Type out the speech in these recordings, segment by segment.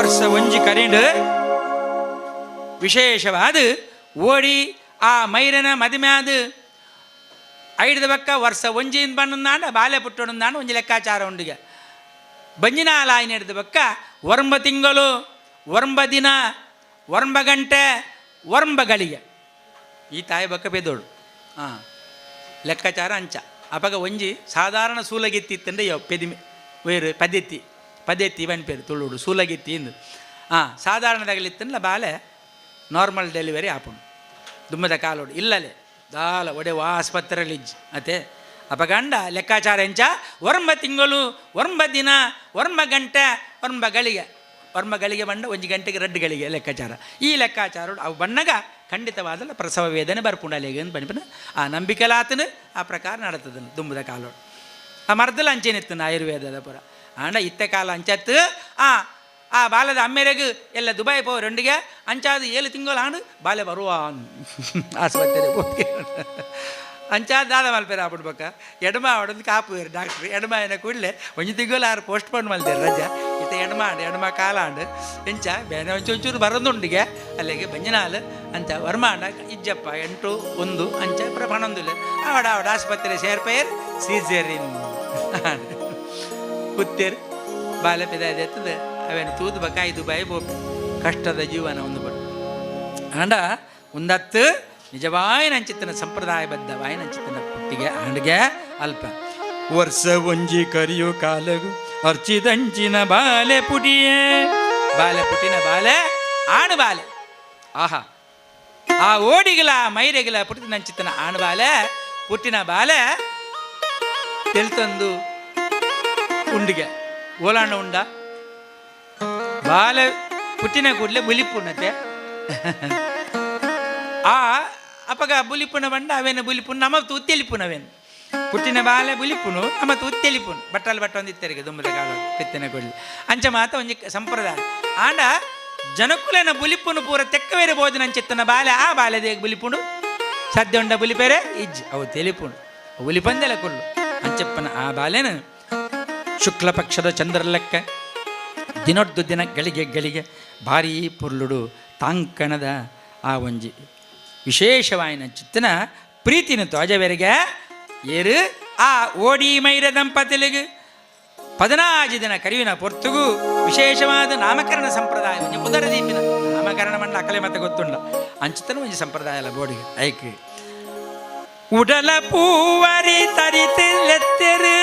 ವರ್ಷ ಒಂಜಿ ಕರೆಂಡು ವಿಶೇಷವಾದ ಓಡಿ ಆ ಮೈರನ ಮದುಮ್ಯಾದ ಐಡ್ದ ಬಕ್ಕ ವರ್ಷ ಒಂಜಿಯಿಂದ ಬಣ್ಣದಾಂಡ ಬಾಲ್ಯ ಪುಟ್ಟೊಂದಾಂಡ ಒಂಜಿ ಲೆಕ್ಕಾಚಾರ ಉಂಡಿಗೆ ಬಂಜಿನಾಲ ಆಯ್ನ ಹಿಡ್ದ ಬಕ್ಕ ಒರಂಬ ತಿಂಗಳು ಒರಂಬ ದಿನ ಒರಂಬ ಗಂಟೆ ಒರಂಬ ಗಳಿಗೆ ಈ ತಾಯಿ ಬಕ್ಕ ಪೆದೋಡು ಲೆಕ್ಕಾಚಾರ ಅಂಚ ಅಪಗ ಒಂಜಿ ಸಾಧಾರಣ ಸೂಲಗಿತ್ತಿತ್ತಂದ್ರೆ ಪೆದಿಮೆ ವೇರು ಪದ್ದೆತ್ತಿ ಬನ್ಪೇರು ತುಳುಡು ಸೂಲಗಿತ್ತಿ ಇಂದು ಸಾಧಾರಣದಾಗಲಿತ್ತಂದ್ರೆ ಬಾಲೆ ನಾರ್ಮಲ್ ಡೆಲಿವರಿ ಆಪುಂಡು ದುಮ್ಮದ ಕಾಲೋಡು ಇಲ್ಲಲೇ ದಾಲ ಒಡೆ ಆಸ್ಪತ್ರೆಯಲ್ಲಿ ಇಜ್ಜಿ ಅತೆ ಅಪಗಂಡ ಲೆಕ್ಕಾಚಾರ ಎಂಚ ಒರಂಬ ತಿಂಗಳು ಒರಂಬ ದಿನ ಒರಂಬ ಗಂಟೆ ಒರಂಬ ಗಳಿಗೆ ಬಂಡ ಒಂಜಿ ಗಂಟೆಗೆ 2 ಗಳಿಗೆ ಲೆಕ್ಕಾಚಾರ ಈ ಲೆಕ್ಕಾಚಾರ ಅವು ಬಣ್ಣಗ ಖಂಡಿತವಾದಲ್ಲ ಪ್ರಸವ ವೇದನೆ ಬರ್ಪುಂಡಲೆಗೆ ಅಂತ ಬನ್ಪನ ಆ ನಂಬಿಕೆಲಾತನು ಆ ಪ್ರಕಾರ ನಡತದನು ದುಂಬದ ಕಾಲೋಡು ಆ ಮರದಲ್ಲಿ ಅಂಚೆನಿತ್ತನು ಆಯುರ್ವೇದದ ಪುರ ಆಂಡ ಇತ್ತೆ ಕಾಲ ಅಂಚತ್ತು ಆ ಬಾಲದ ಅಮ್ಮೆರೆಗೂ ಎಲ್ಲ ದುಬೈ ಪೋ 2ಗೆ ಅಂಚಾದ 7 ತಿಂಗಳು ಆಂಡು ಬಾಲ್ಯ ಬರುವ ಆಸ್ಪತ್ರೆ ಅಂಚಾದ ದಾದ ಮಲ್ಪೇರ ಆಗ್ಬಿಡ್ಬೇಕ ಎಡಮ ಹೊಡೆದು ಕಾಪುವೇರು ಡಾಕ್ಟ್ರ್ ಎಡಮ ಏನ ಕೂಡಲೇ ಒಂಜಿ ತಿಂಗಳು 6 ಪೋಸ್ಟ್ಪೋನ್ ಮಲ್ದೇರು ರಜಾ ಇತ್ತ ಎಡಮ ಕಾಲಾಂಡು ಎಂಚ ಬೇನೆ ಒಂಚೂರು ಬರೋದುಂಡಿಗೆ ಅಲ್ಲಿಗೆ ಬಂಜನಾಲ್ ಅಂಚ ವರ್ಮಾಂಡ ಇಜ್ಜಪ್ಪ 8-1 ಅಂಚ ಪ್ರಪಣೊಂದುಲ್ಲ ಆವಡ ಆಸ್ಪತ್ರೆ ಸೇರ್ಪೇರು ಸೀಸೇರಿನ್ ಕುತ್ತೇರು ಬಾಲ್ಯ ಪೆದ ಅವೇನು ತೂದು ಬಕ 5 ಬಾಯಿ ಬೋಪೆ ಕಷ್ಟದ ಜೀವನ ಒಂದು ಬಟ್ ಆಂಡ ಒಂದತ್ತು ನಿಜವಾಯಿನಂಚಿತ್ತನ ಸಂಪ್ರದಾಯಬದ್ಧವಾಯಿನಂಚಿತ್ತನ ಪುಟ್ಟಿಗೆ ಆಂಡ್ಗೆ ಅಲ್ಪ ವರ್ಷ ಒಂಜಿ ಕರಿಯೋ ಕಾಲಗು ಅರ್ಚಿದಂಚಿನ ಬಾಲೆ ಪುಟಿಯೇ ಬಾಲೆ ಪುಟ್ಟಿನ ಬಾಲೆ ಆಣು ಬಾಲೆ ಆಹಾ ಆ ಓಡಿಗಲ ಮೈರೆಗಲ ಪುಟ್ಟಿನಂಚಿತ್ತನ ಆಣು ಬಾಲೆ ಪುಟ್ಟಿನ ಬಾಲೆ ತೆಲ್ತಂದು ಉಂಡಿಗೆ ಓಲಾಂಡ ಉಂಡ ಬಾಲ ಪುಟ್ಟಿನ ಕೂಡಲೇ ಬುಲಿಪುಣ್ಣತೆ ಅಪಗ ಬುಲಿಪುಣ ಬಂಡ ಅವೇನು ಬುಲಿಪುಣ್ ನಮ್ಮ ಉತ್ತೆಲಿಪುಣವೇನು ಪುಟ್ಟಿನ ಬಾಲೆ ಬುಲಿಪುಣು ನಮ್ಮ ಉತ್ತೆಲಿಪುಣ್ ಬಟ್ಟಲು ಬಟ್ಟ ಒಂದಿತ್ತರಿಗೆ ದುಂಬದ ಕಾಲ ಪೆತ್ತಿನ ಕೊಡ್ಲಿ ಅಂಚ ಮಾತ ಒಂಜಿ ಸಂಪ್ರದಾಯ ಆಂಡ ಜನಕುಲನ ಬುಲಿಪುಣು ಪೂರ ತೆಕ್ಕವೇರೆ ಬೋದಿನ ಅಂಚಿತ್ತನ ಬಾಲೆ ಆ ಬಾಲೆದೇ ಬುಲಿಪುಣು ಸದ್ಯ ಉಂಡ ಬುಲಿಪೇರೆ ಇಜ್ಜಿ ಅವು ತೆಲಿಪುಣು ಬುಲಿಪಂದೆಲ ಕೊಡ್ಲು ಅಂಚಪ್ಪನ ಆ ಬಾಲೆನ ಶುಕ್ಲ ಪಕ್ಷದ ಚಂದ್ರಲೆಕ್ಕ ದಿನೊಡ್ದು ದಿನ ಗಳಿಗೆ ಭಾರೀ ಪುರ್ಲುಡು ತಾಂಕಣದ ಆ ಒಂಜಿ ವಿಶೇಷವಾಯಿನ ಚಿತ್ತನ ಪ್ರೀತಿನ ತ್ವಾಜವೆರೆಗೆ ಏರು ಆ ಓಡಿ ಮೈರ ದಂಪತಿಲಿಗೆ 14 ದಿನ ಕರಿವಿನ ಪೊರ್ತುಗು ವಿಶೇಷವಾದ ನಾಮಕರಣ ಸಂಪ್ರದಾಯ ಒಂಜಿ ಪುದರದೀಪಿನ ನಾಮಕರಣ ಮಂಡ ಅಕಲೆ ಮತ್ತೆ ಗೊತ್ತುಂಡ ಅಂಚಿತನ ಒಂಜಿ ಸಂಪ್ರದಾಯ ಅಲ್ಲ ಬೋಡಿಗೆ ಐಕೆ ಉಡಲ ಪೂವರಿ ತರಿತಿಲ್ಲೆತ್ತೆರು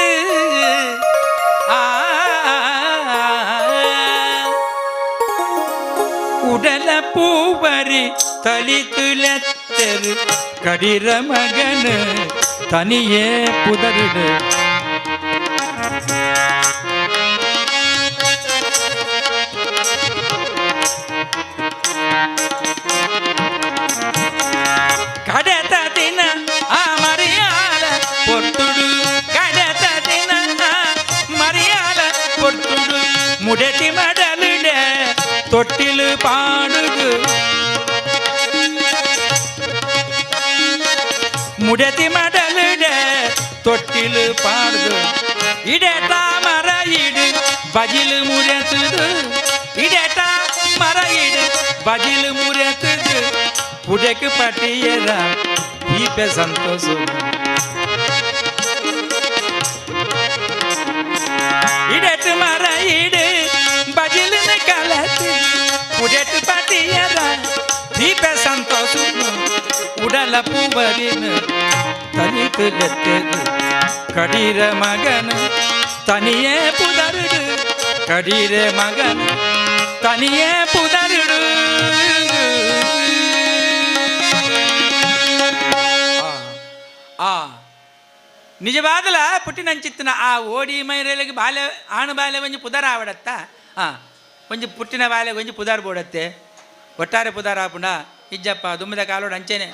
ಉಡಲ ಪೂವರಿ ತಲಿತುಲೆತ್ತರು ಕಡಿರ ಮಗನ ತನಿಯೇ ಪುದರುಡು ಕಡೆತ ದಿನ ಆ ಮರಿಯಾಲ ಪೊರ್ತುಡು ಕಡೆತ ದಿನ ಮರಿಯಾಲ ಪೊರ್ತುಡು ಮುಡೆಟಿ ಮಡಲುಡೆ ತೊಟ್ಟಿಲು ಪಾಡುಗು ಮುಡತಿ ಮಡಲುಡೆ ತೊಟ್ಟಿಲು ಪಾಡುದು ಇಡೆಟ ಮರ ಇಡು ಬಜಿಲು ಮುರೆತುದು ಇಡೆಟ ಮರ ಇಡು ಬಜಿಲು ಮುರೆತುದು ಪುಡೆಕು ಪಟಿಯರ ದೀಪೆ ಸಂತೋಷ ಇಡೆಟ್ ಮರ ಇಡು ಬಜಿಲಿನ ಕಲತು ಪುಡೆಟ್ ಪಟಿಯರ ದೀಪ ಸಂತೋಷ ಉಡಲ ಪೂವರಿನ ತನಿತುಲೆತ್ತೆದು ಕಡೀರ ಮಗನ ತನಿಯೇ ಪುದರುಡು ಕಡೀರ ಮಗನ ತನಿಯೇ ಪುದರುಡು ನಿಜವಾದಲ ಪುಟ್ಟಿನಂಚಿತ್ತಿನ ಆ ಓಡಿ ಮೈರೇಲಿಗೆ ಬಾಲ್ಯ ಆಣು ಬಾಲ್ಯ ಒಂಜಿ ಪುದರ ಆವಡತ್ತ ಒಂಜಿ ಪುಟ್ಟಿನ ಬಾಲ್ಯ ಒಂಜಿ ಪುದಾರ್ ಬೋಡತ್ತೆ ಒಟ್ಟಾರೆ ಪುದಾರ ಆಪುಂಡ ಇಜ್ಜಪ್ಪ ದುಮ್ಮದ ಕಾಲೋಡು ಅಂಚೆನೆ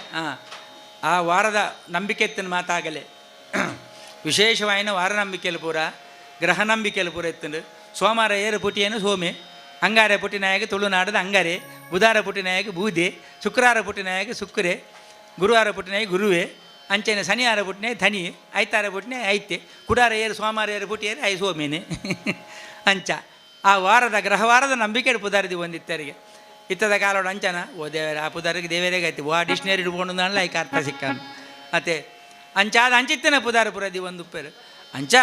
ಆ ವಾರದ ನಂಬಿಕೆ ಎತ್ತಿನ ಮಾತಾಗಲೆ ವಿಶೇಷವಾಯಿನ ವಾರ ನಂಬಿಕೆಯಲ್ಲಿ ಪೂರ ಗ್ರಹ ನಂಬಿಕೆಯಲ್ಲಿ ಪೂರ ಎತ್ತಂಡು ಸೋಮವಾರ ಏರು ಪುಟಿಯೇನು ಸೋಮೆ ಅಂಗಾರ ಪುಟ್ಟಿನಾಯಕ ತುಳುನಾಡದ ಅಂಗಾರೆ ಬುಧಾರ ಪುಟ್ಟಿನಾಯಕ ಬೂದೆ ಶುಕ್ರವಾರ ಪುಟ್ಟಿನಾಯಕ ಸುಕ್ಕರೆ ಗುರುವಾರ ಪುಟ್ಟಿನಾಯಕ ಗುರುವೆ ಅಂಚೆನೆ ಶನಿವಾರ ಪುಟ್ಟಿನಾಯ ಧನಿ ಐತಾರ ಪುಟ್ಟಿನಾಯ ಐತೆ ಕುಡಾರ ಏರು ಸೋಮವಾರ ಏರು ಪುಟ್ಟಿಯೇರು ಐ ಸೋಮೇನೆ ಅಂಚ ಆ ವಾರದ ಗ್ರಹವಾರದ ನಂಬಿಕೆ ಪುದಾರದಿ ಒಂದಿತ್ತರಿಗೆ ಇತ್ತದ ಕಾಲೋಡು ಅಂಚನ ಓ ದೇವರೇ ಆ ಪುದಾರಿಗೆ ದೇವರಿಗೆ ಐತಿ ಓ ಡಿಕ್ಷನರಿ ಇಟ್ಕೊಂಡು ನಾನು ಐಕ ಅರ್ಥ ಸಿಕ್ಕಾನು ಅತ್ತೆ ಅಂಚಾದ ಅಂಚಿತ್ತಿನ ಪುದಾರ ಪುರದಿ ಒಂದು ಉಪ್ಪೇರು ಅಂಚ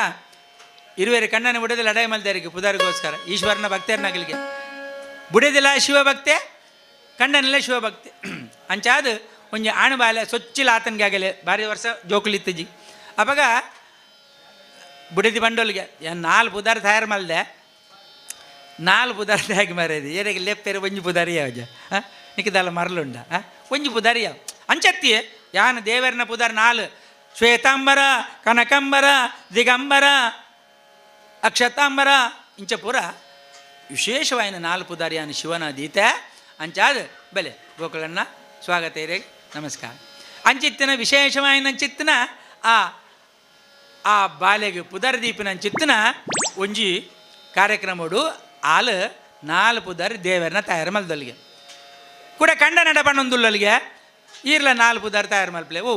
ಇರುವೇರು ಕಣ್ಣನ ಬುಡದಿಲ್ಲ ಅಡೈ ಮಲ್ದೇರಿಗೆ ಪುದಾರಿಗೋಸ್ಕರ ಈಶ್ವರನ ಭಕ್ತರ್ನಗಲಿಗೆ ಬುಡದಿಲ್ಲ ಶಿವಭಕ್ತೆ ಕಂಡನಲ್ಲ ಶಿವಭಕ್ತಿ ಅಂಚಾದ ಒಂಜಿ ಆಣಬಾಲೆ ಸೊಚ್ಚಿಲ ಆತನಿಗೆ ಆಗಲೆ ಭಾರಿ ವರ್ಷ ಜೋಕುಲಿತ್ತಜಿ ಅವಾಗ ಬುಡದಿ ಬಂಡೋಲ್ಗೆ ನಾಲ್ಕು ಪುದಾರ ತಯಾರು ಮಲ್ದೆ ನಾಲ್ಕು ಪುದಾರ ಹೇಗೆ ಮಾರೇది ಏರಿಗೆ ಲೆಪ್ಪೇರು ಒಂಜಿ ಪುದಾರಿ ಯಾವಜ ನಿಕ್ಕಿದಲ್ಲ ಮರಲುಂಡ ಒಂಜಿ ಪುದಾರಿ ಯಾವ ಅಂಚತ್ತಿ ಯಾನು ದೇವರನ ಪುದಾರ ನಾಲ್ ಶ್ವೇತಾಂಬರ ಕನಕಾಂಬರ ದಿಗಂಬರ ಅಕ್ಷತಾಂಬರ ಇಂಚ ಪುರ ವಿಶೇಷವಾಯಿನ ನಾಲ್ಕು ಪುದಾರಿ ಯಾನು ಶಿವನ ದೀತೆ ಅಂಚಾದ ಬೆಲೆ ಗೋಕುಲನ್ನ ಸ್ವಾಗತ ಇರೇ ನಮಸ್ಕಾರ ಅಂಚಿತ್ತಿನ ವಿಶೇಷವಾಯಿನ ಚಿತ್ತನ ಆ ಬಾಲೆಗೆ ಪುದರ್ ದೀಪಿನ ಚಿತ್ತನ ಒಂಜಿ ಕಾರ್ಯಕ್ರಮಡು ಆಲು ನಾಲ್ಕು ಪುದರ್ ದೇವರನ್ನ ತಯಾರು ಮಲ್ದಲ್ಲಿಗೆ ಕೂಡ ಕಂಡ ನಡ ಪಣ್ಣೊಂದುಲ್ಲಲ್ಲಿಗೆ ಈರ್ಲ ನಾಲ್ಕು ಪುದರ್ ತಯಾರು ಮಲ್ಪಲೆ ಓ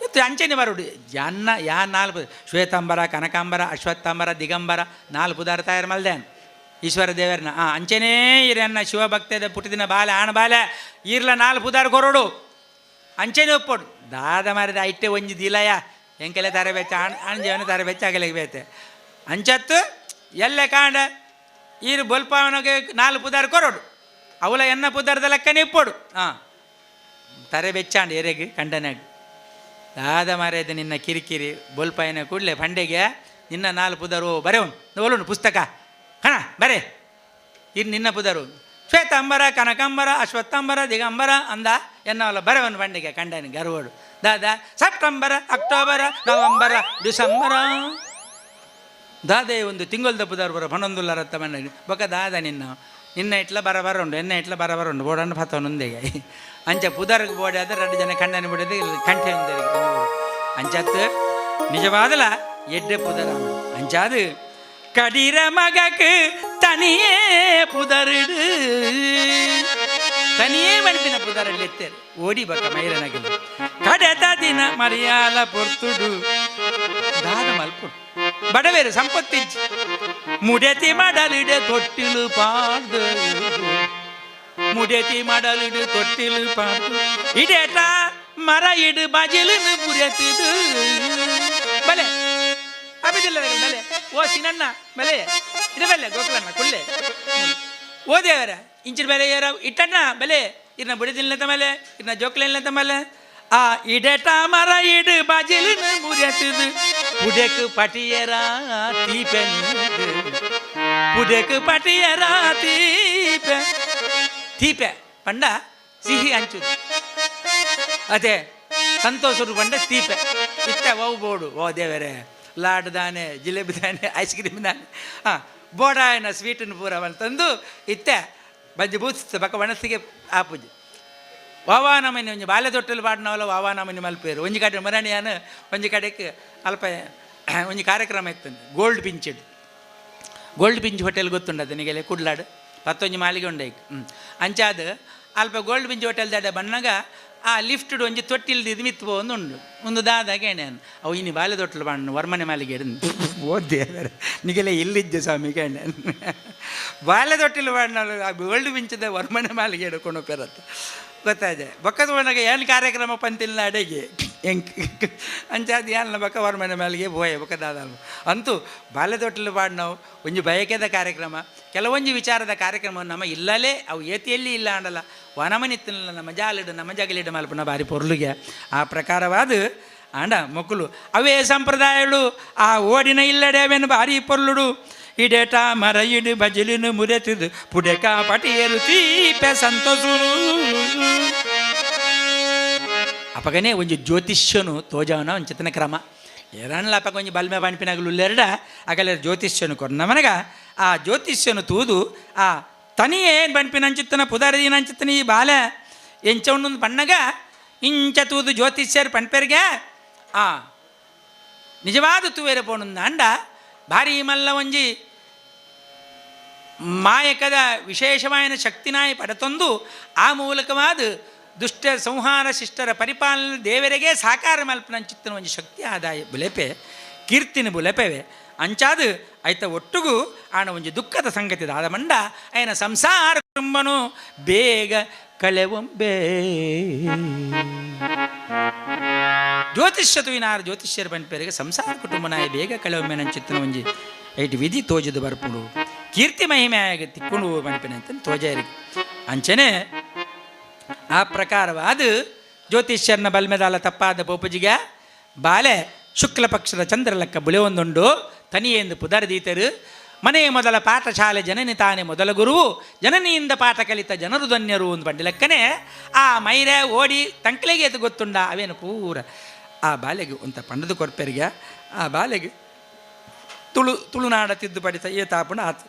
ಇತ್ತು ಅಂಚನೆ ಬರೋಡು ಜನ್ನ ಯಾ ನಾಲ್ಕು ಶ್ವೇತಾಂಬರ ಕನಕಾಂಬರ ಅಶ್ವತ್ಥಾಂಬರ ದಿಗಂಬರ ನಾಲ್ಕು ಪುದಾರ ತಯಾರು ಮಲ್ದೆ ಈಶ್ವರ ದೇವರನ್ನ ಅಂಚನೇ ಇರನ್ನ ಶಿವಭಕ್ತದ ಪುಟ್ಟಿದಿನ ಬಾಲೆ ಆಣ ಬಾಲೆ ಈರ್ಲ ನಾಲ್ಕು ಪುದಾರ ಕೊರೋಡು ಅಂಚನೆ ಒಪ್ಪೋಡು ದಾದ ಮಾರಿದ ಐಟೆ ಒಂಜಿ ದಿಲಯ ಎಂಕೆಲೆ ತಾರೆ ಬೆಚ್ಚ ಅಣ್ಜೇವನ ತಾರೆ ಬೆಚ್ಚ ಆಗಲಿಗೆ ಬೇತೆ ಅಂಚತ್ತು ಎಲ್ಲೆ ಕಾಂಡ ಈರು ಬೊಲ್ಪವನಿಗೆ ನಾಲ್ಕು ಪುದಾರ ಕೊರೋಡು ಅವಲ ಎನ್ನ ಪುದಾರದ ಲೆಕ್ಕನೇ ಇಪ್ಪೋಡು ತಾರೆ ಬೆಚ್ಚಾಂಡು ಎರೆಗೆ ಕಂಡನಾಗ ದಾದ ಮಾರೇದ ನಿನ್ನ ಕಿರಿಕಿರಿ ಬೊಲ್ಪಾಯನ ಕೂಡಲೇ ಫಂಡೆಗೆ ನಿನ್ನ ನಾಲ್ಕು ಪುದಾರು ಬರೆವನು ಓಲುಂಡು ಪುಸ್ತಕ ಹಣ ಬರೇ ಇದು ನಿನ್ನ ಪುದರು ಶ್ವೇತಾಂಬರ ಕನಕಾಂಬರ ಅಶ್ವತ್ಥಾಂಬರ ದಿಗಂಬರ ಅಂದ ಎನ್ನವಲ್ಲ ಬರವನು ಬಂಡಿಗೆ ಕಂಡನ ಗರ್ವಡು ದಾದಾ ಸೆಪ್ಟೆಂಬರ ಅಕ್ಟೋಬರ ನವಂಬರ ಡಿಸೆಂಬರ ದಾದೆ ಒಂದು ತಿಂಗಳದ ಪುದಾರು ಬರ ಪಣೊಂದುಲ್ಲ ರತ್ತ ಬಂಡ ಬೊಕ್ಕ ದಾದ ನಿನ್ನ ಇಟ್ಲ ಬರಬರುಂಡು ಎನ್ನ ಇಟ್ಲ ಬರಬರುಂಡು ಬೋಡನ್ನು ಪತ್ತವನೊಂದಿಗೆ ಅಂಚ ಪುದರ್ಗೆ ಬೋಡೆ ಆದ್ರೆ 2 ಜನ ಕಂಡನ ಬಿಡೋದು ಕಂಠೆ ಒಂದರಿಗೆ ಅಂಚತ್ತು ನಿಜವಾದಲ ಎಡ್ಡೆ ಪುದರ ಅಂಚಾದು கடிர மகக்கு தனியே புதருடு தனியே மனிதன புதರಲ್ಲಿ ಎತ್ತೇರು ಓಡಿ ಬಕ ಮೈರನಗಲು ಕಡೆದ ದಿನ ಮರಿಯಾಲ ಪೊರ್ತುಡು ದಾದ ಮಲ್ಪು ಬಡವೇರು ಸಂಪತ್ತಿಜ್ಜಿ ಮುಡೆತಿ ಮಾಡಲಿಡೆ ತೊಟ್ಟಿಲು ಪಾಡ್ದು ಮುಡೆತಿ ಮಾಡಲಿಡು ತೊಟ್ಟಿಲು ಪಾಡ್ದು ಇಡೇಟ ಮರ ಇಡು ಬಜಿಲಿನ ಪುರೆತಿದು ಬಲೆ ಅಬಿದಿಲ್ಲ ಬಲೆ ಓ ಸಿನಣ್ಣ ಬಲೆ ಇಡಬಲ್ಲೆ ಗೋಕುಲಣ್ಣ ಕುಳ್ಳೆ ಓ ದೇವರ ಇಂಚಿನ ಬೆಲೆ ಯಾರ ಇಟ್ಟಣ್ಣ ಬಲೆ ಇನ್ನ ಬುಡಿದಿಲ್ಲ ತಮಲೆ ಇನ್ನ ಜೋಕ್ಲಿಲ್ಲ ತಮಲೆ ಆ ಇಡೇಟ ಮರ ಇಡು ಬಾಜಿಲಿನ ಮುರಿಯತಿದು ಪುಡೆಕ್ ಪಟಿಯರ ತೀಪೆ ಪುಡೆಕ್ ಪಟಿಯರ ತೀಪೆ ತೀಪೆ ಪಂಡ ಸಿಹಿ ಹಂಚುದು ಅದೇ ಸಂತೋಷರು ಬಂಡ ತೀಪೆ ಇತ್ತ ಓ ಬೋಡು ಓ ದೇವರೇ ಲಾಡ್ ದಾನೆ ಜಿಲೇಬಿ ದಾನೆ ಐಸ್ ಕ್ರೀಮ್ ದಾನೆ ಬೋಡಾಯನ ಸ್ವೀಟನ್ನು ಪೂರವನ್ನು ತಂದು ಇತ್ತೆ ಬಜ್ಜಿ ಬೂತ್ಸ ಬಕ್ಕ ಮನಸ್ಸಿಗೆ ಆಪುಜಿ ವಾವಾನಮನಿ ಒಂಜಿ ಬಾಲ್ಯ ತೊಟ್ಟಲು ಪಾಡಿನವಲ್ಲ ವಾವಾನಮನಿ ಮಲ್ಪೇರು ಒಂಜಿ ಕಡೆ ಮರಣಿಯಾನು ಒಂಜಿ ಕಡೆಗೆ ಅಲ್ಪ ಒಂಜಿ ಕಾರ್ಯಕ್ರಮ ಇತ್ತಂದು ಗೋಲ್ಡ್ ಪಿಂಚ್ ಹೋಟೆಲ್ ಗೊತ್ತುಂಡ ನಿಗೆಲೆ ಕುಡ್ಲಾಡು 11 ಮಾಲಿಗೆ ಉಂಡ ಈಗ ಅಂಚಾದ ಅಲ್ಪ ಗೋಲ್ಡ್ ಪಿಂಚ್ ಹೋಟೆಲ್ ದಾಡೆ ಬಣ್ಣಾಗ ಆ ಲಿಫ್ಟ್ ಒಂಜಿ ತೊಟ್ಟಿಲ್ದು ಮಿತ್ತು ಒಂದು ಉಂಡು ಒಂದು ದಾದಾಗೆ ಎಣ್ಣೆನು ಅವು ಇನ್ನು ಬಾಲ್ಯ ತೊಟ್ಟಲು ಬಾಣ ವರ್ಮನೆ ಮಾಲಿಗೆ ಓದ್ದೆ ನಿಗೆಲ್ಲ ಇಲ್ಲಿದ್ದೆ ಸ್ವಾಮಿ ಕೆಣ್ಣೆ ಬಾಲ್ಯ ತೊಟ್ಟಿಲು ಬಾಣ ಗೋಲ್ಡ್ ಪಿಂಚದ ವರ್ಮನೆ ಮಾಲಿಗೆ ಹಿಡ್ಕೊಂಡು ಹೋಗ್ಯಾರತ್ತ ಗೊತ್ತಾದೆ ಬೊಕ್ಕದ ಒಳಗೆ ಏನು ಕಾರ್ಯಕ್ರಮ ಪಂತಿಲ್ಲ ಅಡೆಗೆ ಹೆಂಗೆ ಅಂಚಾದ ಏನ ಬೊಕ್ಕ ವರ್ಮನೆ ಮಾಲಿಗೆ ಬೋಯ್ ಬೊಕ್ಕದಾದ ಅಂತೂ ಬಾಲ್ಯ ತೊಟ್ಟಿಲು ಬಾಡ್ ನಾವು ಒಂಜಿ ಬಯಕೆದ ಕಾರ್ಯಕ್ರಮ ಕೆಲವೊಂದು ವಿಚಾರದ ಕಾರ್ಯಕ್ರಮವನ್ನು ನಮ್ಮ ಇಲ್ಲಲೇ ಅವು ಏತಿಯಲ್ಲಿ ಇಲ್ಲ ಅಂಡಲ್ಲ ವನಮನಿತ್ತಿನಲ್ಲ ನಮ್ಮ ಜಾಲಿಡು ನಮ್ಮ ಜಗಲಿಡು ಮಲ್ಪನ ಬಾರಿ ಪೊರ್ಲುಗೆ ಆ ಪ್ರಕಾರವಾದ ಆಂಡ ಮಕ್ಕಳು ಅವೇ ಸಂಪ್ರದಾಯಗಳು ಆ ಓಡಿನ ಇಲ್ಲಡೆ ಅವೇನು ಬಾರಿ ಪೊರ್ಲುಡು ಇಡೇಟ ಮರ ಇಡು ಬಜಲಿನು ಮುರೆತಿದು ಪುಡೆಕ ಪಟಿಯರು ತೀಪೆ ಸಂತೋಷರು ಅಪಗನೇ ಒಂಜಿ ಜ್ಯೋತಿಷ್ಯನು ತೋಜವನ ಒಂದು ಚಿತ್ತನ ಕ್ರಮ ಏರಣ್ಣ ಅಪ್ಪ ಕೊಂಚ ಬಲ್ಮೆ ಪಣಿಪಿನಾಗಲು ಎರಡ ಆಗಲೇ ಜ್ಯೋತಿಷ್ಯನು ಕೊರ್ನ ಮನಗ ಆ ಜ್ಯೋತಿಷ್ಯನು ತೂದು ಆ ತನಿಯೇ ಬಣ್ಪಿನ ಅಂಚಿತ್ತನ ಪುದಾರದಿನ ಅಂಚಿತ್ತನ ಈ ಬಾಲೆ ಎಂಚ ಉಂಡು ಬಣ್ಣಗ ಇಂಚ ತೂದು ಜ್ಯೋತಿಷ್ಯರು ಪಣ್ಪೆರಿಗೆ ನಿಜವಾದ ತೂವೇರೆ ಪೋಣುಂದ ಅಂಡ ಭಾರಿ ಮಲ್ಲ ಒಂಜಿ ಮಾಯಕದ ವಿಶೇಷವಾದ ಶಕ್ತಿನಾಯಿ ಪಡತೊಂದು ಆ ಮೂಲಕವಾದ ದುಷ್ಟ ಸಂಹಾರ ಶಿಷ್ಟರ ಪರಿಪಾಲನೆ ದೇವರಿಗೆ ಸಾಕಾರ ಮಲ್ಪನ ಚಿತ್ತನ ಒಂಜಿ ಶಕ್ತಿ ಆದಾಯ ಬುಲೆಪೆ ಕೀರ್ತಿನ ಬುಲೆಪೆವೆ ಅಂಚಾದು ಐತ ಒಟ್ಟಿಗೂ ಆಣ ಒಂಜಿ ದುಃಖದ ಸಂಗತಿ ಆದ ಮಂಡ ಆಯನ ಸಂಸಾರ ಕುಟುಂಬನು ಬೇಗ ಕಳೆವಂಬೇ. ಜ್ಯೋತಿಷ್ಯತುವಿನಾರು ಜ್ಯೋತಿಷ್ಯರು ಪಂಪೇರಿಗೆ ಸಂಸಾರ ಕುಟುಂಬನಾಯ ಬೇಗ ಕಳೆವೊಮ್ಮೆ ನಂಚಿತ್ತನ ಒಂಜಿ ಐಟಿ ವಿಧಿ ತೋಜದು ಬರ್ಪುಡು ಕೀರ್ತಿ ಮಹಿಮೆ ಆಗಿ ತಿಕ್ಕೊಂಡು ಪಂಪಿನ ಅಂತ ತೋಜಾರಿಗೆ ಅಂಚನೆ ಆ ಪ್ರಕಾರವಾದ ಜ್ಯೋತಿಷ್ಯರನ ಬಲ್ಮೆದಾಲ ತಪ್ಪಾದ ಪೋಪಜಿಗೆ ಬಾಲೆ ಶುಕ್ಲ ಪಕ್ಷದ ಚಂದ್ರಲಕ್ಕ ಬುಳೆಯೊಂದುಂಡು ತನಿಯೆಂದು ಪುದರ್ದೀತರು ಮನೆಯ ಮೊದಲ ಪಾಠಶಾಲೆ ಜನನಿ ತಾನೇ ಮೊದಲ ಗುರುವು ಜನನಿಯಿಂದ ಪಾಠ ಕಲಿತ ಜನರು ಧನ್ಯರು ಒಂದು ಬಂಡಿ ಲೆಕ್ಕನೆ ಆ ಮೈರೆ ಓಡಿ ತಂಕ್ಲೆಗೆ ಎದ್ದು ಗೊತ್ತುಂಡ ಅವೇನು ಪೂರ ಆ ಬಾಲೆಗೆ ಒಂಥ ಪಂಡದ ಕೊರ್ಪೆರಿಗೆ ಆ ಬಾಲೆಗೆ ತುಳುನಾಡ ತಿದ್ದುಪಡಿ ಏತಾಪುಣ ಆತು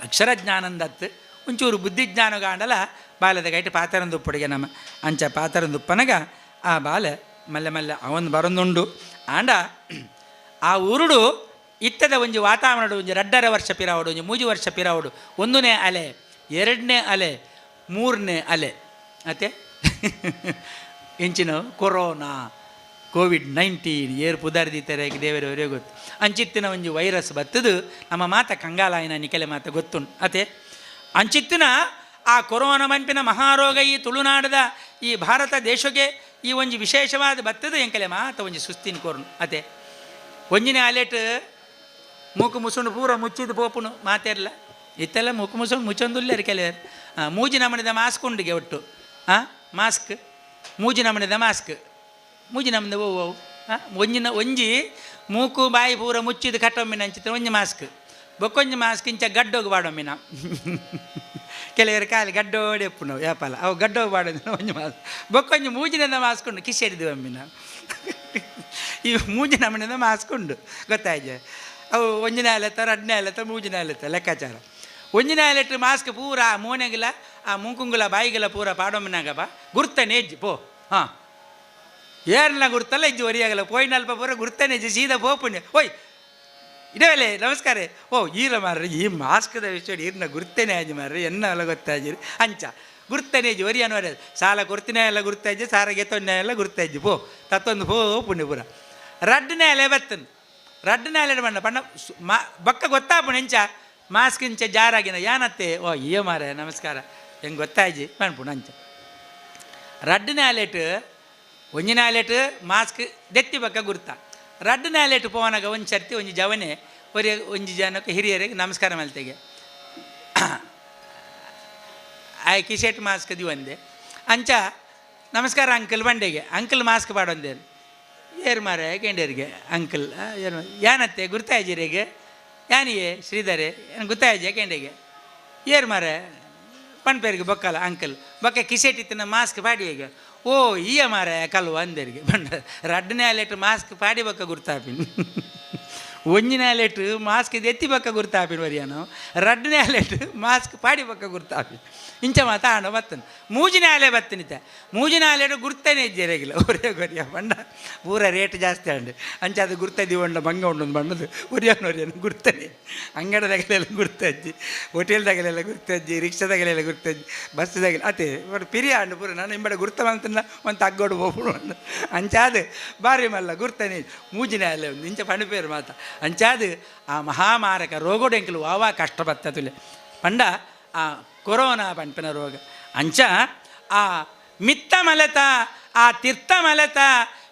ಅಕ್ಷರಜ್ಞಾನಂದತ್ತು ಒಂಚೂರು ಬುದ್ಧಿಜ್ಞಾನ ಗಾಂಡಲ ಬಾಲದ ಗೈಟ್ ಪಾತರಂದುಪ್ಪಡಿಗೆ ನಮ್ಮ ಅಂಚ ಪಾತರಂದುಪ್ಪನಗ ಆ ಬಾಲೆ ಮಲ್ಲೆ ಮಲ್ಲೆ ಅವನು ಬರೊಂದುಂಡು ಆಂಡ ಆ ಊರುಡು ಇತ್ತದ ಒಂಜಿ ವಾತಾವರಣ ಒಂಜಿ 2.5 ವರ್ಷ ಪಿರಾವಡು ಒಂಜಿ 3 ವರ್ಷ ಪಿರಾವಡು 1ನೇ ಅಲೆ 2ನೇ ಅಲೆ 3ನೇ ಅಲೆ ಅತ್ತೆ ಎಂಚಿನ ಕೊರೋನಾ ಕೋವಿಡ್-19 ಏರು ಪುದರ್ದಿತಾರೆ ದೇವರವರೇ ಗೊತ್ತು ಅಂಚಿತ್ತಿನ ಒಂಜಿ ವೈರಸ್ ಬತ್ತದು ನಮ್ಮ ಮಾತ ಕಂಗಾಲಾಯನ ನಿಕೆಲೆ ಮಾತ ಗೊತ್ತುಂಟು ಅತೆ ಅಂಚಿತ್ತಿನ ಆ ಕೊರೋನಾ ಮಂಪಿನ ಮಹಾರೋಗ ಈ ತುಳುನಾಡದ ಈ ಭಾರತ ದೇಶಕ್ಕೆ ಈ ಒಂಜಿ ವಿಶೇಷವಾದ ಬತ್ತದು ಎಂಕಲೆ ಮಾತ ಒಂಜಿ ಸುಸ್ತಿನ ಕೋರ್ನು ಅತೆ ಒಂಜಿನೇ ಅಲೆಟ್ ಮೂಕು ಮುಸುಂಡು ಪೂರ ಮುಚ್ಚಿದ್ದು ಪೋಪುನು ಮಾತೇರ್ಲ ಇತ್ತೆಲ್ಲ ಮೂಕು ಮುಸುಂಡು ಮುಚ್ಚೊಂದುಲ್ಲೇರು ಕೆಲವರು ಮೂಜಿ ನಮನಿದ ಮಾಸ್ಕ್ ಉಂಡಿಗೆ ಒಟ್ಟು ಮಾಸ್ಕ್ ಮೂಜಿ ನಮನಿದ ಮಾಸ್ಕ್ ಮೂಜಿ ನಮ್ದು ಓ ಒಂಜಿ ಮೂಕು ಬಾಯಿ ಪೂರ ಮುಚ್ಚಿದ್ದು ಕಟ್ಟೊಮ್ಮಿನ ಅಂಚಿತ್ತು ಒಂಜಿ ಮಾಸ್ಕ್ ಬೊಕ್ಕೊಂಜಿ ಮಾಸ್ಕ್ ಇಂಚ ಗಡ್ಡೋಗಿ ಬಾಡೊಮ್ಮಿನ ಕೆಲವರು ಕಾಲಿ ಗಡ್ಡೋಡಿ ಎಪ್ಪು ನಾವು ಯಾಪಲ್ಲ ಅವು ಗಡ್ಡೋಗಿ ಬಾಡೋದು ಒಂಜಿ ಮಾಸ್ಕ್ ಬೊಕ್ಕೊಂಜಿ ಮೂಜಿನಿಂದ ಮಾಸ್ಕ್ ಉಂಡು ಕಿಶೆ ಹಿಡಿದು ಒಮ್ಮಿನ ಈ ಮೂಜಿ ನಮನಿಂದ ಮಾಸ್ಕ್ ಉಂಡು ಗೊತ್ತಾಯ್ತು ಅವು ಒಂಜಿನೇ ಅಲೆತ್ತ 2ನೇ ಅಲೆತ್ತ 3ನೇ ಅಲೆತ್ತ ಲೆಕ್ಕಾಚಾರ ಒಂಜಿನೇ ಅಲೆಟ್ ಮಾಸ್ಕ್ ಪೂರ ಮೋನೆಗಿಲ್ಲ ಆ ಮುಂಕುಂಗುಲ ಬಾಯಿಗೆಲ್ಲ ಪೂರ ಪಾಡೊಮ್ಮಿನಾಗಪ್ಪ ಗುರ್ತನೆ ಎಜ್ಜಿ ಪೋ ಹಾಂ ಏರ್ನ ಗುರ್ತಲ್ಲ ಇಜ್ಜಿ ಒರಿಯಾಗಲ್ಲ ಪೋಯ್ನಲ್ಪ ಪೂರ ಗುರ್ತನೆ ಎಜ್ಜಿ ಸೀದಾ ಪೋಪುಣ್ಯ ಓಯ್ ಇಡವಲೆ ನಮಸ್ಕಾರ ಓ ಈರ ಮಾರ್ರಿ ಈ ಮಾಸ್ಕದ ವಿಷಯ ಈರ್ನ ಗುರ್ತೇನೆ ಆಜಿ ಮಾರ್ರಿ ಎನ್ನ ಎಲ್ಲ ಗೊತ್ತಾಜಿರಿ ಅಂಚ ಗುರ್ತನೆ ಇಜ್ಜಿ ಒರಿಯಾನು ಒರಿಯೋದು ಸಾಲ ಕೊರ್ತಿನೇ ಎಲ್ಲ ಗುರ್ತಾಜ್ಜಿ ಸಾರ ಗೆತ್ತೊನ್ನೆ ಎಲ್ಲ ಗುರ್ತಾಜ್ಜಿ ಪೋ ತತ್ತೊಂದು ಪೋ ಪುಣ್ಯ ಪೂರ 2ನೇ ಅಲೆ ಬತ್ತನು 2ನೇ ಅಲೆ ಬಣ್ಣ ಬಣ್ಣ ಬಕ್ಕ ಗೊತ್ತಾಪುಣ ಎಂಚ ಮಾಸ್ಕ್ ಇಂಚ ಜಾರಾಗಿನ ಯಾನತ್ತೆ ಓ ಈ ಮಾರ ನಮಸ್ಕಾರ ಹೆಂಗೆ ಗೊತ್ತಾಯ್ಜಿ ಪಣ್ಪುಣ ಅಂಚ 2ನೇ ಅಲೆಟ್ ಒಂಜಿನ ಅಲೆಟ್ ಮಾಸ್ಕ್ ದೆತ್ತಿ ಬಕ್ಕ ಗುರ್ತ 2ನೇ ಅಲೆಟ್ ಪೋವನಾಗ ಒಂದು ಸರ್ತಿ ಒಂಜಿ ಜವನೆ ಒರಿ ಒಂಜಿ ಜನಕ್ಕೆ ಹಿರಿಯರಿಗೆ ನಮಸ್ಕಾರ ಮಲ್ತೆಗೆ ಆಯ್ ಕಿಶೆಟ್ ಮಾಸ್ಕ್ ದಿವಂದೆ ಅಂಚ ನಮಸ್ಕಾರ ಅಂಕಲ್ ಬಂಡೆಗೆ ಅಂಕಲ್ ಮಾಸ್ಕ್ ಪಾಡೊಂದೇನು ಏರು ಮಾರ ಕೆಂಡೇರಿಗೆ ಅಂಕಲ್ ಯಾನತ್ತೆ ಗುರ್ತಾಯ್ಜಿರಿಗೆ ಯಾನಿಯೇ ಶ್ರೀಧರೆ ಏನು ಗೊತ್ತಾಯ್ಜಿ ಕೆಂಡೆಗೆ ಏರು ಮಾರ ಪಣ್ಪೇರಿಗೆ ಬೊಕ್ಕಲ್ಲ ಅಂಕಲ್ ಬೊಕ್ಕ ಕಿಸೆಟಿತ್ತಿನ ಮಾಸ್ಕ್ ಪಾಡಿಗೆ ಓ ಈಯ ಮಾರ ಕಲ್ವ ಅಂದರಿಗೆ ಬಂಡ 2ನೇ ಅಲೆಟ್ ಮಾಸ್ಕ್ ಪಾಡಿ ಬೊಕ್ಕ ಗುರ್ತಾಪಿನ್ ಒಂಜಿನ ಅಲೆಟ್ ಮಾಸ್ಕ್ ಎತ್ತಿ ಬೊಕ್ಕ ಗುರ್ತಾಪಿನ್ ವರಿಯಾನು 2ನೇ ಅಲೆಟ್ ಮಾಸ್ಕ್ ಪಾಡಿ ಬೊಕ್ಕ ಗುರ್ತಾಪಿನ್ ಇಂಚ ಮಾತಾಡ ಬತ್ತನು 3ನೇ ಅಲೆ ಬತ್ತನಿತೆ 3ನೇ ಅಲೆಟ್ ಗುರ್ತನೇ ಇಜ್ಜೆರೆಗಿಲ್ಲ ಒರೇ ಗೊರಿಯ ಬಂಡ ಪೂರ ರೇಟ್ ಜಾಸ್ತಿ ಅಂಡೆ ಅಂಚ ಅದು ಗುರ್ತದಿ ಉಂಡ ಬಂಗ ಉಂಡೊಂದು ಬಣ್ಣದು ಒರಿಯಾನು ಗುರ್ತನೆ ಅಂಗಡದಾಗಲೆಲ್ಲ ಗುರ್ತಜ್ಜಿ ಹೋಟೆಲ್ದಾಗಲೆಲ್ಲ ಗುರ್ತಜ್ಜಿ ರಿಕ್ಷಾದಾಗಲೆಲ್ಲ ಗುರ್ತಜ್ಜಿ ಬಸ್ದಾಗಲಿ ಅದೇ ಒಟ್ಟು ಪಿರಿಯ ಅಂಡು ಪೂರ ನಾನು ಇಂಬಡ ಗುರ್ತ ಬಂತನ್ನ ಒಂದು ತಗ್ಗೋಡು ಹೋಗ್ಬಿಡು ಅಂಡು ಅಂಚಾದು ಬಾರಿ ಮಲ್ಲ ಗುರ್ತನೆ 3ನೇ ಅಲೆ ಒಂದು ಇಂಚ ಪಣಪೇರು ಮಾತ ಅಂಚಾದು ಆ ಮಹಾಮಾರಕ ರೋಗೋಡು ಎಂಕಲು ವಾವಾ ಕಷ್ಟ ಬತ್ತತುಲೆ ಪಂಡ ಆ ಕೊರೋನಾ ಪಂಪಿನ ರೋಗ ಅಂಚ ಆ ಮಿತ್ತ ಮಲೆತ ಆ ತೀರ್ಥ ಮಲೆತ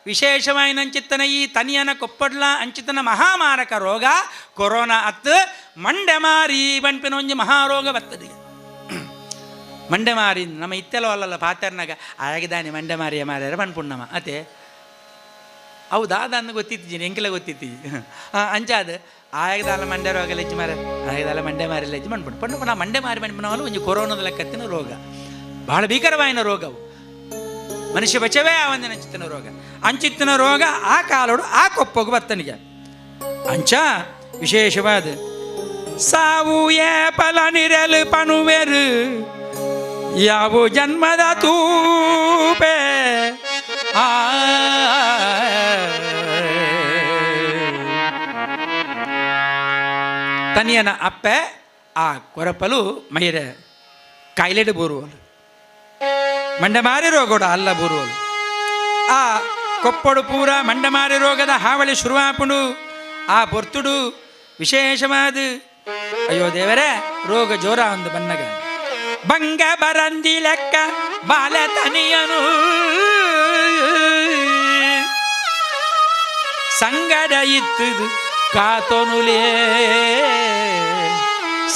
ವಿಶೇಷವಾಯಿನ ಅಂಚಿತ್ತನ ಈ ತನಿಯನ ಕೊಪ್ಪಡ್ಲ ಅಂಚಿತನ ಮಹಾಮಾರಕ ರೋಗ ಕೊರೋನಾ ಅತ್ತು ಮಂಡೆಮಾರಿ ಪಂಪಿನ ಒಂಜಿ ಮಹಾರೋಗ ಬರ್ತದೆ ಮಂಡೆಮಾರಿ ನಮ್ಮ ಇತ್ತೆಲ್ಲ ಅಲ್ಲಲ್ಲ ಪಾತರ್ನಾಗ ಆಗಿದಾನೆ ಮಂಡೆಮಾರಿಯ ಮಾರ್ಯಾರ ಪಣ್ಪುಣ್ಣಮ್ಮ ಅತೆ ಹೌದಾ ಅದನ್ನು ಗೊತ್ತಿತ್ತೀನಿ ಎಂಕೆಲ್ಲ ಗೊತ್ತಿತ್ತೀವಿ ಅಂಚಾದ ಆಯಗದಾಲ ಮಂಡ್ಯ ರೋಗ ಲೆಜ್ಜಿ ಮಾರ ಆಯಗದಾಲ ಮಂಡ್ಯ ಮಾರಿ ಲೆಜ್ಜಿ ಮಣ್ಪುಂಡು ಪಂಡು ನಾ ಮಂಡ್ಯ ಮಾರಿ ಮಣ್ಪುನವಲ್ಲ ಒಂಜಿ ಕೊರೋನಾದ ಲೆಕ್ಕತ್ತಿನ ರೋಗ ಬಹಳ ಭೀಕರವಾಯಿನ ರೋಗವು ಮನುಷ್ಯ ಬಚವೇ ಆ ಒಂದಿನ ಅಂಚಿತ್ತಿನ ರೋಗ ಅಂಚಿತ್ತಿನ ರೋಗ ಆ ಕಾಲೋಡು ಆ ಕೊಪ್ಪೋಗು ಬತ್ತನಿಗೆ ಅಂಚ ವಿಶೇಷವಾದ ಸಾವು ಏ ಫಲ ನಿರಲು ಪನುವೆರು ಯಾವು ಜನ್ಮದ ತೂಪೆ ತನಿಯನ ಅಪ್ಪೆ ಆ ಕೊರಪಲು ಮೈರೆ ಕಾಯಿಲೆಡು ಬೂರುವಲು ಮಂಡಮಾರಿ ರೋಗೋಡ ಅಲ್ಲ ಬೂರುವಲು ಆ ಕೊಪ್ಪಡು ಪೂರ ಮಂಡಮಾರಿ ರೋಗದ ಹಾವಳಿ ಶುರುವಾಪುಂಡು ಆ ಪೊರ್ತುಡು ವಿಶೇಷವಾದ ಅಯ್ಯೋ ದೇವರೇ ರೋಗ ಜೋರ ಒಂದು ಬನ್ನಗ ಬಂಗ ಬರಂದಿ ಲೆಕ್ಕ ಬಾಲ ತನಿಯನು ಸಂಗಡ ಇತ್ತದು ಕಾತೊನುಲೇ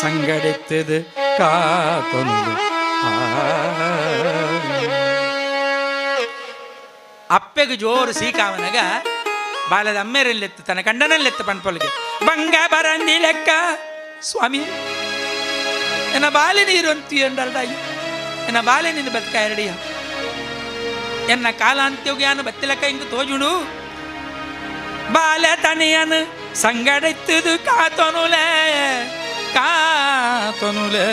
ಸಂಗಡಿತ್ತದು ಕಾತೊನುಲು ಅಪ್ಪೆಗೆ ಜೋರು ಸೀಕಾವನಗ ಬಾಲದ ಅಮ್ಮೇರಲ್ಲೆತ್ತು ತನ್ನ ಕಂಡನಲ್ಲೆತ್ತು ಪಣ್ಪೊಲ್ಗೆ ಬಂಗ ಬರಂದಿ ಲೆಕ್ಕ ಸ್ವಾಮಿ ಎನ್ನ ಬಾಲೆ ನೀರು ಅಂತೀಯ ಎಂಡಾಯಿ ಎನ್ನ ಬಾಲೆ ನಿಂದು ಬದುಕ ಎರಡಿಯ ಎನ್ನ ಕಾಲ ಅಂತ್ಯೋಗ್ಯಾನ ಬತ್ತಿಲಕ್ಕ ಹಿಂಗೆ ತೋಜುಡು ಬಾಲೆ ತನಿಯನು ಸಂಗಡಿತ್ತದು ಕಾತೊನುಲೆ ಕಾತೊನುಲೆ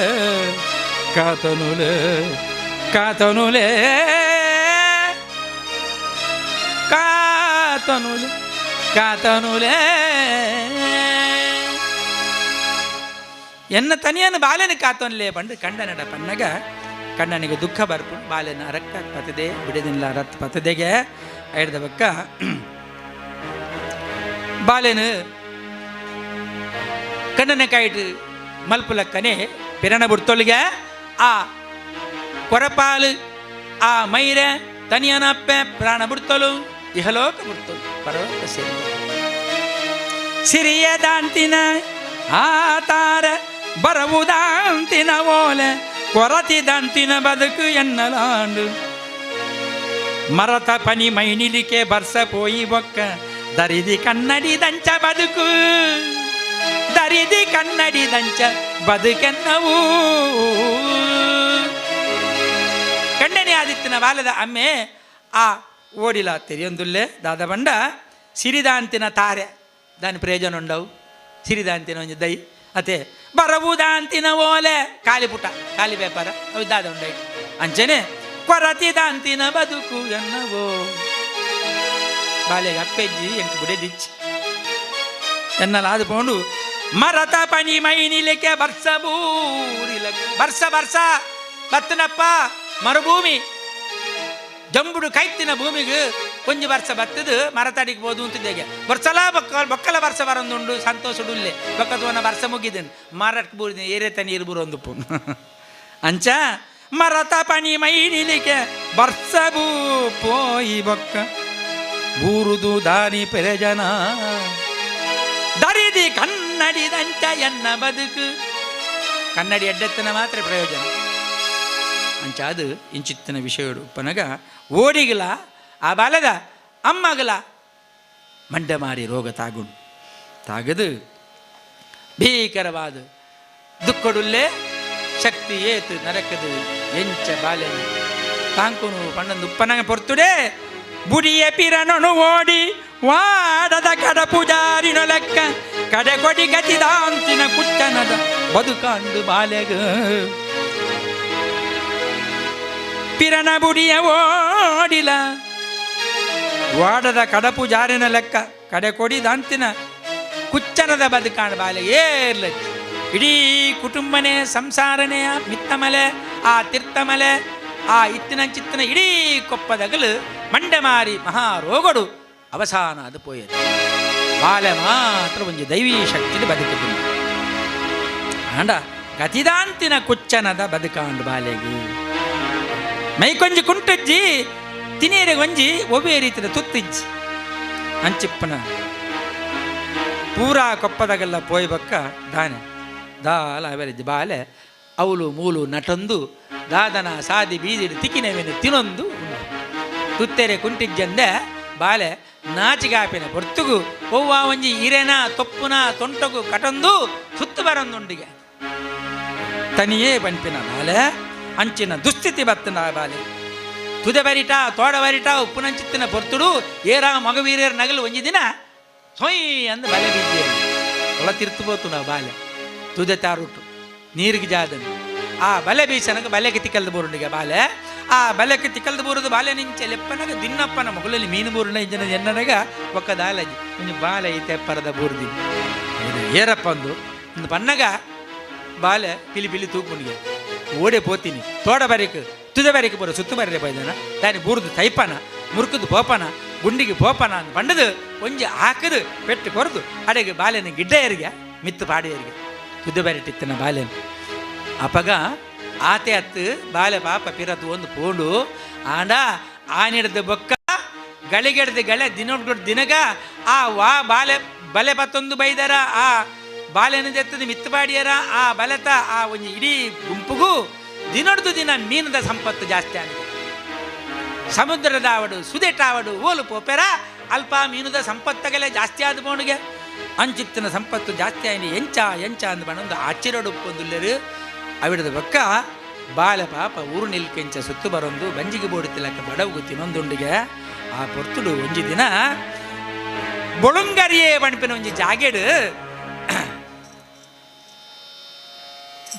ಕಾತೊನುಲೆ ಕಾತೊನುಲೆ ಕಾತೊನುಲೆ ಕಾತೊನುಲೆ ಎನ್ನ ತನಿಯನ್ನು ಬಾಲೆನ ಕಾತೊನ್ಲೆ ಪಂಡು ಕಂಡನಡ ಪನ್ನಗ ಕಣ್ಣನಿಗೆ ದುಃಖ ಬರ್ಪುಂಡು ಬಾಲೆನ ಅರಕ್ಕ ಪತದೆ ಬಿಡದಿಲ್ಲ ರತ್ ಪತದೆಗೆ ಹಿಡ್ದ ಬಕ್ಕ ಬಾಲೆನು ಕಣ್ಣನ ಕಾಯಿಟ್ಟು ಮಲ್ಪುಲಕ್ಕನೆ ಪಿರಣ ಬಿಡ್ತೊಳಿಗೆ ಆ ಕೊರಪಾಲು ಆ ಮೈರ ತನಿಯನಪ್ಪೆ ಪ್ರಾಣ ಬಿಡ್ತೊಲು ಇಹಲೋಕ ಬಿಡ್ತೊಲು ಪರಲೋಕ ಸೇರಿ ಸಿರಿಯದಾಂತಿನ ಆತಾರ ಬರವುದಾಂತಿನ ಓಲೆ ಕೊರತಿದಂತಿನ ಬದುಕು ಎನ್ನಲಾಂಡು ಮರತ ಪನಿ ಮೈನಿಲಿಕೆ ಬರ್ಸ ಪೋಯಿ ಬೊಕ್ಕ ದರಿದಿ ಕನ್ನಡಿ ದಂಚ ಬದುಕು ದರಿದಿ ಕನ್ನಡಿ ದಂಚ ಬದುಕೆನ್ನವು ಕಣ್ಣನೆ ಆದಿತ್ಯನ ಬಾಲದ ಅಮ್ಮೆ ಆ ಓಡಿಲ ತೆರೆಯೊಂದುಲ್ಲೆ ದಾದ ಬಂಡ ಸಿರಿದಾಂತಿನ ತಾರೆ దాని ప్రయోజనం ఉండవు సిరిదాంతిన ಒಂಜಿ ದೈ ಅತೆ ಬರವುದಾಂತಿನ ಓಲೆ ಕಾಲಿಪುಟ ಕಾಲಿ ವ್ಯಾಪಾರ ಅವು ದಾದ ಉಂಡೈ ಅಂಚನೆ ಕೊರತಿದಾಂತಿನ ಬದುಕು ಎನ್ನವೋ ಬಾಲೆಗೆ ಅಪ್ಪೆಜ್ಜಿ ಎಂಕ್ ಬುಡೆದಿಚ್ಚಿ ಎನ್ನಲಾದು ಪೋಂಡು ಮರತ ಪನಿ ಮೈನಿಲಿಕೆ ಬರ್ಸ ಬೂರಿಲ ಬರ್ಸ ಬರ್ಸ ಬತ್ತನಪ್ಪ ಮರುಭೂಮಿ ಜಂಬುಡು ಕೈತಿನ ಭೂಮಿಗೆ ಕೊಂಚ ವರ್ಷ ಬತ್ತದು ಮರತಡಿಗೆ ಬೋದು ಅಂತಿದ್ದೇಗೆ ವರ್ಷಲ ಬೊಕ್ಕಲ ವರ್ಷ ಬರೊಂದುಂಡು ಸಂತೋಷಡುಲ್ಲೆ ಬೊಕ್ಕದವನ ವರ್ಷ ಮುಗಿದನು ಮಾರಕ್ಕೆ ಬೂರಿದ ಏರೇತ ನೀರು ಬುರೊಂದು ಪುನ್ ಅಂಚ ಮರತ ಪನಿ ಮೈನಿಲಿಕೆ ಬರ್ಸ ಬೂ ಪೋಯಿ ಬೊಕ್ಕ ಬೂರುದು ದಾರಿ ಪ್ರಯೋಜನ ದರಿದಿ ಕನ್ನಡಿದಂಚ ಎನ್ನ ಬದುಕು ಕನ್ನಡಿ ಎಡ್ಡೆತ್ತನ ಮಾತ್ರ ಪ್ರಯೋಜನ ಅಂಚ ಅದು ಇಂಚಿತ್ತಿನ ವಿಷಯಡು ಉಪ್ಪನಗ ಓಡಿಗಲ ಆ ಬಾಲದ ಅಮ್ಮಗಲ ಮಂಡ ಮಾರಿ ರೋಗ ತಾಗುಂಡು ತಾಗದು ಭೀಕರವಾದ ದುಃಖಡುಲ್ಲೇ ಶಕ್ತಿ ಏತು ನರಕದು ಎಂಚ ಬಾಲ್ಯ ತಾಂಕುನು ಪಣ್ಣಂದು ಉಪ್ಪನಗ ಪೊರ್ತುಡೆ ಬುಡಿಯ ಪಿರನನು ಓಡಿ ವಾಡದ ಕಡ ಪೂಜಾರಿನ ಲೆಕ್ಕ ಕಡೆ ಕೊಡಿ ಗತಿದಾಂತಿನ ಕುಟ್ಟನದ ಬದುಕಾಂಡು ಬಾಲೆಗ ಪಿರನ ಬುಡಿಯ ಓಡಿಲ ವಾಡದ ಕಡಪು ಜಾರಿನ ಲೆಕ್ಕ ಕಡೆ ಕೊಡಿ ದಾಂತಿನ ಕುಚ್ಚನದ ಬದುಕಾಂಡು ಬಾಲೆಗೆ ಏರ್ಲ ಇಡೀ ಕುಟುಂಬನೇ ಸಂಸಾರನೇ ಮಿತ್ತಮಲೆ ಆ ತೀರ್ಥಮಲೆ ಆ ಇತ್ತಿನ ಚಿತ್ತನ ಇಡೀ ಕೊಪ್ಪದಗಲು ಮಂಡೆ ಮಾರಿ ಮಹಾರೋಗಡು ಅವಸಾನ ಅದು ಪೋಯದು ಬಾಲೆ ಮಾತ್ರ ಒಂದು ದೈವೀ ಶಕ್ತಿ ಬದುಕಿದ್ದು ಆಂಡ ಗತಿದಾಂತಿನ ಕುಚ್ಚನದ ಬದುಕಾಂಡು ಬಾಲೆಗೆ ಮೈ ಕೊಂಜಿ ಕುಂಟಜ್ಜಿ ತಿನೇರೆ ಒಂಜಿ ಒವ್ವೇ ರೀತಿಯ ತುತ್ತಿಜ್ಜಿ ಅಂಚಿಪ್ಪನ ಪೂರಾ ಕೊಪ್ಪದಾಗೆಲ್ಲ ಪೋಯ್ ಬಕ್ಕ ದಾನೆ ದಾಲ ಅವರಿಜ್ಜಿ ಬಾಲೆ ಅವಳು ಮೂಲು ನಟೊಂದು ದಾದನ ಸಾದಿ ಬೀದಿಡು ತಿಕ್ಕಿನವೇನು ತಿನ್ನೊಂದು ತುತ್ತೆರೆ ಕುಂಟಿಜ್ಜಂದೆ ಬಾಲೆ ನಾಚಿಗಾಪಿನ ಹೊರ್ತುಗು ಒವ್ವ ಒಂಜಿ ಹಿರೆನ ತೊಪ್ಪುನ ತೊಂಟಗು ಕಟೊಂದು ಸುತ್ತು ಬರೊಂದುಂಡಿಗೆ ತನಿಯೇ ಪಂಪಿನ ಬಾಲೆ ಅಂಚಿನ ದುಸ್ಥಿತಿ ಬತ್ತನ ಬಾಲೆ ತುದೆ ಬರಿಟ ತೋಡ ಬರಿಟ ಉಪ್ಪುನಂಚಿತ್ತಿನ ಪೊರ್ತುಡು ಏರ ಮಗವೀರ್ಯರ ನಗಲು ಒಂಜಿ ದಿನ ಸೊಯ್ ಅಂದ ಬಲೆ ಬೀದ್ದೇನೆ ಒಳ ತಿರ್ತುಬೋತು ನಾವು ಬಾಲೆ ತುದೆ ತಾರುಟ್ಟು ನೀರಿಗೆ ಜಾದನು ಆ ಬಲೆ ಬೀಸನಗ ಬಲೆಗೆ ತಿಕ್ಕಲ್ದು ಬೋರುಂಡಿಗೆ ಬಾಲೆ ಆ ಬಲೆಗೆ ತಿಕ್ಕಲ್ದು ಬೋರುದು ಬಾಲೆ ನಿಂಚೆ ಲೆಪ್ಪನಗ ದಿನ್ನಪ್ಪನ ಮಗುಲಲ್ಲಿ ಮೀನು ಬೋರುಂಡ ಇಂಜನ ಎನ್ನನಗ ಒಕ್ಕ ದಾಲಜಿ ಒಂದು ಬಾಲೆ ಈ ತೆಪ್ಪರದ ಬೋರ್ದಿ ಏರಪ್ಪ ಒಂದು ಪನ್ನಗ ಬಾಲೆ ಪಿಲಿ ಪಿಲಿ ತೂಪುನಿಗೆ ಓಡೆ ಪೋತೀನಿ ತೋಡ ಬರಿಕ್ ತುದೆ ಬರಿಕ್ ಬರೋ ಸುತ್ತು ಬರಲೆ ಬೈದನ ದಾನಿ ಬೂರ್ದು ತೈಪನ ಮುರುಕದು ಪೋಪನ ಗುಂಡಿಗೆ ಪೋಪನ ಅಂತ ಬಂಡದು ಒಂಜಿ ಹಾಕದು ಪೆಟ್ಟು ಕೊರದು ಅಡೆಗೆ ಬಾಲೆನ ಗಿಡ್ಡೆಯರಿಗೆ ಮಿತ್ತು ಪಾಡಿಯರಿಗೆ ತುದ್ದ ಬರಿಟ್ಟಿತ್ತನ ಬಾಲೆನ ಅಪಗ ಆತೆ ಹತ್ತು ಬಾಲೆ ಪಾಪ ಪಿರದು ಒಂದು ಪೋಂಡು ಆಂಡ ಆನಿಡ್ದ ಬೊಕ್ಕ ಗಳಿಗೆಡ್ದು ಗಳೆ ದಿನೊಡ್ಗೊಡ್ ದಿನಗ ಆ ವಾ ಬಾಲೆ ಬಲೆ ಪತ್ತೊಂದು ಬೈದರ ಆ ಬಾಲೆನ ಜೆತ್ತದ ಮಿತ್ತುಪಾಡಿಯರ ಆ ಬಲೆತ ಆ ಒಂದು ಇಡೀ ಗುಂಪುಗೂ ದಿನೊಡ್ದು ದಿನ ಮೀನದ ಸಂಪತ್ತು ಜಾಸ್ತಿ ಆಗಿದೆ. ಸಮುದ್ರದ ಆವಡು ಸುದೆಟ ಆವಡು ಓಲು ಪೋಪೆರ ಅಲ್ಪ ಮೀನುದ ಸಂಪತ್ತಗಲೇ ಜಾಸ್ತಿ ಆದ ಬೋಣಿಗೆ ಅಂಚಿತ್ತಿನ ಸಂಪತ್ತು ಜಾಸ್ತಿ ಆಯ್ತು ಎಂಚ ಅಂದ ಬಣ್ಣೊಂದು ಆಚಿರೋಡು ಉಪ್ಪೊಂದುಲ್ಲರು ಅವಿಡದ ಬೊಕ್ಕ ಬಾಲೆ ಪಾಪ ಊರು ನಿಲ್ಕೆಂಚ ಸುತ್ತು ಬರೊಂದು ಬಂಜಿಗೆ ಬೋಡುತ್ತಿಲ್ಲಕ್ಕ ಬಡವು ತಿನ್ನೊಂದುಂಡಿಗೆ ಆ ಪೊರ್ತುಡು ಒಂಜಿ ದಿನ ಬೊಳುಂಗರಿಯೇ ಬಣ್ಪಿನ ಒಂಜಿ ಜಾಗೆಡು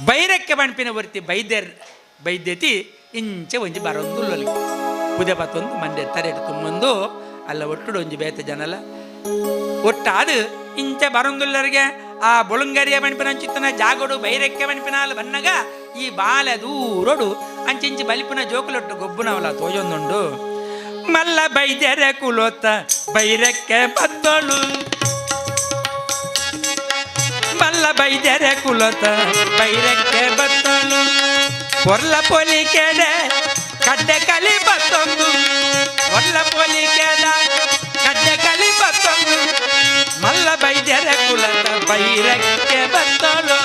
ಬೈರಕ್ಕೆ ಬಣ್ಪಿನ ಬರ್ತಿ ಬೈದ್ಯತಿ ಇಂಚೆ ಒಂಜಿ ಬರೊಂದುಲ್ಲೊಲಿ ಪುದೆ ಪತ್ತೊಂದು ಮಂಡೆ ತರೆಡು ತುಂಬೊಂದು ಅಲ್ಲ ಒಟ್ಟುಡು ಒಂಜಿ ಬೇತೆ ಜನಲ ಒಟ್ಟಾದು ಇಂಚೆ ಬರೊಂದುಲ್ಲರಿಗೆ ಆ ಬೊಳುಂಗರಿಯ ಬಣ್ಪಿನ ಅಂಚಿತ್ತನ ಜಾಗೋಡು ಬೈರಕ್ಕೆ ಬಣ್ಪಿನ ಅಲ್ಲಿ ಬನ್ನಗ ಈ ಬಾಲೆ ದೂರೋಡು ಅಂಚಿಂಚಿ ಬಲಿಪಿನ ಜೋಕುಲೊಟ್ಟು ಗೊಬ್ಬುನವಲ್ಲ ತೋಜೊಂದುಂಡು ಮಲ್ಲ ಬೈದ್ಯರ ಕುಲೋತ ಬೈರಕ್ಕೆ ಬತ್ತೋಳು ಮಲ್ಲ ಬೈದ್ಯರ ಕುಲೋತ ಬೈರಕ್ಕೆ ಬತ್ತೋಳು ಒರ್ಲ ಪೊಲಿ ಕೆಡೆ ಕಡ್ಡೆ ಕಲಿ ಬತ್ತೊಂದು ಒರ್ಲ ಪೊಲಿ ಕೆಡ ಕಡ್ಡೆ ಕಲಿ ಬತ್ತೊಂದು ಮಲ್ಲ ಬೈದ್ಯರ ಕುಲೋತ ಬೈರಕ್ಕೆ ಬತ್ತೋಳು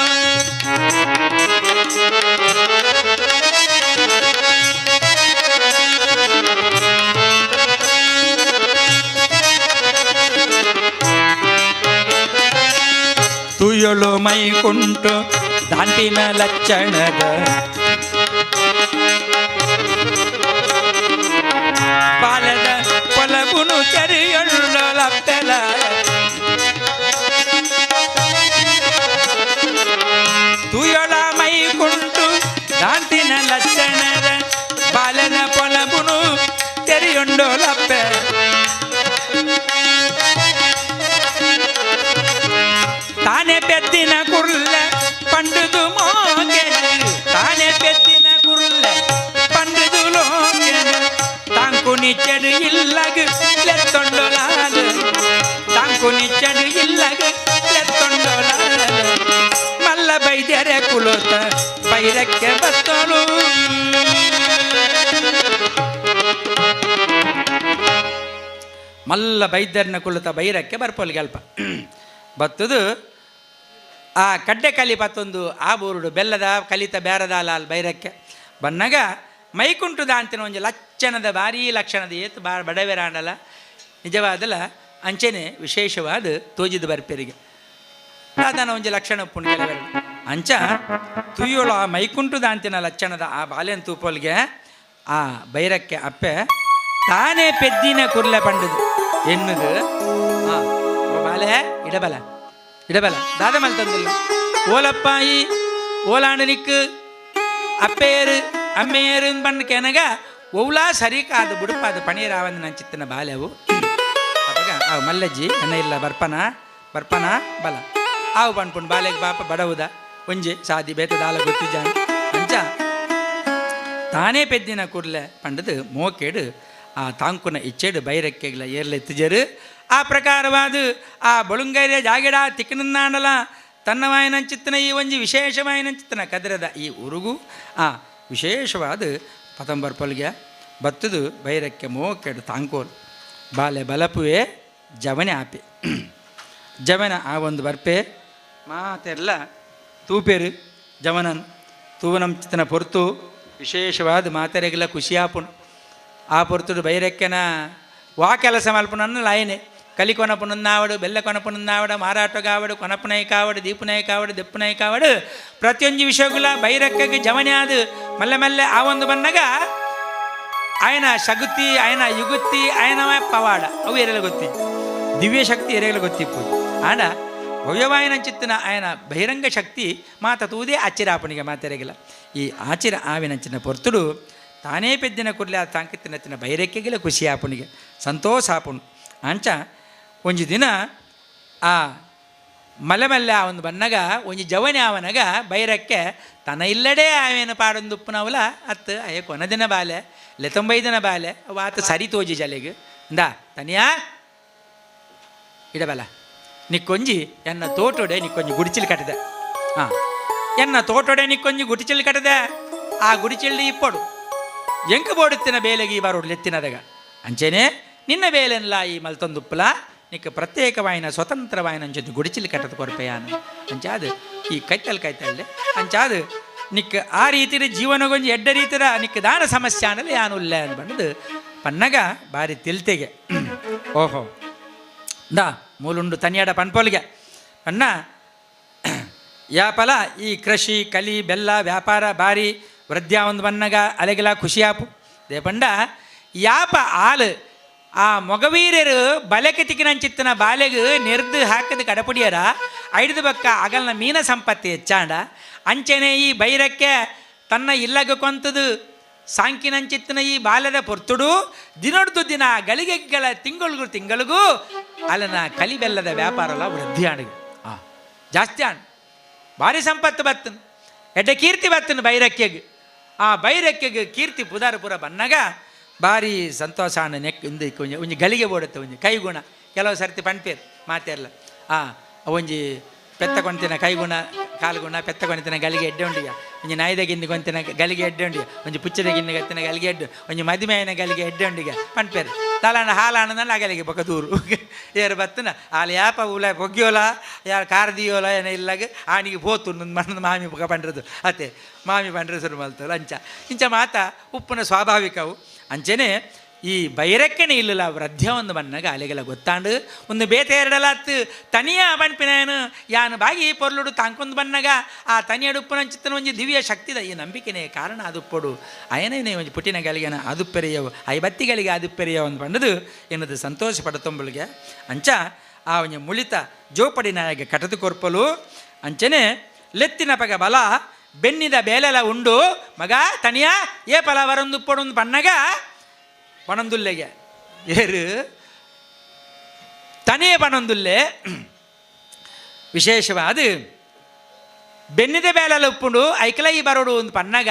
ತುಯೊಳು ಮೈ ಕುಂಟು ದಾಂಟಿನ ಲಕ್ಷಣದ ಬಾಲದ ಕೊಲಗುನು ಚೆರಿಯೊಳ್ಳು ಲಪ್ಪೆಲ ತುಯೊಳ ಮೈ ಕುಂಟು ದಾಂಟಿನ ಲಕ್ಷಣದ ಬಾಲದ ಕೊಲಗುನು ಚೆರಿಯೊಂಡು ಲಪ್ಪೆ ತಾನೆ ಪೆದ್ದಿನ ಕುರ್ಲೆ ಪಂಡುದು ಮೋಗೆನು ತಾನೆ ಪೆದ್ದಿನ ಕುರ್ಲೆ ಪಂಡುದು ಲೋಗೆನು ತಾಂಕು ನಿಚ್ಚಡು ಇಲ್ಲಗು ಲೆತ್ತೊಂಡೊಲಾಲು ತಾಂಕು ನಿಚ್ಚಡು ಇಲ್ಲಗು ಲೆತ್ತೊಂಡೊಲಾಲು ಮಲ್ಲ ಬೈದ್ಯರೆ ಕುಲೋತ ಬೈರಕ್ಕೆ ಬತ್ತೋಳು ಮಲ್ಲ ಬೈದ್ಯರನ್ನ ಕುಲತ ಬೈರಕ್ಕೆ ಬರ್ಪೋಲ್ಗೆ ಅಲ್ಪ ಬತ್ತದು ಆ ಕಡ್ಡೆ ಕಲಿ ಪತ್ತೊಂದು ಆ ಬೋರುಡು ಬೆಲ್ಲದ ಕಲಿತ ಬೇರದ ಲಾಲ್ ಬೈರಕ್ಕೆ ಬನ್ನಗ ಮೈಕುಂಟುದ ಅಂತಿನ ಒಂಜಿ ಲಕ್ಷಣದ ಭಾರೀ ಲಕ್ಷಣದ ಏತು ಬಡವೆರಾಂಡಲ ನಿಜವಾದಲ್ಲ ಅಂಚೆನೆ ವಿಶೇಷವಾದ ತೋಜಿದ ಬರ್ಪೆರಿಗೆ ಸಾಧಾರಣ ಒಂಜಿ ಲಕ್ಷಣ ಉಪ್ಪುಂಡು ಕೆಲವೆರಡು ಅಂಚ ತುಯ್ಯೋಳು ಆ ಮೈಕುಂಟುದ ಅಂತಿನ ಲಕ್ಷಣದ ಆ ಬಾಲ್ಯನ ತೂಪೋಲ್ಗೆ ಆ ಬೈರಕ್ಕೆ ಅಪ್ಪೆ ತಾನೇ ಪೆದ್ದಿನ ಕುರ್ಲೆ ಪಂಡುದು ಎನ್ನುದು ಬಾಲೆ ಇಡಬಲ ದಾದ ಮಲ್ತಂದಿಲ್ಲ ಓಲಪ್ಪಾಯಿ ಓಲಾಂಡನಿಕ್ಕು ಅಪ್ಪೇರು ಅಮ್ಮೆಯರು ಬಣ್ಣ ಕೆನಗ ಒವ್ಲಾ ಸರಿ ಕಾದು ಬುಡುಪ ಅದು ಪಣೀರಾವಂದು ನಂಚಿತ್ತಿನ ಬಾಲೆವು ಅವಾಗ ಅವು ಮಲ್ಲಜ್ಜಿ ಎನ್ನ ಇಲ್ಲ ಬರ್ಪನ ಬಲ ಆವು ಪಣ್ಪುಂಡು ಬಾಲೆಗೆ ಪಾಪ ಬಡವುದ ಒಂಜಿ ಸಾದಿ ಬೇತದಾಲ ಗೊತ್ತಿಜಾನ ಅಂಚ ತಾನೇ ಪೆದ್ದಿನ ಕೂಡಲೇ ಪಂಡದು ಮೋಕೆಡು ಆ ತಾಂಕುನ ಇಚ್ಚೆಡು ಬೈರಕ್ಕೆಗಳ ಏರ್ಲೆತ್ತಿಜರು ಆ ಪ್ರಕಾರವಾದ ಆ ಬಳುಂಗೈರ ಜಾಗೆಡ ತಿಕ್ಕನನ್ನಾಡಲ ತನ್ನವಾಯಿನಂಚಿತ್ತನ ಈ ಒಂಜಿ ವಿಶೇಷವಾಯಿನಂಚಿತ್ತನ ಕದರದ ಈ ಉರುಗು ಆ ವಿಶೇಷವಾದ ಪತಂಬರ್ಪಲ್ಗೆ ಬತ್ತದು ಬೈರಕ್ಕೆ ಮೋಕೆಡು ತಾಂಕೋಲು ಬಾಲೆ ಬಲಪುವೆ ಜವನೆ ಆಪೆ ಜವನ ಆ ಒಂದು ಬರ್ಪೆ ಮಾತೆಲ್ಲ ತೂಪೇರು ಜವನನ್ ತೂವನಂಚಿತ್ತನ ಪೊರ್ತು ವಿಶೇಷವಾದ ಮಾತೆರೆಗೆಲ್ಲ ಖುಷಿಯಾಪುಣು ಆ ಪೊರ್ತುಡು ಬೈರಕ್ಕೆನ ವಾ ಕೆಲಸ ಮಲ್ಪುನನ್ನು ಲಾಯನೆ ಕಲಿ ಕೊನಪುನನ್ನಾವಡು ಬೆಲ್ಲ ಕೊನಪುನನ್ನಾವಡು ಮಾರಾಟಗಾವಡು ಕೊನಪುನೈ ಕಾವಡು ದೀಪುನೈ ಕಾವಡು ದೆಪ್ಪುನೈ ಕಾವಡು ಪ್ರತಿಯೊಂದು ವಿಷಯಗಳ ಬೈರಕ್ಕೆಗೆ ಜವನೆ ಆದು ಮಲ್ಲೆ ಮಲ್ಲೆ ಆ ಒಂದು ಬನ್ನಗ ಆಯನ ಶಗುತ್ತಿ ಆಯನ ಯುಗುತ್ತಿ ಆಯನ ಪವಾಡ ಅವು ಎರೆಲ್ಲ ಗೊತ್ತಿ ದಿವ್ಯ ಶಕ್ತಿ ಎರೆಲ್ಲ ಗೊತ್ತಿಪ್ಪು ಆಡ ಭವ್ಯವಾಯನ ಚಿತ್ತನ ಆಯನ ಬಹಿರಂಗ ಶಕ್ತಿ ಮಾತ ತೂದೇ ಆಚಿರಾಪಣಿಗೆ ಮಾತೆರೆಗಿಲ್ಲ ಈ ಆಚಿರ ಆವಿನಂಚಿನ ಪೊರ್ತುಡು ತಾನೇ ಪೆದ್ದಿನ ಕುರ್ಲೆ ಆ ತಾಂಕಿತ್ತಿನತ್ತಿನ ಬೈರಕ್ಕೆಗಿಲ್ಲ ಖುಷಿ ಆಪುಣಿಗೆ ಸಂತೋಷ ಆಪುಣು ಅಂಚ ಒಂಜಿ ದಿನ ಆ ಮಲೆ ಮಲ್ಲೆ ಆ ಒಂದು ಬನ್ನಗ ಒಂಜಿ ಜವನಿ ಆವನಗ ಬೈರಕ್ಕೆ ತನ ಇಲ್ಲಡೆ ಆವೇನು ಪಾಡೊಂದು ಉಪ್ಪುನವಲ ಅತ್ತು ಅಯ್ಯ ಕೊನ ದಿನ ಬಾಲೆ ಲೆತೊಂಬೈದನ ಬಾಲೆ ವಾತ ಸರಿ ತೋಜಿ ಜಲೆಗೆ ಇಂದಾ ತನಿಯಾ ಇಡಬಲ ನಿಕ್ಕೊಂಜಿ ಎನ್ನ ತೋಟೊಡೆ ನಿಕ್ಕೊಂಜಿ ಗುಡಿಚಿಲ್ ಕಟ್ಟದೆ ಹಾಂ ಎನ್ನ ತೋಟೊಡೆ ನಿಕ್ಕೊಂಜಿ ಗುಡಿಚಿಲ್ ಕಟ್ಟದೆ ಆ ಗುಡಿಚಿಲ್ಡಿ ಇಪ್ಪಡು ಎಂಕ ಬೋಡುತ್ತಿನ ಬೇಲೆಗೆ ಬರೋಡು ಲೆತ್ತಿನದಗ ಅಂಚೆನೆ ನಿನ್ನ ಬೇಲೆನ್ಲ ಈ ಮಲ್ತೊಂದುಪ್ಪಲ ನಿಕ್ಕ ಪ್ರತ್ಯೇಕವಾಯಿನ ಸ್ವತಂತ್ರವಾಯಿನ ಅಂಚದ್ದು ಗುಡಿಚಿಲ್ ಕಟ್ಟದ ಕೊರಪೆಯಾನ ಅಂಚಾದು ಈ ಕೈತಲ್ಲೆ ಅಂಚಾದು ನಿಕ್ಕ ಆ ರೀತಿಯ ಜೀವನಗೊಂಜಿ ಎಡ್ಡ ರೀತಿಯ ನಿಕ್ಕ ದಾನ ಸಮಸ್ಯೆ ಅನ್ನಲು ಯಾನು ಇಲ್ಲ ಅಂದ್ಬಂದು ಪನ್ನಗ ಬಾರಿ ತಿಲ್ತೆಗೆ ಓಹೋ ದಾ ಮೂಲುಂಡು ತನಿಯಾಡ ಪನ್ಪೋಲ್ಗೆ ಅಣ್ಣ ಯಾಪಲ ಈ ಕೃಷಿ ಕಲಿ ಬೆಲ್ಲ ವ್ಯಾಪಾರ ಬಾರಿ ವೃದ್ಧ ಒಂದು ಬನ್ನಗ ಅಲೆಗೆಲ್ಲ ಖುಷಿಯಾಪು ದೇ ಪಂಡ ಯಾಪ ಆಳು ಆ ಮೊಗವೀರರು ಬಲೆಕೆ ತಿಕ್ಕಿನಂಚಿತ್ತನ ಬಾಲೆಗೆ ನೆರ್ದು ಹಾಕದ ಕಡಪುಡಿಯರ ಐಡ್ದು ಬಕ್ಕ ಅಗಲ್ನ ಮೀನ ಸಂಪತ್ತಿ ಹೆಚ್ಚಾಂಡ ಅಂಚೆನೆ ಈ ಬೈರಕ್ಕೆ ತನ್ನ ಇಲ್ಲಗ ಕೊಂತದು ಸಾಂಕಿನಂಚಿತ್ತನ ಈ ಬಾಲ್ಯದ ಪೊರ್ತುಡು ದಿನೊಡ್ದು ದಿನ ಗಳಿಗೆಗಳ ತಿಂಗಳಿಗೂ ಅಲ್ಲನ ಕಲಿಬೆಲ್ಲದ ವ್ಯಾಪಾರ ಎಲ್ಲ ವೃದ್ಧಿ ಆಣಿಗೆ ಜಾಸ್ತಿ ಆಣ್ ಭಾರಿ ಸಂಪತ್ತು ಬತ್ತನು ಎಡ್ಡ ಕೀರ್ತಿ ಬತ್ತನು ಬೈರಕ್ಕೆಗೆ ಆ ಬೈರಕ್ಕೆಗೆ ಕೀರ್ತಿ ಪುದಾರಪುರ ಬನ್ನಗ ಭಾರಿ ಸಂತೋಷ ಅಣ್ಣ ನೆಕ್ ಇಂದು ಒಂಜಿ ಗಳಿಗೆ ಓಡುತ್ತೆ ಒಂಜಿ ಕೈಗುಣ ಕೆಲವು ಸರ್ತಿ ಪಣ್ಪೇರು ಮಾತೆಲ್ಲ ಒಂಜಿ ಪೆತ್ತ ಕೊಂತಿನ ಕೈಗುಣ ಕಾಲುಗುಣ ಪೆತ್ತ ಕೊಂತಿನ ಗಲಿಗೆ ಎಡ್ಡೆ ಉಂಡಿಯ ಒಂಜಿ ನಾಯ್ದ ಗಿನ್ನಿ ಕೊಂತಿನ ಗಲಿಗೆ ಎಡ್ಡೆ ಉಂಡಿಯ ಒಂಜಿ ಪುಚ್ಚದ ಗಿನ್ನಿ ಗತ್ತಿನ ಗಲಿಗೆ ಎಡ್ಡು ಒಂಜಿ ಮದಿಮೆಯನ ಗಲಿಗೆ ಎಡ್ಡೆ ಉಂಡಿಗ ಪಣ್ಪೇರು ತಲಾಂಡ ಹಾಲಾಣದಲ್ಲಿ ಆ ಗಲಿಗೆ ಬೊಕ್ಕ ದೂರು ಏರು ಬತ್ತನ ಅಲ್ಲಿ ಯಾಪ ಉಲ ಬೊಗ್ಯೋಲ ಯಾರು ಕಾರ್ದಿಯೋಲ ಏನ ಇಲ್ಲಾಗ ಆನಿಗೆ ಹೋತು ಮಣ್ಣದ ಮಾಮಿ ಬೊಕ್ಕ ಪಂಡ್ರದು ಅತ್ತೆ ಮಾಮಿ ಪಂಡ್ರೆ ಶುರು ಮಲ್ತಲ್ಲ ಇಂಚ ಮಾತ ಉಪ್ಪುನ ಸ್ವಾಭಾವಿಕವು ಅಂಚೆನೆ ಈ ಬೈರಕ್ಕನೆ ಇಲ್ಲಲ್ಲ ವೃದ್ಧ ಒಂದು ಬನ್ನಗ ಅಲೆಗೆಲ್ಲ ಗೊತ್ತಾಂಡು ಒಂದು ಬೇತೆ ಎರಡಲತ್ತು ತನಿಯ ಬಣ್ಪಿನೇನು ಯಾನು ಬಾಗಿ ಪೊರ್ಲುಡು ತಾಂಕೊಂದು ಬನ್ನಗ ಆ ತನಿಯಡು ಉಪ್ಪುನಂಚಿತ್ತನ ಒಂಜಿ ದಿವ್ಯ ಶಕ್ತಿದ ಈ ನಂಬಿಕೆನೇ ಕಾರಣ ಅದುಪ್ಪಡು ಅಯನೇನೇ ಒಂಜಿ ಪುಟ್ಟಿನ ಗಲಿಗೆನ ಅದುಪ್ಪೆರೆಯವು ಐಬತ್ತಿಗಳಿಗೆ ಅದುಪ್ಪೆರೆಯವು ಒಂದು ಬಣ್ಣದು ಎನ್ನದು ಸಂತೋಷ ಪಡತೊಂಬಳಿಗೆ ಅಂಚ ಆ ಒಂಜಿ ಮುಳಿತ ಜೋಪಡಿ ನಾಯಗೆ ಕಟದು ಕೊರ್ಪಲು ಅಂಚನೆ ಲೆತ್ತಿನ ಪಗ ಬಲ ಬೆನ್ನಿದ ಬೇಲೆಲ ಉಂಡು ಮಗ ತನಿಯ ಏ ಪಲ ವರೊಂದು ಉಪ್ಪೊಡೊಂದು ಬನ್ನಗ ಪಣಂದುಲ್ಲೆಗೆ ಏರು ತನಿಯ ಪಣಂದುಲ್ಲೆ ವಿಶೇಷವಾದ ಬೆನ್ನಿದ ಬೇಲೆಲ್ಲ ಉಪ್ಪುಂಡು ಐಕಲೈ ಬರೋಡು ಒಂದು ಪನ್ನಗ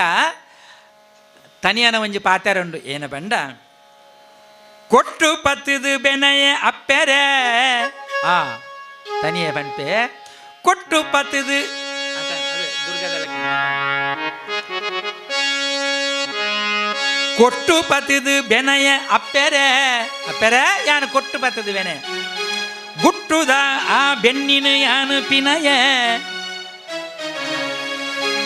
ತನಿಯನ ಒಂಜಿ ಪಾತ್ರೆ ಉಂಡು ಏನ ಬಂಡ ಕೊಟ್ಟು ಪತ್ತದು ಬೆನಯ ಅಪ್ಪೆರೆ ತನಿಯ ಪಂಪೆ ಕೊಟ್ಟು ಪತ್ತದು ಕೊಟ್ಟು ಪತ್ತದು ಬೆನಯ ಅಪ್ಪೆರೆ ಯಾನು ಕೊಟ್ಟು ಪತ್ತದು ಬೆನೆ ಗುಟ್ಟುದ ಆ ಬೆನ್ನಿನ ಯಾನು ಪಿನಯ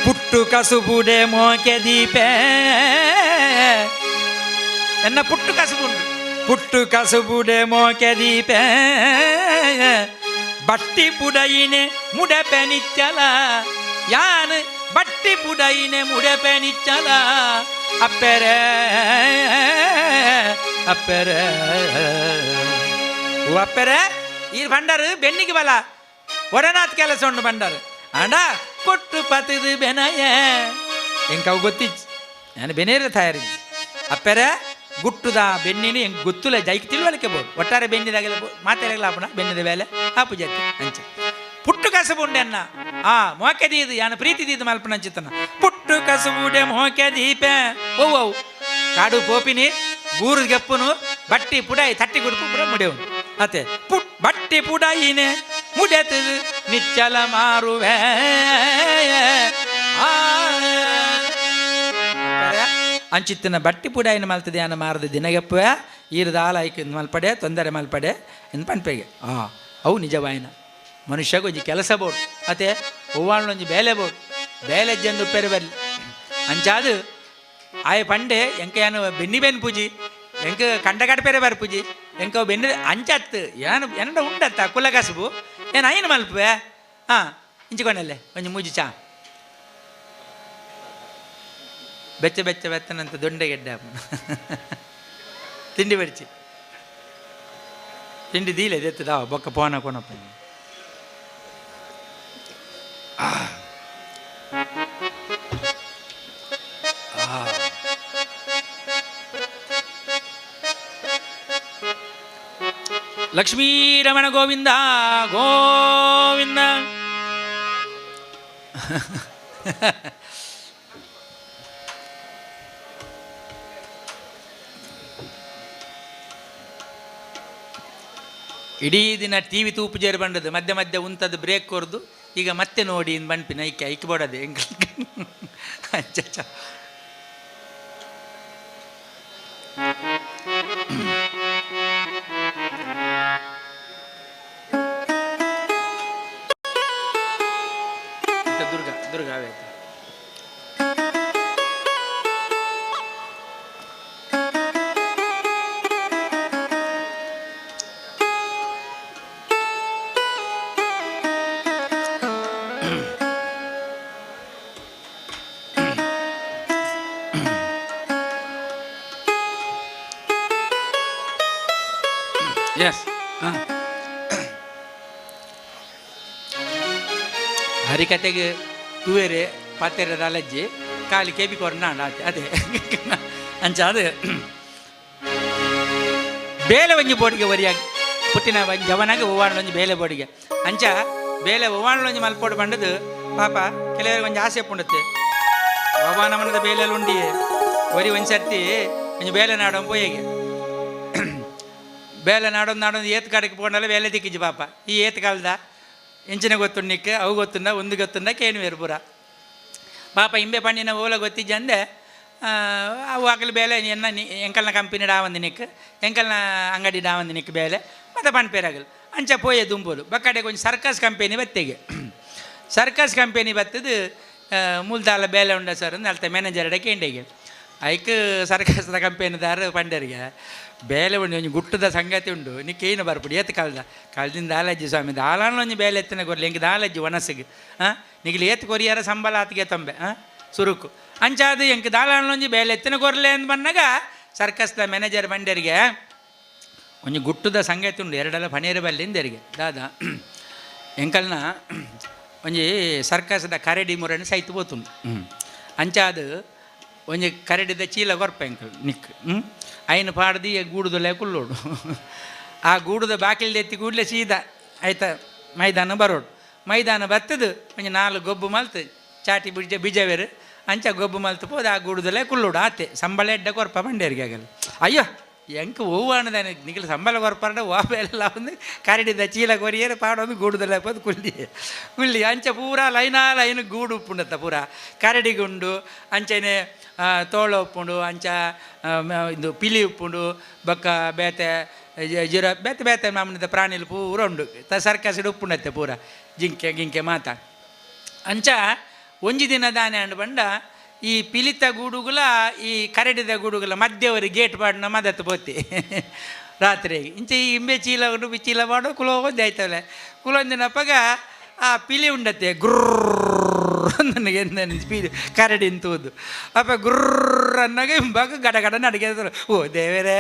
ಪುಟ್ಟು ಕಸುಬುಡೆ ಮೋಕೆ ದೀಪೆ ಎನ್ನ ಪುಟ್ಟು ಕಸುಬುಂಡು ಪುಟ್ಟು ಕಸುಬುಡೆ ಮೋಕೆ ದೀಪೆ ಬಟ್ಟಿ ಪುಡಯಿನೆ ಮುಡಪೆ ನಿಚ್ಚಲ ಯಾನು ಬಟ್ಟಿ ಪುಡಯಿನೆ ಮುಡಪೆ ನಿಚ್ಚಲ ಅಪ್ಪೆರೆ ಅಪ್ಪೆರೆ ಈ ಬಂಡರು ಬೆನ್ನಿಗೆ ಬಲ ಒಡನಾತ್ ಕೆಲಸ ಉಂಡು ಬಂಡರು ಅಂಡ ಕೊಟ್ಟು ಪತ್ತದು ಬೆನಯ ಎಂಕವು ಗೊತ್ತಿಜ್ಜಿ ನಾನು ಬೆನೇರ ತಯಾರಿಜ್ಜಿ ಅಪ್ಪೆರೆ ಗುಟ್ಟುದ ಬೆನ್ನಿನಿ ಹೆಂಗೆ ಗೊತ್ತಿಲ್ಲ ಜೈಕ್ ತಿಳುವಳಿಕೆ ಬೋದು ಒಟ್ಟಾರೆ ಬೆನ್ನಿದಾಗೆಲ್ಲ ಮಾತಾಡಲ್ಲ ಆಪಣ ಬೆನ್ನಿದ ಬೇಲೆ ಆಪು ಜೊತೆ ಅಂಚೆ ಪುಟ್ಟು ಕಸಬುಂಡೆ ಅನ್ನ ಮೋಕೆ ದೀದು ಯಾನು ಪ್ರೀತಿ ದೀದು ಮಲ್ಪನ ಅಂಚಿತ್ತನ ಪುಟ್ಟು ಕಸಬುಡೆ ಮೋಕೆ ದೀಪೆ ಓವು ಕಾಡು ಪೋಪಿನಿ ಬೂರು ಗೆಪ್ಪುನು ಬಟ್ಟಿ ಪುಡಾಯಿ ತಟ್ಟಿ ಗುಡುಪು ಪುಡ ಮುಡೆವು ಅತ್ತೆ ಬಟ್ಟಿ ಪುಡಾಯಿನೆ ಮುಡೆತದು ನಿಚ್ಚಲ ಮಾರುವೆ ಅಂಚಿತ್ತಿನ ಬಟ್ಟಿ ಪುಡಾಯಿನ ಮಲ್ತದೆ ಯಾನ ಮಾರದ ದಿನಗೆಪ್ಪುವೆ ಈರದ ಹಾಲು ಐಕೆ ಮಲ್ಪಡೆ ತೊಂದರೆ ಮಲ್ಪಡೆ ಎಂದು ಪಂಪೆಗೆ ಅವು ನಿಜವಾಯಿನ ಮನುಷ್ಯಗೂ ಒಂಜಿ ಕೆಲಸ ಬೋಡು ಅತ್ತೆ ಹೂವಾಣೊಂಜಿ ಬೇಲೆ ಬೋಡು ಬೇಲೆ ಜಂದು ಉಪ್ಪೆರೆ ಬರಲಿ ಅಂಚಾದು ಆಯ ಪಂಡೆ ಎಂಕ ಯಾನು ಬೆನ್ನಿ ಬೆನ್ನು ಪೂಜಿ ಎಂಕ ಕಂಡಗಡಪೆರೆ ಬರ್ ಪೂಜಿ ಎಂಕ ಬೆನ್ನಿ ಅಂಚತ್ತು ಏನು ಎಂಡ ಉಂಡತ್ತ ಕುಲ ಕಸುಬು ಏನು ಐನು ಮಲ್ಪುವೆ ಇಂಚಿಕೊಂಡಲ್ಲೇ ಒಂಜಿ ಮೂಜಿ ಚಾ ಬೆಚ್ಚ ಬೆತ್ತನಂತ ದೊಂಡೆಗೆಡ್ಡೆ ತಿಂಡಿ ಬಡಿಚಿ ತಿಂಡಿ ದೀಲೆ ದೆತ್ತದ ಬೊಕ್ಕ ಪೋನ ಕೊನಪ್ಪ ಲಕ್ಷ್ಮೀ ರಮಣ ಗೋವಿಂದ ಗೋವಿಂದ ಇಡೀ ದಿನ ಟಿ ವಿ ತೂಪು ಜೇರು ಬಂಡದು ಮಧ್ಯೆ ಮಧ್ಯೆ ಉಂತದ್ದು ಬ್ರೇಕ್ ಕೊರ್ದು ಈಗ ಮತ್ತೆ ನೋಡಿ ಇನ್ನು ಬನ್ಪಿನ ಐಕೆ ಬೋಡದೆ ಹೆಂಗ ಅಚ್ಚ ದುರ್ಗಾ ದುರ್ಗಾ ಆಯ್ತು ಎಸ್ ಹರಿಕತೆಗೆ ತೂವೇರೆ ಪಾತೆರದ ಅಲಜ್ಜಿ ಕಾಲಿ ಕೇಬಿ ಕೊರ್ನ ಅದೇ ಅಂಚ ಅದು ಬೇಲೆ ಒಂಜಿ ಬೋಡಿಗೆ ಒರಿಯಾಗಿ ಪುಟ್ಟಿನ ಜವನಾಗ ಹೂವಾಣೊಂಜಿ ಬೇಲೆ ಬೋಡಿಗೆ ಅಂಚ ಬೇಲೆ ಹೂವಾಣೊಂಜಿ ಮಲ್ಪೋಡು ಬಂಡದು ಪಾಪ ಕೆಲವರಿಗೆ ಒಂಜಿ ಆಸೆ ಪುಂಡತ್ತೆ ಹವಾನಮನದ ಬೇಲೆಯಲ್ಲಿ ಉಂಡಿ ಒರಿ ಒಂದು ಸರ್ತಿ ಒಂಜಿ ಬೇಲೆ ನಾಡೋ ಪೋಯಿಗೆ ಬೇಲೆ ನಾಡೊಂದು ಏತ್ ಕಾಡಕ್ಕೆ ಪೋಂಡಲ್ಲ ಬೇಲೆ ದಿಕ್ಕಿಜಿ ಪಾಪ ಈ ಏತ್ ಕಾಲದ ಎಂಚಿನ ಗೊತ್ತುಂಡಿಕ್ಕೆ ಅವು ಗೊತ್ತುಂಡ ಒಂದು ಗೊತ್ತುಂಡ ಕೇನು ಬೇರು ಪೂರ ಪಾಪ ಇಂಬೆ ಪಣ್ಣಿನ ಓಲ ಗೊತ್ತಿಜ್ಜ ಅಂದೆ ಅವು ಆಗಲು ಬೇಲೆ ಎನ್ನ ಎಂಕಲ್ನ ಕಂಪನಿ ಡಾವಂದಿನಿಕ್ ಎಂಕಲ್ನ ಅಂಗಡಿ ಡಾವಂದಿನಿಕ್ ಬೇಲೆ ಮತ್ತು ಪಣ್ಪೇರಾಗಲು ಅಂಚ ಪೋಯೆ ದುಂಬೋಲು ಬಕ್ಕಡೆ ಕೊಂಚ ಸರ್ಕಸ್ ಕಂಪೆನಿ ಬತ್ತೆಗೆ ಸರ್ಕಸ್ ಕಂಪೆನಿ ಬತ್ತದು ಮೂಲ್ದಾಲ ಬೇಲೆ ಉಂಡ ಸರ್ ಅಂದು ಅಲ್ತ ಮ್ಯಾನೇಜರ್ ಅಡಕ್ಕೆ ಇಂಡೆಗೆ ಐಕ್ ಸರ್ಕಸ್ದ ಕಂಪೆನಿದಾರ ಪಂಡರಿಗೆ ಬೇಲೆ ಉಂಡು ಒಂಜಿ ಗುಟ್ಟದ ಸಂಗತಿ ಉಂಡು ನಿಕ್ಕೇನು ಬರ್ಬಿಡಿ ಏತ್ ಕಾಲದ ಕಾಲದಿಂದ ದಾಲಜ್ಜಿ ಸ್ವಾಮಿ ದಾಲಾನ ಒಂಜಿ ಬೇಲೆ ಎತ್ತಿನ ಕೊರ್ಲಿ ಹೆಂಗೆ ದಾಲಜ್ಜಿ ಒಣಸಿಗೆ ನಿಗಲಿ ಏತ್ ಕೊರಿಯಾರ ಸಂಬಳ ಆತಿಗೆ ತೊಂಬೆ ಸುರುಕು ಅಂಚಾದು ಎಂಕ್ ದಾಲಾನ ಒಂಜಿ ಬೇಲೆ ಎತ್ತಿನ ಕೊರ್ಲೆ ಅಂತ ಬಂದಾಗ ಸರ್ಕಸ್ದ ಮ್ಯಾನೇಜರ್ ಬಂಡರಿಗೆ ಒಂಜಿ ಗುಟ್ಟದ ಸಂಗತಿ ಉಂಡು ಎರಡೆಲ್ಲ ಪಣೀರ ಬಲ್ಲಿಂದರಿಗೆ ದಾದ ಎಂಕಲ್ನ ಒಂಜಿ ಸರ್ಕಸ್ದ ಕರಡಿ ಮುರಣ ಸೈತು ಬೋತುಂಡು ಅಂಚಾದು ಒಂಜಿ ಕರಡಿದ ಚೀಲ ಗೊರ್ಪ ಎಂಕಲ್ ನಿಕ್ ಐನು ಪಾಡ್ದು ಗೂಡುದಲ್ಲೇ ಕುಲ್ಲೋಡು ಆ ಗೂಡುದ ಬಾಕಿಲ್ದ ಎತ್ತಿ ಕೂಡಲೇ ಸೀದಾ ಆಯ್ತಾ ಮೈದಾನ ಬರೋಡು ಮೈದಾನ ಬತ್ತದು ಒಂಜಿ 4 ಗೊಬ್ಬು ಮಲ್ತು ಚಾಟಿ ಬೀಜವೇರು ಅಂಚ ಗೊಬ್ಬು ಮಲ್ತು ಪೋದು ಆ ಗೂಡುದಲ್ಲೇ ಕುಲ್ಲೋಡು ಆತೆ ಸಂಬಳ ಎಡ್ಡ ಕೊರ್ಪ ಬಂಡೇರಿಗೆ ಆಗಲ್ಲ ಅಯ್ಯೋ ಎಂಕ ಹೂವಾಣದ ನಿಖಿಲ್ ಸಂಬಳ ಕೊರ್ಪಾಡ ಓಬೆಲ್ಲ ಒಂದು ಕರಡಿದ ಚೀಲ ಕೊರಿಯರು ಪಾಡೊಂದು ಗೂಡುದಲ್ಲೇ ಪೋದು ಕುಲ್ಲಿ ಅಂಚ ಪೂರ ಲೈನು ಗೂಡು ಉಪ್ಪುಂಡತ್ತ ಪೂರ ಕರಡಿ ಗುಂಡು ಅಂಚನೆ ತೋಳ ಉಪ್ಪುಂಡು ಅಂಚ ಇದು ಪಿಲಿ ಉಪ್ಪುಂಡು ಬೊಕ್ಕ ಬೇತೆ ಜಿರ ಬೇತೆ ಬೇತೆ ಮಾಮೂಲಿದ ಪ್ರಾಣಿಲು ಪೂರ ಉಂಡು ಸರ್ಕಸಿಡು ಉಪ್ಪುಂಡತ್ತೆ ಪೂರ ಜಿಂಕೆ ಮಾತ ಅಂಚ ಒಂಜಿ ದಿನ ದಾನೆ ಅಂಡು ಬಂಡ ಈ ಪಿಲಿತ ಗೂಡುಗುಲ ಈ ಕರಡಿದ ಗೂಡುಗುಲ ಮಧ್ಯವರಿ ಗೇಟ್ ಪಾಡಿನ ಮದತ್ತು ಪೋತಿ ರಾತ್ರಿಗೆ ಇಂಚ ಈ ಇಂಬೆ ಚೀಲ ಉಂಡು ಚೀಲ ಮಾಡು ಕುಲೋ ಒಂದೇ ಆಯ್ತವಲ್ಲ ಕುಲೊಂದಿನಪ್ಪಗ ಆ ಪಿಲಿ ಉಂಡತ್ತೆ ಗುರ್ರ ನನಗೆ ಪೀಲಿ ಕರಡಿ ತೂದು ಅಪ್ಪ ಗುರ್ರ ಅನ್ನಗೆ ಹಿಂಬಾಗ ಗಡ ನಡಿಗೆ ಓ ದೇವರೇ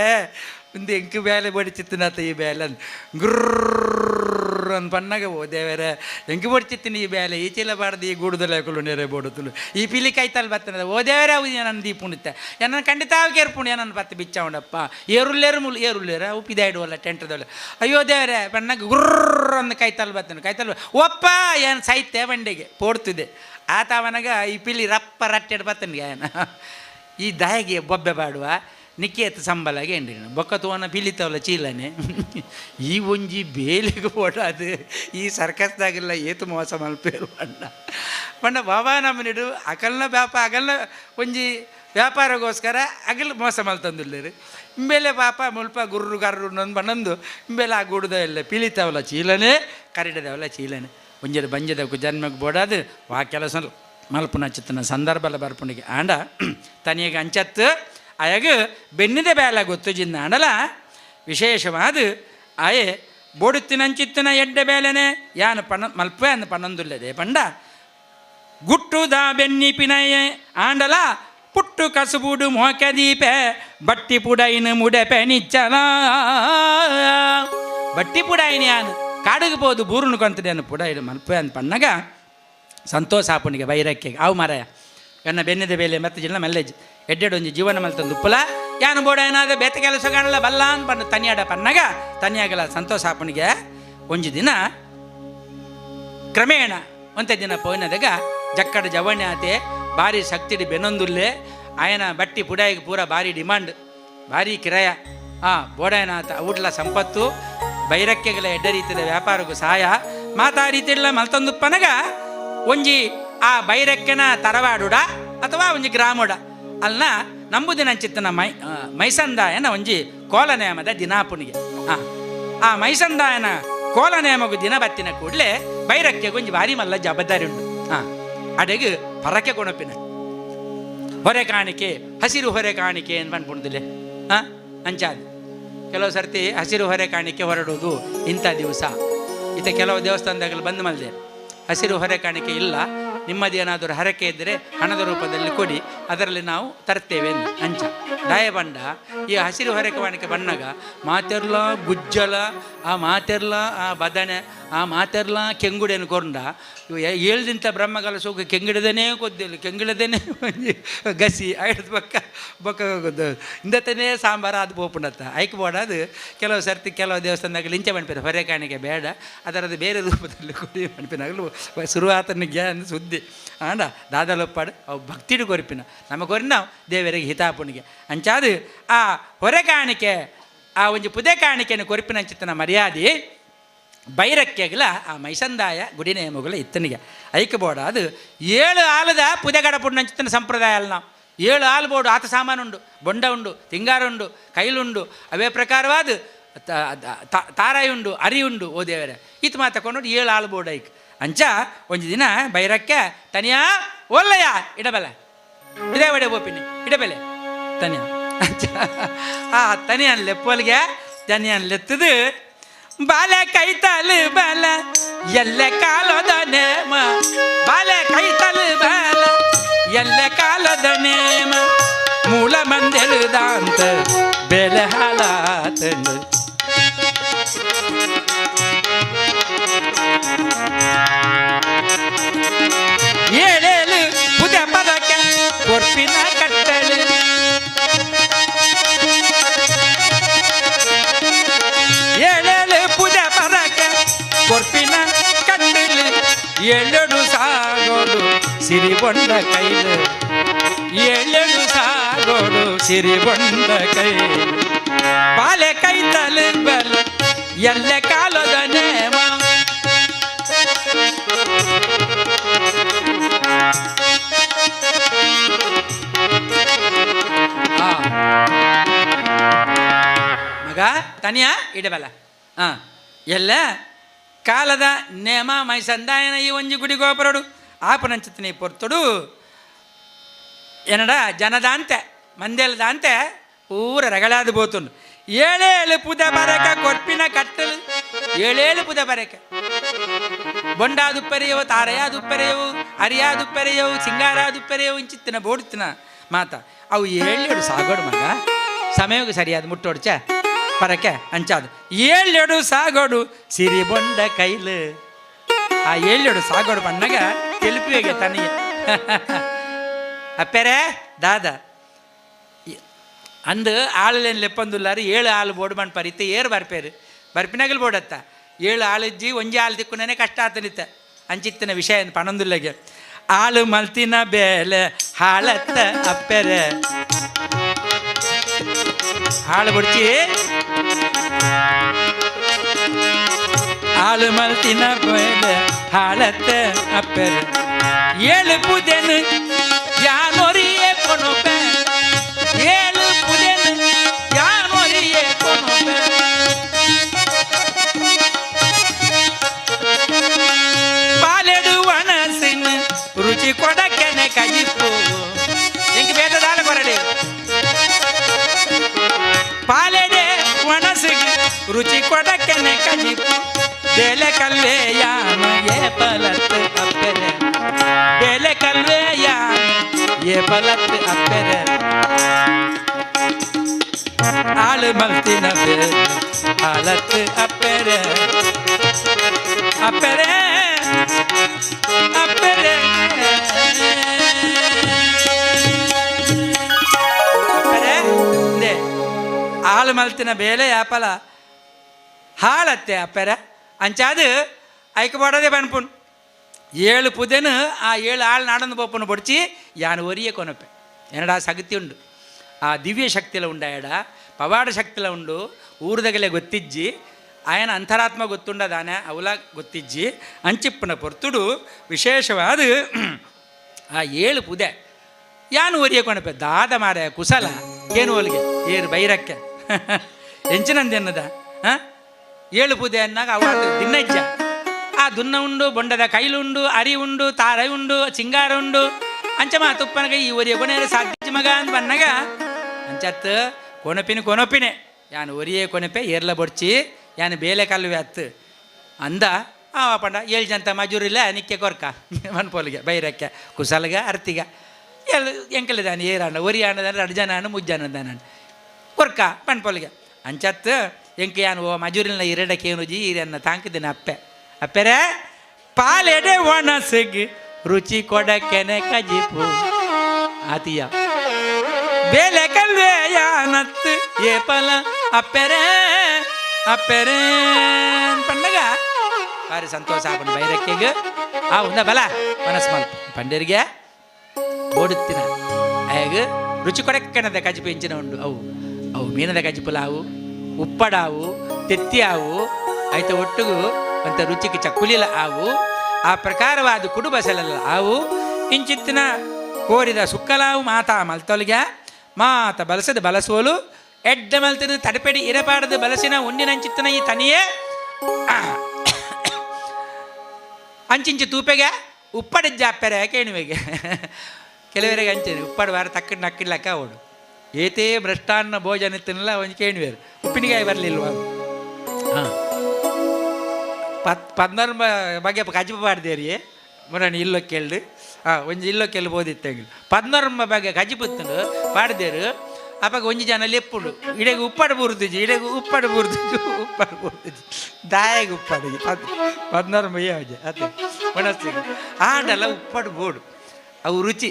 ಒಂದು ಎಂಕು ಬೇಲೆ ಬಡಿಚಿತ್ತಿನತ್ತ ಈ ಬೇಲೆ ಅಂದು ಗುರ್ರ ಅಂತ ಪನ್ನಾಗ ಓ ದೇವರೇ ಎಂಕು ಬಡಿಚಿತ್ತೀನಿ ಈ ಬೇಲೆ ಈ ಚೀಲ ಬಾಡ್ದು ಈ ಗೂಡುದಲ್ಲ ಕುಲು ನೆರೆ ಬೋಡುತ್ತಲು ಈ ಪಿಲಿ ಕೈತಲ್ಲಿ ಬರ್ತನದ ಓ ದೇವರೇ ಅವು ನನ್ನ ದೀಪುಣಿತ್ತೆ ನನ್ನ ಖಂಡಿತ ಅವಿಗೆ ಏರ್ಪುಣಿ ನನ್ನ ಬತ್ತು ಬಿಚ್ಚ ಉಂಡಪ್ಪ ಏರುಲ್ಲೇರ ಅವು ಪಿದಾಯಿಡುವಲ್ಲ ಟೆಂಟದಲ್ಲ ಅಯ್ಯೋ ದೇವರೇ ಪನ್ನಾಗ ಗುರ್ರ ಅಂದು ಕೈತಲ್ಲಿ ಕೈತಲ್ಲಿ ಒಪ್ಪ ಏನು ಸೈತೆ ಬಂಡೆಗೆ ಪೋಡ್ತಿದೆ ಆತ ಅವನಾಗ ಈ ಪಿಲಿ ರಪ್ಪ ರಟ್ಟೆಡ್ ಬತ್ತನಿಗೆ ಏನ ಈ ದಯಗೆ ಬೊಬ್ಬೆ ಬಾಡುವ ನಿಕ್ಕೇತ ಸಂಬಳಗೆ ಏನ್ರಿ ಬೊಕ್ಕ ತೋನ ಪಿಲಿತವಲ್ಲ ಚೀಲನೆ ಈ ಒಂಜಿ ಬೇಲಿಗೆ ಓಡಾದು ಈ ಸರ್ಕಸ್ದಾಗೆಲ್ಲ ಏತು ಮೋಸ ಮಲ್ಪೇರು ಪಂಡ ಬಾಬಾ ನಮ್ಮನಿಡು ಅಗಲ್ನ ಒಂಜಿ ವ್ಯಾಪಾರಗೋಸ್ಕರ ಅಗಲ್ ಮೋಸ ಮಲ್ತಂದುಲ್ಲೇರು ಇಂಬೇಲೆ ಪಾಪ ಮುಲ್ಪ ಗುರ್ರು ಗರ್ರು ಬಂದು ಇಂಬೇಲೆ ಆ ಗೂಡುದ ಎಲ್ಲ ಪಿಲಿತವಲ್ಲ ಚೀಲನೆ ಕರಡಿದವಲ್ಲ ಚೀಲನೆ ಒಂಜದ ಬಂಜದಕ್ಕೂ ಜನ್ಮಕ್ಕೆ ಬೋಡಾದು ವಾ ಕೆಲಸ ಮಲ್ಪುನ ಚಿತ್ತನ ಸಂದರ್ಭಲ ಬರ್ಪುಣಿಗೆ ಆಂಡ ತನಿಗೆ ಅಂಚತ್ತು ಅಯಗ ಬೆನ್ನಿದ ಬೇಲ ಗೊತ್ತು ಜಿನ್ನ ಆಂಡಲ ವಿಶೇಷವಾದ ಆಯೆ ಬೋಡುತ್ತಿನಂಚಿತ್ತಿನ ಎಡ್ಡೆ ಬೇಲೆನೆ ಯಾನು ಮಲ್ಪೆ ಅಂದು ಪನ್ನೊಂದುಲ್ಲದೆ ಪಂಡ ಗುಟ್ಟುದ ಬೆನ್ನಿ ಪಿನಯೆ ಆಂಡಲ ಪುಟ್ಟು ಕಸುಬುಡು ಮೋಕೆ ದೀಪೆ ಬಟ್ಟಿ ಪುಡೈನು ಮುಡೆಪೆ ನಿಚ್ಚಲ ಬಟ್ಟಿ ಪುಡೈನಿ ಯಾನು ಕಾಡಿಗೆ ಬೋದು ಬೂರುನು ಕೊಂತದೇನು ಪುಡ ಇದು ಮಲ್ಪೆ ಅಂತ ಪಣ್ಣಗ ಸಂತೋಷ ಆಪುಣಿಗೆ ವೈರಕ್ಕೆ ಅವು ಮಾರಾಯ ಎನ್ನ ಬೆನ್ನಿದ ಬೇಲೆ ಮತ್ತೆ ಜಿಲ್ಲ ಮೆಲ್ಲೆಜ್ ಎಡ್ಡೆಡೊಂಜಿ ಜೀವನ ಮಲ್ತಂದು ಉಪ್ಪಲ ಯಾನು ಬೋಡ ಏನಾದ ಬೇತೆ ಕೆಲಸ ಕಾಣಲ್ಲ ಬಲ್ಲ ಅಂತ ಪಣ್ಣ ತನಿಯಾಡ ಪನ್ನಗ ತನಿಯಾಗಲ್ಲ ಸಂತೋಷ ಆಪುಣಿಗೆ ಒಂಜಿ ದಿನ ಕ್ರಮೇಣ ಒಂತೆ ದಿನ ಪೋಯ್ನದಾಗ ಜಕ್ಕಡ ಜವಣ್ಯ ಆತೆ ಭಾರಿ ಶಕ್ತಿಡಿ ಬೆನ್ನೊಂದುಲ್ಲೆ ಆಯನ ಬಟ್ಟಿ ಪುಡಾಯಿಗೆ ಪೂರ ಭಾರಿ ಡಿಮಾಂಡ್ ಭಾರಿ ಕಿರಾಯ ಬೋಡಾಯನ ಆತ ಊಟ್ಲ ಸಂಪತ್ತು ಬೈರಕ್ಕೆಗಳ ಎಡ್ಡ ರೀತಿಯ ವ್ಯಾಪಾರಕ್ಕೂ ಸಹಾಯ ಮಾತಾ ರೀತಿಯಲ್ಲ ಮಲ್ತೊಂದುಪ್ಪನಗ ಒಂಜಿ ಆ ಬೈರಕ್ಕೆನ ತರವಾಡುಡ ಅಥವಾ ಒಂಜಿ ಗ್ರಾಮುಡ ಅಲ್ನ ನಂಬುದಿನ ಚಿತ್ತನ ಮೈಸಂದಾಯನ ಒಂಜಿ ಕೋಲ ನೇಮದ ದಿನಾಪುನಿಗೆ ಆ ಮೈಸಂದಾಯನ ಕೋಲ ನೇಮಗು ದಿನ ಬತ್ತಿನ ಕೂಡಲೇ ಬೈರಕ್ಕೆ ಒಂಜಿ ಭಾರಿ ಮಲ್ಲ ಜವಾಬ್ದಾರಿ ಉಂಟು ಅಡೆಗೆ ಪರಕೆ ಕೊಣಪಿನ ಹೊರೆ ಕಾಣಿಕೆ ಹಸಿರು ಹೊರೆ ಕಾಣಿಕೆ ಏನು ಬಂದ್ಬಿಡ್ದಿಲ್ಲ ಅಂಚಾದ ಕೆಲವು ಸರ್ತಿ ಹಸಿರು ಹೊರೆ ಕಾಣಿಕೆ ಹೊರಡೋದು ಇಂಥ ದಿವಸ ಈತ ಕೆಲವು ದೇವಸ್ಥಾನದಾಗಲಿ ಬಂದು ಮಲ್ದೆ ಹಸಿರು ಹೊರೆ ಕಾಣಿಕೆ ಇಲ್ಲ, ನಿಮ್ಮದೇನಾದರೂ ಹರಕೆ ಇದ್ದರೆ ಹಣದ ರೂಪದಲ್ಲಿ ಕೊಡಿ, ಅದರಲ್ಲಿ ನಾವು ತರ್ತೇವೆ ಎಂದು ಅಂಚ ಡಾಯಬಂಡ ಈ ಹಸಿರು ಹೊರೆ ಕಾಣಿಕೆ ಬಣ್ಣಗ ಮಾತೆರ್ಲ ಗುಜ್ಜಲ ಆ ಮಾತೆರ್ಲ ಆ ಬದನೆ ಆ ಮಾತೆರ್ಲ ಕೆಂಗುಡೆಯನ್ನು ಕೊಂಡ ಏಳ್ದಿಂತ ಬ್ರಹ್ಮಗಳ ಸೋಗ ಕೆಂಗಿಡದೇನೆ ಕೊದ್ದಿಲ್ಲ ಕೆಂಗಿಡದೇನೆ ಗಸಿ ಐದು ಬೊಕ್ಕ ಇಂದತನೇ ಸಾಂಬಾರು ಅದು ಪೋಪುಂಡತ್ತ ಐಕ್ಬೋಡದು ಕೆಲವು ಸರ್ತಿ ಕೆಲವು ದೇವಸ್ಥಾನದಾಗ ಲಿಂಚ ಬಣ್ಪಿನ ಹೊರೆ ಕಾಣಿಕೆ ಬೇಡ ಅದರದ್ದು ಬೇರೆ ರೂಪದಲ್ಲಿ ಕೊಡಿ ಬಣ್ಪಿನಾಗಲು ಶುರುವಾತನ ಜ್ಞಾನ ಸುದ್ದಿ ಆಂಡ ದಾದಲೊಪ್ಪಾಡು ಅವು ಭಕ್ತಿಡು ಕೊರಿಪಿನ ನಮ್ಮ ಕೊರಿ ನಾವು ದೇವರಿಗೆ ಹಿತಾಪುಣಿಗೆ ಅಂಚಾದು ಆ ಹೊರೆ ಕಾಣಿಕೆ ಆ ಒಂದು ಪುದೆ ಕಾಣಿಕೆಯನ್ನು ಕೊರಿಪಿನ ಚಿತ್ತನ ಮರ್ಯಾದೆ ಬೈರಕ್ಕೆಗಲ ಆ ಮೈಸಂದಾಯ ಗುಡಿ ನೇಮಗಳ ಇತ್ತನಿಗೆ ಐಕಬೋಡ ಅದು 7 ಆಲದ ಪುದೆಗಡ ಪುಣ್ಣಂಚಿತ್ತನ ಸಂಪ್ರದಾಯ ಅಲ್ಲ ನಾವು 7 ಆಲು ಬೋಡು ಆತ ಸಾಮಾನು ಉಂಡು ಬೊಂಡ ಉಂಡು ತಿಂಗಾರ ಉಂಡು ಕೈಲುಂಡು ಅವೇ ಪ್ರಕಾರವಾದ ತಾರಾಯಿ ಉಂಡು ಅರಿ ಉಂಡು ಓ ದೇವರೇ ಈತ ಮಾತು ತಗೊಂಡು 7 ಆಲು ಬೋರ್ಡ್ ಐಕ್ ಅಂಚ ಒಂದು ದಿನ ಬೈರಕ್ಕೆ ತನಿಯಾ ಒಲ್ಲಯ್ಯ ಇಡಬಲ್ಲ ಇದೇ ಒಡೆ ಬೋಪಿನಿ ಇಡಬೆಲೆ ತನಿಯ ಅಂಚ ಆ ತನಿಯನ್ ಲೆಪ್ಪಲ್ಗೆ ತನಿಯನ್ ಲೆತ್ತದು ಬಾಲೆ ಕೈತಲು ಬಲ ಎಲ್ಲೆ ಕಾಲದ ನೇಮ ಬಾಲೆ ಕೈತಲು ಬಲ ಎಲ್ಲೆ ಕಾಲದ ನೇಮ ಮೂಲ ಮಂದೆಳುದಾಂತ ಬೆಲೆ ಹಾಳಾತಂದು ಏಳೇಳು ಪುದೆ ಪದಕ್ಕೆ ಕೊರ್ಪಿನ ಕಟ್ಟಳು ಏಳೇಳು ಪುದೆ ಪದಕ್ಕೆ ಕೊರ್ಪಿನ ಕಟ್ಟಲು ಏಳೆಡು ಸಾಗೋಡು ಸಿರಿಬೊಂಡ ಕೈಲು ಏಳೆಡು ಸಾಗೋಡು ಸಿರಿಬೊಂಡ ಕೈಲು ಬಾಲೆ ಕೈತಲು ಬಲ ಎಲ್ಲೆ ಕಾಲದ ನೇಮ ಮಗ ತನಿಯ ಇಡಬಲ್ಲ ಎಲ್ಲ ಕಾಲದ ನೇಮ ಮೈಸಂದಾಯನ ಈ ಒಂಜಿ ಗುಡಿ ಗೋಪುರಡು ಆಪನಂಚಿತನಿ ಪೊರ್ತುಡು ಏನಡ ಜನದಾಂತೆ ಮಂದೇಲದಾಂತೆ ಊರ ರಗಳಾದ ಬೋತುಂಡು ಏಳೇಳು ಪುದ ಬರಕ ಕೊರ್ಪಿನ ಕಟ್ಟಲು ಏಳೇಳು ಪುದ ಬರಕ ಬೊಂಡಾದುಪ್ಪರೆಯವು ತಾರಯಾದುಪ್ಪರೆಯವು ಅರಿಯಾದುಪ್ಪರೆಯವು ಸಿಂಗಾರಾದುಪ್ಪರೆಯವು ಇಂಚಿತ್ತಿನ ಬೋಡ್ತಿನ ಮಾತ ಅವು 7 ಸಾಗೋಡು ಮಗ ಸಮಯಕ್ಕೆ ಸರಿಯಾದ ಮುಟ್ಟೋಡ್ಚ ಪರಕೆ ಅಂಚಾದು 7 ಸಾಗೋಡು ಸಿರಿ ಬೊಂಡ ಕೈಲು ಆ 7 ಸಾಗೋಡು ಬಣ್ಣಗ ತೆಲುಪಿಗೆ ತನಿಯ ಅಪ್ಪೆರೆ ದಾದ ಅಂದು ಆಳೇನು ಲೆಪ್ಪಂದುಲ್ಲಾರು 7 ಆಳು ಬೋರ್ಡ್ ಮಣ್ಣು ಪರಿತೆ ಏರು ಬರ್ಪೇರು ಬರ್ಪಿನಾಗಲು ಬೋಡತ್ತ 7 ಆಳಿಜ್ಜಿ ಒಂಜಿ ಆಳು ತಿಕ್ಕುನೇ ಕಷ್ಟ ಆತನಿತ್ತ ಅಂಚಿತ್ತಿನ ವಿಷಯ ಪಣಂದುಲ್ಲಗೆ ಆಳು ಮಲ್ತಿನ ಬೇಲೆ ಹಾಳತ್ತ ಅಪ್ಪೆರೆ ಹಾಳು ಬಿಡ್ಚಿ ಆಳು ಮಲ್ತಿನ ಬೇಲೆ ಹಾಳತ್ತ ಅಪ್ಪೆರೆ 7 ಪುದೆನು ಯಾನೋರಿಯೇ ಕೊಣೊಪೆ 7 ಪುದೆನು ಯಾನೋರಿಯೇ ಕೊಣೊಪೆ ಪಾಲೆಡು ಒಣಸಿನ ರುಚಿ ಕೊಡಕೆನೆ ಕಜಿಪ್ಪು ಇಂಕ ಬೇಟದಾಲ ಕೊರಡೆ ಪಾಲೆಡೆ ಒಣಸಿಗೆ ರುಚಿ ಕೊಡಕೆನೆ ಕಜಿಪ್ಪು ಬೇಲೆ ಕಲ್ವೆ ಯಾನ ಏ ಪಲತ್ ಅಪ್ಪೆರೆ ಬೇಲೆ ಕಲ್ವೆ ಯಾನ ಏ ಪಲತ್ ಅಪ್ಪೆರೆ ಆಳು ಮಲ್ತಿನ ಬೇಲೆ ಹಾಲತ್ ಅಪ್ಪೆರೆ ಅಪ್ಪೆರೆ ಅಪ್ಪೆರೆ ಅಪ್ಪೆರೆ ಆಳು ಮಲ್ತಿನ ಬೇಲೆ ಯಾಪಲ ಹಾಳತ್ತೆ ಅಪ್ಪೆರೆ ಅಂಚಾದು ಐಕಬಾಡದೆ ಬಣ್ಪುನ್ 7 ಪುದೆನು ಆ 7 ಆಳು ನಾಡೊಂದು ಬೋಪನು ಬೊಡ್ಚಿ ಯಾನು ಒರಿಯೇ ಕೊನಪೆ ಏನಡ ಸಗತಿ ಉಂಡು ಆ ದಿವ್ಯ ಶಕ್ತಿಲ ಉಂಡ ಎಡ ಪವಾಡ ಶಕ್ತಿಲ ಉಂಡು ಊರದಗಲೆ ಗೊತ್ತಿಜ್ಜಿ ఆయన ಅಂತರಾತ್ಮ ಗೊತ್ತುಂಡದಾನೆ ಅವಲ ಗೊತ್ತಿಜ್ಜಿ ಅಂಚಿಪ್ಪನ ಪೊರ್ತುಡು ವಿಶೇಷವಾದ ಆ 7 ಪುದೆ ಯಾನು ಒರಿಯ ಕೊಣಪೆ ದಾದ ಮಾರ ಕುಸಲ ಏನು ಒಲಿಗೆ ಏರು ಬೈರಕ್ಕೆ ಎಂಚಿನಂದೆನ್ನದ 7 ಪುದೆ ಅನ್ನಾಗ ಅವ ದಿನ್ನಜ್ಜ ಆ ದುನ್ನ ಉಂಡು ಬೊಂಡದ ಕೈಲುಂಡು ಅರಿ ಉಂಡು ತಾರ ಉಂಡು ಚಿಂಗಾರ ಉಂಡು ಅಂಚಮ ತುಪ್ಪನಗ ಈ ಒರಿಯ ಕೊನೆಯ ಸಾಧ್ಯ ಮಗ ಅಂತ ಬನ್ನಾಗ ಅಂಚತ್ ಕೊನಪಿನೆ ಯಾನು ಒರಿಯೇ ಕೊನಪೆ ಏರ್ಲ ಬೊಡ್ಚಿ ಯಾನು ಬೇಲೆ ಕಲ್ವೆ ಅತ್ತು ಅಂದ ಆವ ಪಂಡ 7 ಜಂತ ಮಜೂರಿಲ್ಲ ನಿಕ್ಕೆ ಕೊರ್ಕ ಮನ್ಪೋಲಿಗೆ ಬೈರಕ್ಕೆ ಕುಸಲ್ಗ ಅರ್ತಿಗ ಎಂಕಲಿದಾನೆ ಏರಾಣ ಒರಿ ಆಣದಾನ 2 ಜನ ಮುಜ್ಜಾನದಾನ ಕೊರ್ಕ ಮನ್ಪೋಲಿಗೆ ಅಂಚತ್ ಎಂಕ ಯಾನು ಓ ಮಜೂರಿನ ಇರಡಕ್ಕೆ ಏನು ಜಿ ಇರನ್ನ ತಾಂಕಿದ್ದೇನೆ ಅಪ್ಪೆರೆ ಪಾಲೆಡೆ ಒಣಸಿಗೆ ರುಚಿ ಕೊಡಕೆನೆ ಕಜಿಪು ಆತಿಯ ಬೇಲೆ ಕಲ್ವೆ ಯಾನತ್ತು ಏ ಪಲ ಅಪ್ಪೆರೆ ಪಂಡಗ ಭಾರಿ ಸಂತೋಷ ಆಪಣ ಬೈರಕ್ಕೆಗೆ ಆ ಉಂದ ಬಲ ಮನಸ್ ಮಲ್ಪ ಪಂಡರಿಗೆ ಓಡುತ್ತಿನ ಆಗ ರುಚಿ ಕೊಡಕ್ಕನದ ಕಜಿಪು ಇಂಚಿನ ಉಂಡು ಅವು ಮೀನದ ಕಜಿಪುಲಾವು ಉಪ್ಪಡಾವು ತೆತ್ತಿಯಾವು ಆಯ್ತ ಒಟ್ಟಿಗೂ ಅಂತ ರುಚಿಗೆ ಚಕ್ಕುಲಿಲ ಆವು ಆ ಪ್ರಕಾರವಾದ ಕುಡು ಬಸಲಲ್ಲ ಆವು ಇಂಚಿತ್ತಿನ ಕೋರಿದ ಸುಕ್ಕಲಾವು ಮಾತಾ ಮಲ್ತೊಲಿಗೆ ಮಾತ ಬಲಸದ ಬಲಸೋಲು ಎಡ್ಡ ಮಲ್ತದ ತಡಪೆಡಿ ಇರಪಾಡದ ಬಲಸಿನ ಉಂಡಿನಂಚಿತ್ತನ ಈ ತನಿಯೇ ಅಂಚಿಂಚು ತೂಪೆಗೆ ಉಪ್ಪಡಿಜ್ಜ ಅಪ್ಪೆರೆ ಕೇಣುವೆಗೆ ಕೆಲವರಿಗೆ ಅಂಚೇನೆ ಉಪ್ಪಡು ವಾರ ತಕ್ಕಡು ನಕ್ಕಿಡ್ಲಕ್ಕ ಅವಡು ಏತೇ ಭ್ರಷ್ಟಾನ್ನ ಭೋಜನ ತಿನ್ನಲ್ಲ ಒಂದು ಕೇಣುವೇರು ಉಪ್ಪಿನಕಾಯಿ ಬರಲಿಲ್ವ ಹಾಂ 14 ಬಗ್ಗೆ ಕಜಿಪ ಪಾಡ್ದೇರಿ ಮೊನ್ನೆ ಇಲ್ಲೋ ಕೇಳ್ದು ಒಂಜಿ ಇಲ್ಲೋ ಕೇಳ್ಬೋದಿತ್ತು 14 ಬಗ್ಗೆ ಕಜಿಪುತ್ತು ಪಾಡ್ದೇರು ಅಪ್ಪಾಗ ಒಂಜಿ ಜನ ಲೆಪ್ಪುಂಡು ಇಡೆಗೆ ಉಪ್ಪಡು ಬುರ್ದುಜಿ ಉಪ್ಪಡು ಬುರ್ದುಜಿ ದಾಯಗೆ ಉಪ್ಪಡಿಗೆ 14 ಮಯ್ಯ ಅದೇ ಮನಸ್ಸಿಗೆ ಆಡಲ್ಲ ಉಪ್ಪಡು ಬೋಡು ಅವು ರುಚಿ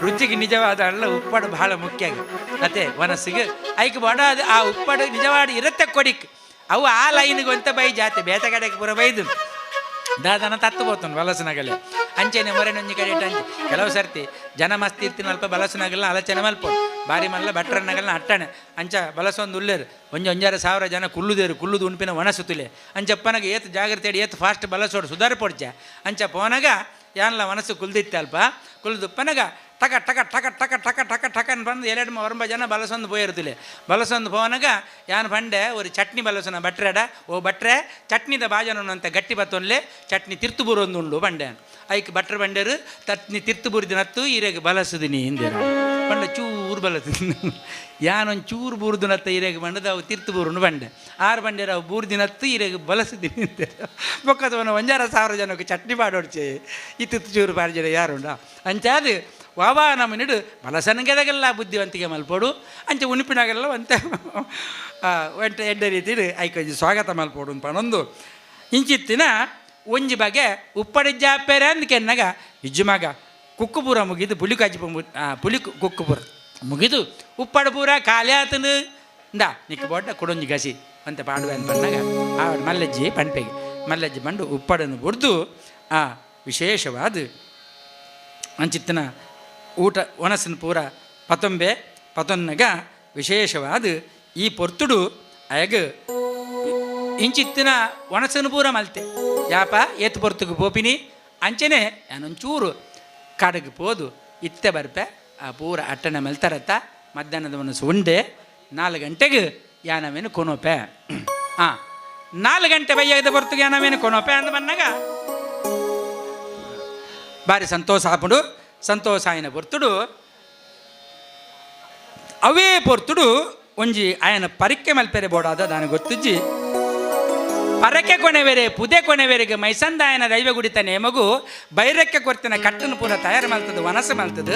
ರುಚಿಗೆ ನಿಜವಾದ ಅಲ್ಲ ಉಪ್ಪಡು ಬಹಳ ಮುಖ್ಯ ಅದೇ ಮನಸ್ಸಿಗೆ ಐಕೆ ಬಾಡ ಅದು ಆ ಉಪ್ಪಡು ನಿಜವಾದ ಇರುತ್ತೆ ಕೊಡಿಕ್ ಅವು ಆ ಲೈನ್ಗೆ ಒಂತ ಬೈ ಜಾತೆ ಬೇತಗಡೆಗೆ ಪೂರ ಬೈದು ದಾದನ ತತ್ತು ಬೋತನು ಬಲಸನಗಲೆ ಅಂಚೆನೆ ಮೊರೆನೊಂಜಿ ಕಡೆ ಅಂಚೆ ಕೆಲವು ಸರ್ತಿ ಜನ ಮಸ್ತಿ ಇರ್ತೀನಿ ಅಲ್ಪ ಬಲಸನಗಲ್ಲ ಆಲೋಚನೆ ಮಲ್ಪೋಡು ಬಾರಿ ಮಲ್ಲ ಭಟ್ರನ್ನಗಲ್ನ ಅಟ್ಟಣೆ ಅಂಚ ಬಲಸೊಂದು ಉಲ್ಲೇರು ಒಂಜಾರು ಸಾವಿರ ಜನ ಕುಲ್ಲುದು ಉಣ್ಪಿನ ಒಣಸುತ್ತಲೆ ಅಂಚಪ್ಪನಾಗ ಏತ್ ಜಾಗ್ರತೆ ಏತ್ ಫಾಸ್ಟ್ ಬಲಸೋಡು ಸುಧಾರಿಪೊಡ್ಚ ಅಂಚ ಪೋನಾಗ ಯಾನಲ್ಲ ಮನಸ್ಸು ಕುಲ್ದಿತ್ತೆ ಅಲ್ಪ ಕುಲ್ದುಪ್ಪನಾಗ ಟಕ ಟಕ ಟಕ ಟಕ ಟಕ ಟಕ ಟಕನ್ ಬಂದು 2-3 ಜನ ಬಲಸೊಂದು ಪೋಯಿರ್ತಿಲೆ ಬಲಸೊಂದು ಪೋನಾಗ ಯಾನು ಬಂಡೆ ಒಂದು ಚಟ್ನಿ ಬಲಸನ ಬಟ್ರೆಡ ಓ ಬಟ್ರೆ ಚಟ್ನಿದ ಬಾಜನ ಅಂತ ಗಟ್ಟಿ ಬತ್ತೊನ್ಲೆ ಚಟ್ನಿ ತಿರ್ತು ಬುರೊಂದು ಉಂಡು ಬಂಡೆ ಐಕ್ ಬಟ್ರೆ ಬಂಡೇರು ಚಟ್ನಿ ತಿರ್ತು ಬುರಿದಿನತ್ತು ಇರೆಗೆ ಬಲಸದಿನಿ ಹಿಂದೆ ಬಂಡ ಚೂರು ಬಲಸಿದ ಯಾನೊಂದು ಚೂರು ಬೂರ್ದಿನತ್ತ ಇರೆಗೆ ಬಂಡದ ಅವು ತಿರ್ತು ಬೂರುಂಡು ಬಂಡೆ 6 ಬಂಡೇರು ಅವು ಬೂರ್ದಿನತ್ತು ಇರೆಗೆ ಬಲಸದಿನಿ ಹಿಂದೆ ಬೊಕ್ಕದವನ 1,000 ಜನಕ್ಕೆ ಚಟ್ನಿ ಪಾಡೋಡ್ಚೆ ಈ ತಿತ್ತು ಚೂರು ಪಾಡ್ಜನ ಯಾರುಂಡ ಅಂಚಾದು ವಾವಾ ನಮ್ಮ ನಿಡು ಬಲಸನಗೆದಗೆಲ್ಲ ಬುದ್ಧಿವಂತಿಕೆ ಮಲ್ಪೋಡು ಅಂಚೆ ಉಣುಪಿನಾಗೆಲ್ಲ ಒಂಟೆ ಎಡ್ಡ ರೀತಿ ಐಕೊಂಜಿ ಸ್ವಾಗತ ಮಲ್ಪೋಡು ಪಣೊಂದು ಇಂಚಿತ್ತಿನ ಒಂಜಿ ಬಗೆ ಉಪ್ಪಡಿಜ್ಜ ಅಪ್ಪೇರೆ ಅಂದ್ಕೆನ್ನಾಗ ಇಜ್ಜುಮಾಗ ಕುಕ್ಕುಪುರ ಮುಗಿದು ಪುಲಿ ಕುಕ್ಕುಪುರ ಮುಗಿದು ಉಪ್ಪಡು ಪೂರ ಖಾಲಿ ಆತನು ನಿಕ್ಕ ಬೊಡ್ಡ ಕೊಡೊಂಜಿ ಗಸಿ ಅಂತ ಪಾಡುವೆ ಅಂತ ಬಂದಾಗ ಆ ಮಲ್ಲಜ್ಜಿ ಪಂಪೆಗೆ ಮಲ್ಲಜ್ಜಿ ಬಂದು ಉಪ್ಪಡನ್ನು ಬುಡ್ದು ಆ ವಿಶೇಷವಾದ ಅಂಚಿತ್ತಿನ ಊಟ ಒಣಸಿನ ಪೂರ ಪತೊನ್ನಗ ವಿಶೇಷವಾದ ಈ ಪೊರ್ತುಡು ಅಯಗ ಇಂಚಿತ್ತಿನ ಒಣಸಿನ ಪೂರ ಮಲ್ತೆ ಯಾಪ ಏತ್ ಪೊರ್ತುಗೆ ಪೋಪಿನಿ ಅಂಚನೆ ನಾನೊಂಚೂರು ಕಾಡಿಗೆ ಪೋದು ಇತ್ತೆ ಬರ್ಪೆ ಆ ಪೂರ ಅಟ್ಟನೆ ಮಲ್ತಾರತ್ತ ಮಧ್ಯಾಹ್ನದ ಮನಸ್ಸು ಉಂಡೆ 4 ಗಂಟೆಗೆ ಯಾನವೇನು ಕೊನೋಪೆ 4 ಗಂಟೆ ಬೈಯದ ಪೊರ್ತುಗೆ ಯಾನವೇನು ಕೊನೋಪೆ ಅಂತ ಬಂದಾಗ ಭಾರಿ ಸಂತೋಷ ಆಪುಡು ಸಂತೋಷ ಆಯ್ನ ಪೊರ್ತುಡು ಅವೇ ಪೊರ್ತುಡು ಒಂಜಿ ಆಯನ ಪರಿಕೆ ಮಲ್ಪೆರೆ ಬೋಡಾದ ನಾನು ಗೊತ್ತಿಜ್ಜಿ ಪರಕೆ ಕೊನೆವೇರೆ ಪುದೆ ಕೊನೆವೇರೆಗೆ ಮೈಸಂದಾಯನ ದೈವ ಗುಡಿತ ನೇಮಗು ಬೈರಕ್ಕೆ ಕೊರ್ತಿನ ಕಟ್ಟನ್ನು ಪೂರ ತಯಾರು ಮಲ್ತದು ವನಸ ಮಲ್ತದು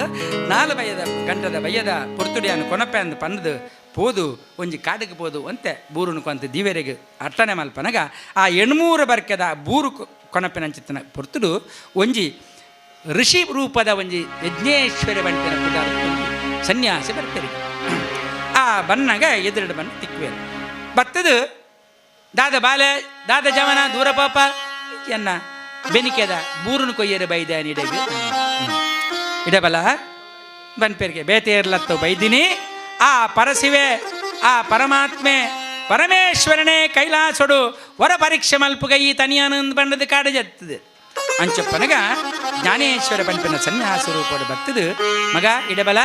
4 ಬಯ್ಯದ ಗಂಟದ ಬಯ್ಯದ ಪೊರ್ತುಡಿಯನ್ನು ಕೊನಪೆ ಅಂದು ಪಂದದು ಪೋದು ಒಂಜಿ ಕಾಡಿಗೆ ಪೋದು ಅಂತೆ ಬೂರುನು ಕೊಂತ ದಿವೆರೆಗೆ ಅಟ್ಟಣೆ ಮಲ್ಪನಗ ಆ 8 ಬರ್ಕೆದ ಬೂರು ಕೊನಪೆನಂಚಿತ್ತಿನ ಪೊರ್ತುಡು ಒಂಜಿ ಋಷಿ ರೂಪದ ಒಂಜಿ ಯಜ್ಞೇಶ್ವರಿ ಬಂಟಿನ ಪುದಾರ ಸನ್ಯಾಸಿ ಬರ್ತಾರೆ ಆ ಬನ್ನಾಗ ಎದುರು ಬಣ್ಣ ತಿಕ್ವೇರು ಬತ್ತದು ದಾದ ಬಾಲೆ ದಾದ ಜವನ ದೂರ ಪಾಪ ಎನ್ನ ಬೆನಿಕೆದ ಬೂರುನು ಕೊಯ್ಯರು ಬೈದ ನಿಡೆಗೆ ಇಡಬಲ ಬನ್ಪೇರಿಗೆ ಬೇತೆ ಇರ್ಲತ್ತು ಬೈದಿನಿ ಆ ಪರಶಿವೆ ಆ ಪರಮಾತ್ಮೆ ಪರಮೇಶ್ವರನೇ ಕೈಲಾಸೊಡು ಹೊರ ಪರೀಕ್ಷೆ ಮಲ್ಪುಗ ಈ ತನಿಯಾನಂದ ಬಂಡದ ಕಾಡು ಜತ್ತದು ಅಂಚಪ್ಪನಗ ಜ್ಞಾನೇಶ್ವರ ಪಂಪಿನ ಸನ್ಯಾಸ ರೂಪಡು ಬತ್ತದು ಮಗ ಇಡಬಲ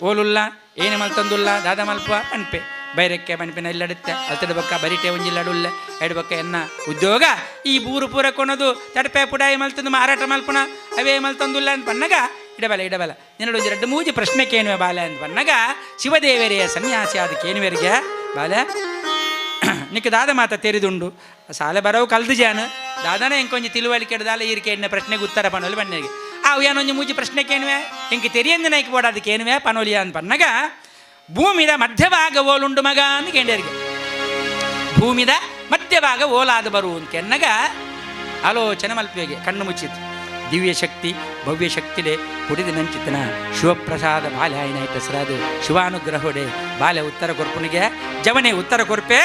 ಓಲುಲ್ಲ ಏನು ಮಲ್ತಂದುಲ್ಲ ದಾದ ಮಲ್ಪ ಪನ್ಪೆ ಬೈರಕ್ಕೆ ಪನ್ಪಿನ ಇಲ್ಲಡುತ್ತೆ ಅಲ್ತಡಬಕ್ಕ ಬರಿಟೆ ಒಂಜಿಲ್ಲಡುಲ್ಲ ಎಡಬಕ್ಕ ಎನ್ನ ಉದ್ಯೋಗ ಈ ಬೂರು ಪೂರ ಕೊನದು ತಡಪೆ ಪುಡಾಯಿ ಮಲ್ತಂದು ಮಾರಾಟ ಮಲ್ಪುನ ಅವೇ ಮಲ್ತಂದುಲ್ಲ ಅಂತ ಪನ್ನಗ ಇಡಬಲ ನಿನ್ನಡು ಒಂದು 2-3 ಪ್ರಶ್ನೆ ಕೇನುವೆ ಬಾಲೆ ಅಂತ ಪನ್ನಗ ಶಿವದೇವರಿಯ ಸನ್ಯಾಸಿ ಆದ ಕೇನುವೆರಿಗೆ ಬಾಲೆ ನಿಕ್ಕ ದಾದ ಮಾತ ತೆರಿದುಂಡು ಸಾಲೆ ಬರವು ಕಲ್ದು ಜಾನು ದಾದನ ಎಂಕೊಂಜಿ ತಿಳುವಳಿಕೆ ದಾಲ ಈರಿಕೆ ಎಣ್ಣೆ ಪ್ರಶ್ನೆಗೆ ಉತ್ತರ ಪನೋಲಿ ಬಣ್ಣಗೆ ಅವು ಏನೊಂದು 3 ಪ್ರಶ್ನೆ ಕೇನುವೆ ಎಂಗೆ ತೆರಿಯಂದು ನಾಯ್ಕೆ ಬೋಡಾದ ಕೇನುವೆ ಪನೋಲಿಯ ಅಂತ ಪನ್ನಗ ಭೂಮಿದ ಮಧ್ಯಭಾಗ ಓಲುಂಡು ಮಗ ಅಂತ ಕೇಂದ್ರಿಗೆ ಭೂಮಿದ ಮಧ್ಯಭಾಗ ಓಲಾದ ಬರು ಅಂತ ಕೆನ್ನಗ ಆಲೋಚನೆ ಮಲ್ಪಿಗೆ ಕಣ್ಣು ಮುಚ್ಚಿತು ದಿವ್ಯ ಶಕ್ತಿ ಭವ್ಯ ಶಕ್ತಿಡೆ ಪುಡಿದ ನಂಚಿತನ ಶಿವಪ್ರಸಾದ ಬಾಲ್ಯ ಆಯ್ನ ಹೆಸರಾದು ಶಿವಾನುಗ್ರಹೋಡೆ ಬಾಲ್ಯ ಉತ್ತರ ಕೊರ್ಪುನಿಗೆ ಜವನೆ ಉತ್ತರ ಕೊರ್ಪೆ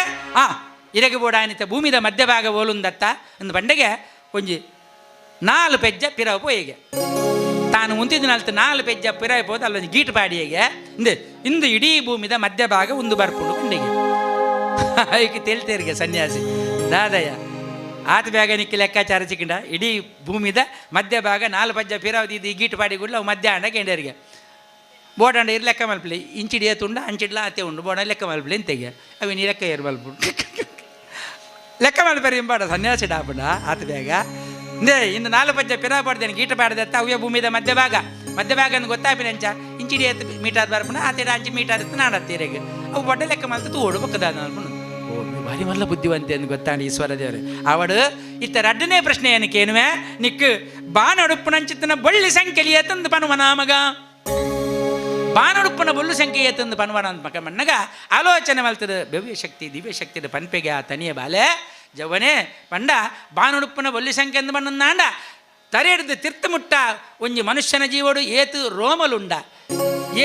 ಇರಗೆ ಬೋಡಾನಿತ ಭೂಮಿದ ಮಧ್ಯಭಾಗ ಓಲುಂದತ್ತ ಒಂದು ಬಂಡೆಗೆ ಒಂಜಿ 4 ಪೆಜ್ಜ ಪಿರವು ಹೇಗೆ ತಾನು ಮುಂತಿದ 4 ಪೆಜ್ಜ ಪಿರಬಹುದು ಅಲ್ಲೊಂದು ಗೀಟು ಪಾಡಿಯಗೆ ಇಂದು ಇಡೀ ಭೂಮಿದ ಮಧ್ಯಭಾಗ ಒಂದು ಬರ್ಪುಂಡು ಬಂಡೆಗೆ ಅದಕ್ಕೆ ತೇಳ್ತೇರಿಗೆ ಸನ್ಯಾಸಿ ದಾದಯ್ಯ ಆತ ಬೇಗ ನಿಕ್ಕಿ ಲೆಕ್ಕಾಚಾರ ಚಿಕ್ಕಂಡ ಇಡೀ ಭೂಮಿದ ಮಧ್ಯಭಾಗ 4 ಪೆಜ್ಜ ಪಿರವದು ಇದು ಗೀಟು ಪಾಡಿಗುಡ್ಲು ಅವು ಮಧ್ಯ ಅಂಡ ಕೇಂದ್ರಿಗೆ ಬೋಡಂಡ ಇರು ಲೆಕ್ಕ ಮಲ್ಪಲಿ ಇಂಚಿಡಿಯ ತುಂಡ ಅಂಚಿಡ್ಲ ಅತ್ತೆ ಉಂಡು ಬೋಡ ಲೆಕ್ಕ ಮಲ್ಪಲಿ ಎಂತೆಗೆ ಅవి ನೀ ಲೆಕ್ಕ ಏರು ಮಲ್ಪು ಲೆಕ್ಕ ಮಲ್ಪರಿ ಇಂಬಾಡ ಸನ್ಯಾಸಿ ಡಾಬುಡ ಆತ ಬೇಗ ಇನ್ನು 4 ಪೆಜ್ಜ ಪಿರ ಪಡ್ದೇನೆ ಗೀಟ ಪಾಡ್ದತ್ತ ಅವೇ ಭೂಮಿದ ಮಧ್ಯಭಾಗ ಅಂತ ಗೊತ್ತಾಪಿನ ಅಂಚ ಇಂಚಿಡಿ ಎತ್ತು ಮೀಟರ್ ಬರ್ಪುಣ ಆತೇಡ 5 ಮೀಟರ್ ಎತ್ತು ನಾಡತ್ತೀರೆಗೆ ಅವು ಬೊಡ್ಡ ಲೆಕ್ಕ ಮಲ್ತು ತೋಡು ಪಕ್ಕದಾದ ಅನ್ಕೊಂಡು ಓ ಭಾರಿ ಮಲ್ಲ ಬುದ್ಧಿವಂತೆ ಅಂತ ಗೊತ್ತಾಂಡಿ ಈಶ್ವರ ದೇವರು ಅವಡು ಇತ್ತ 2ನೇ ಪ್ರಶ್ನೆ ಏನಕ್ಕೆ ಏನುವೆ ನಿಕ್ಕು ಬಾನೊಡುಪ್ಪುನಂಚಿತ್ತನ ಬಳ್ಳಿ ಸಂಖ್ಯೆಲಿಯ ತಂದು ಪನುವನ ಮಗ ಬಾನೊಡುಪ್ಪನ ಬೊಳ್ಳು ಸಂಖ್ಯೆಯ ತಂದು ಪನುವನ ಅಂತ ಮಗ ಮಣ್ಣಗ ಆಲೋಚನೆ ಮಲ್ತದ ಭವ್ಯ ಶಕ್ತಿ ದಿವ್ಯ ಶಕ್ತಿದ ಪನ್ಪೆಗೆ ಆ ತನಿಯ ಬಾಲೆ ಜವನೇ ಪಂಡ ಬಾನೊಡುಪ್ಪನ ಬೊಳ್ಳಿ ಸಂಖ್ಯೆ ಎಂದು ಬಣ್ಣಂದಾಂಡ ತರೆಯಡ್ದು ತಿರ್ತಮುಟ್ಟ ಒಂಜಿ ಮನುಷ್ಯನ ಜೀವಡು ಏತು ರೋಮಲುಂಡ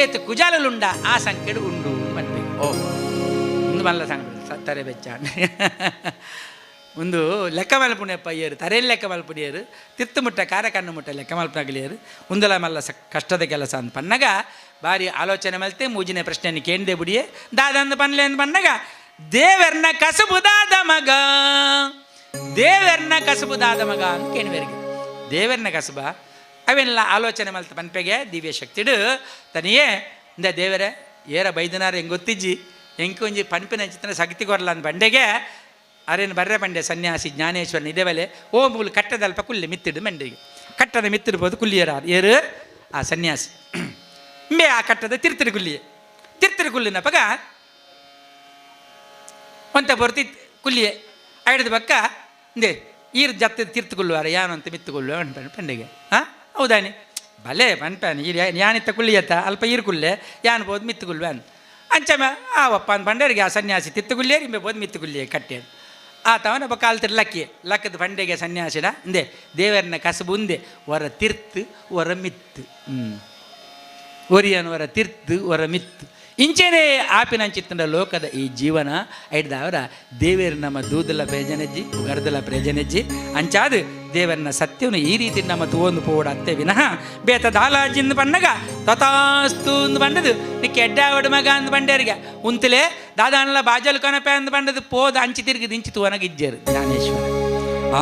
ಏತು ಕುಜಾಲಲುಂಡ ಆ ಸಂಖ್ಯೆಡು ಉಂಡು ಪನ್ಪೆಗೆ ಓ ಒಂದು ಮಲ್ಲ ಸಂಘ ತರೆ ಬೆಚ್ಚ ಒಂದು ಲೆಕ್ಕ ಮಲ್ಪುಣೆಪ್ಪ ಏರು ತರೆಯಲ್ಲಿ ಲೆಕ್ಕ ಮಲ್ಪುಡಿಯರು ತಿರ್ತುಮುಟ್ಟ ಕಾರ ಕಣ್ಣು ಮುಟ್ಟ ಲೆಕ್ಕ ಮಲ್ಪನಾಗಲಿಯರು ಒಂದಲ ಮಲ್ಲ ಕಷ್ಟದ ಕೆಲಸ ಅಂತ ಪನ್ನಗ ಭಾರಿ ಆಲೋಚನೆ ಮಲ್ತೆ 3ನೇ ಪ್ರಶ್ನೆಯನ್ನು ಕೇಂದೇ ಬಿಡಿಯೇ ದಾದಂದು ಪನ್ಲೆ ಅಂತ ಪನ್ನಗ ದೇವರ್ನ ಕಸಬುದಾದ ಮಗ ಅಂತ ಕೇಳುವರಿಗೆ ದೇವರ್ನ ಕಸಬ ಅವೆಲ್ಲ ಆಲೋಚನೆ ಮಲ್ತ ಪನ್ಪೆಗೆ ದಿವ್ಯ ಶಕ್ತಿಡು ತನಿಯೇ ಇಂದ ದೇವರೇ ಏರ ಬೈದನಾರು ಹೆಂಗೆ ಗೊತ್ತಿಜ್ಜಿ ಹೆಂಗೆ ಒಂಜಿ ಪನ್ಪಿನ ಚಿತ್ರ ಶಕ್ತಿ ಕೊರಲ್ಲ ಅಂದ ಬಂಡೆಗೆ ಅರೇನು ಬರ್ರೆ ಬಂಡೆ ಸನ್ಯಾಸಿ ಜ್ಞಾನೇಶ್ವರನ ಇದೇವಲೆ ಓ ಮೂಲು ಕಟ್ಟದಲ್ಪ ಕುಲ್ಲೆ ಮಿತ್ತಿಡು ಮಂಡೆಗೆ ಕಟ್ಟದ ಮಿತ್ತಿರ್ಬೋದು ಕುಲ್ಲಿಯರಾರು ಏರು ಆ ಸನ್ಯಾಸಿ ಇಂಬೆ ಆ ಕಟ್ಟದ ತಿರ್ತಿರು ಕುಲ್ಲಿನ ಪಗ ಒಂತ ಬರ್ತಿ ಕುಲ್ಲಿಯೇ ಐಡದ ಪಕ್ಕ ಈರು ಜತ್ತ ತಿರ್ತುಕೊಳ್ಳುವಾರ ಯಾನು ಅಂತ ಮಿತ್ತುಕೊಳ್ಳುವ ಪಂಡೆಗೆ ಹೌದಾನಿ ಭಲೇ ಪನ್ಪಾನಿ ಯಾನಿತ್ತ ಕುಲ್ಲಿಯತ್ತ ಅಲ್ಪ ಈರು ಕುಲ್ಲೆ ಯಾನು ಬೋದು ಮಿತ್ತುಕೊಳ್ಳುವ ಅಂಚಮ ಆವಪ್ಪ ಅಂತ ಬಂಡರಿಗೆ ಆ ಸನ್ಯಾಸಿ ತಿತ್ತುಗುಲ್ಲಿಯೇ ಇಂಬೆ ಬೋದು ಮಿತ್ತುಗುಲ್ಲಿಯೇ ಕಟ್ಟೆ ಆತವನ ಬಕ್ಕ ಆಲ್ತಿರ್ ಲಕ್ಕದ ಬಂಡೆಗೆ ಸನ್ಯಾಸಿಡ ದೇವರನ್ನ ಕಸಬು ಉಂದೆ ಹೊರ ತಿರ್ತು ಹೊರ ಮಿತ್ತು ಒರಿಯನ್ ಹೊರ ತಿರ್ತು ಹೊರ ಮಿತ್ತು ಇಂಚೆನೇ ಆಪಿನಂಚಿತ್ತಂಡ ಲೋಕದ ಈ ಜೀವನ ಐಡ್ದವರ ದೇವೇರು ನಮ್ಮ ದೂದಲ ಪ್ರಯೋಜನಜ್ಜಿ ಗರ್ದಲ ಪ್ರಯೋಜನಜ್ಜಿ ಅಂಚಾದು ದೇವರನ್ನ ಸತ್ಯವನ್ನು ಈ ರೀತಿ ನಮ್ಮ ತೋಂದು ಪೋಡ ಅತ್ತೆ ವಿನಃ ಬೇತ ದಾಲಾಜಿಂದು ಬಣ್ಣಗ ತಥಾಸ್ತು ಅಂದು ಬಂಡದು ನಿಕ್ಕೆ ಎಡ್ಡಾವಡು ಮಗ ಅಂದು ಬಂಡೇರಿಗೆ ಉಂತಲೇ ದಾದಾನಲ್ಲ ಬಾಜಲು ಕನಪೆ ಅಂದು ಬಂಡದು ಪೋದ ಅಂಚಿ ತಿರುಗಿ ದಿಂಚಿ ತೂವನಗಿಜ್ಜರು ಜ್ಞಾನೇಶ್ವರ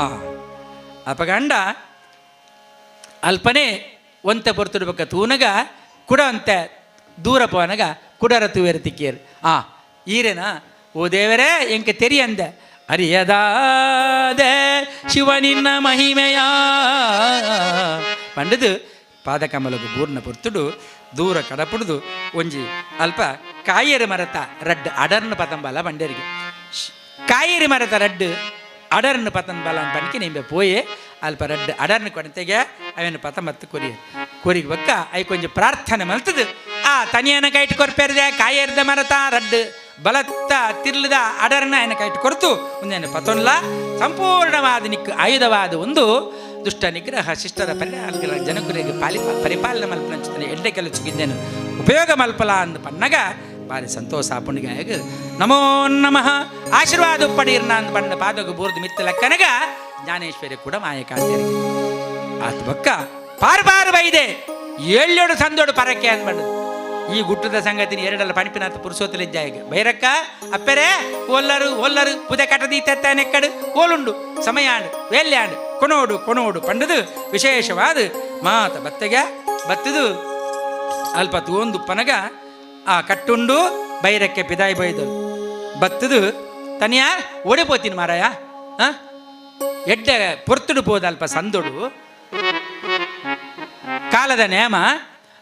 ಅಪಗಂಡ ಅಲ್ಪನೇ ಒಂತ ಪೊರ್ತುಡ್ಬೇಕ ತೂನಗ ಕುಡ ಅಂತೆ ದೂರ ಪೋನಗ ಕುಡರ ತೂವೇರು ತಿಕ್ಕೇರು ಈರೇನಾ ಓ ದೇವರೇ ಎಂಕೆ ತೆರಿಯಂದೆ ಅರಿಯದಾದೆ ಶಿವನಿನ್ನ ಮಹಿಮೆಯ ಪಂಡದು ಪಾದಕಮಲಗು ಬೂರ್ಣ ಪೊರ್ತುಡು ದೂರ ಕಡಪುಡುದು ಒಂಜಿ ಅಲ್ಪ ಕಾಯೇರಿ ಮರತ ರಡ್ಡು ಅಡರ್ನ ಪತಂಬಲ ಬಂಡೇರಿಗೆ ಕಾಯೇರಿ ಮರತ ರಡ್ಡು ಅಡರ್ನ ಪತಂಬಲ ಅಂತ ಪಣಿಕೆ ನಿಂಬೆ ಪೋಯೆ ಅಲ್ಪ ರಡ್ಡು ಅಡರ್ನ ಕೊಡತೆಗೆ ಅವೇನು ಪತ ಮತ್ತು ಕೊರಿಗೆ ಬಕ್ಕ ಅයි ಕೊಂಚ ಪ್ರಾರ್ಥನೆ ಮಲ್ತದು ತನಿಯನ ಕೈಟ್ ಕೊರ್ಪೆರ್ದೆ ಕಾಯೇರ್ದ ಮರತ ರಡ್ಡು ಬಲತ್ತ ತಿರ್ಲದ ಅಡರ್ನ ఆయన ಕೈಟ್ ಕೊರ್ತು ಒಂದೇನು ಪತೊನ್ಲ ಸಂಪೂರ್ಣವಾದ ಆಯುಧವಾದ ಒಂದು ದುಷ್ಟ ನಿಗ್ರಹ ಶಿಷ್ಟರ ಪರಿಣಾಮಗಳ ಜನಕರಿಗೆ ಪರಿಪಾಲನೆ ಮಲ್ಪನ ಎಡ್ಡೆ ಕೆಲಸಕ್ಕಿದ್ದೇನು ಉಪಯೋಗ ಮಲ್ಪಲ ಅಂದ ಪನ್ನಗ ಭಾರಿ ಸಂತೋಷ ಪುಣ್ಯಗಾಯಗ ನಮೋ ನಮಃ ಆಶೀರ್ವಾದ ಪಡೀರ್ನ ಅಂದ ಬಣ್ಣ ಪಾದಗ ಬೂರ್ದು ಮಿತ್ತ ಲೆಕ್ಕನಗ ಜ್ಞಾನೇಶ್ವರಿ ಕೂಡ ಮಾಯ ಕಾಂತೇರಿಗೆ ಆತ ಬಕ್ಕ ಪಾರು ಬೈದೆ 7 ಸಂದೋಡು ಪರಕ್ಕೆ ಅಂದ್ ಬಂಡದು ಈ ಗುಟ್ಟದ ಸಂಗತಿನ ಎರಡಲ್ಲ ಪಣಿಪಿನಾಥ ಪುರುಷೋತ್ತಲಿದ್ದ ಬೈರಕ್ಕ ಅಪ್ಪೆರೆ ಒಲ್ಲರು ಒಲ್ಲರು ಪುದೆ ಕಟದಿ ತೆತ್ತಾನೆಕ್ಕಡು ಓಲುಂಡು ಸಮಯಾಂಡು ವೇಲ್ಯಾಂಡು ಕೊನೋಡು ಕೊನೋಡು ಪಂಡದು ವಿಶೇಷವಾದ ಮಾತ ಬತ್ತೆಗೆ ಬತ್ತದು ಅಲ್ಪ ತೂಂದು ಪನಗ ಆ ಕಟ್ಟುಂಡು ಬೈರಕ್ಕೆ ಪಿದಾಯಿ ಬೈದು ಬತ್ತದು ತನಿಯ ಓಡಿಪೋತೀನಿ ಮಾರಾಯ ಎಡ್ಡೆ ಪೊರ್ತುಡು ಪೋದಲ್ಪ ಸಂದೊಡು ಕಾಲದ ನೇಮ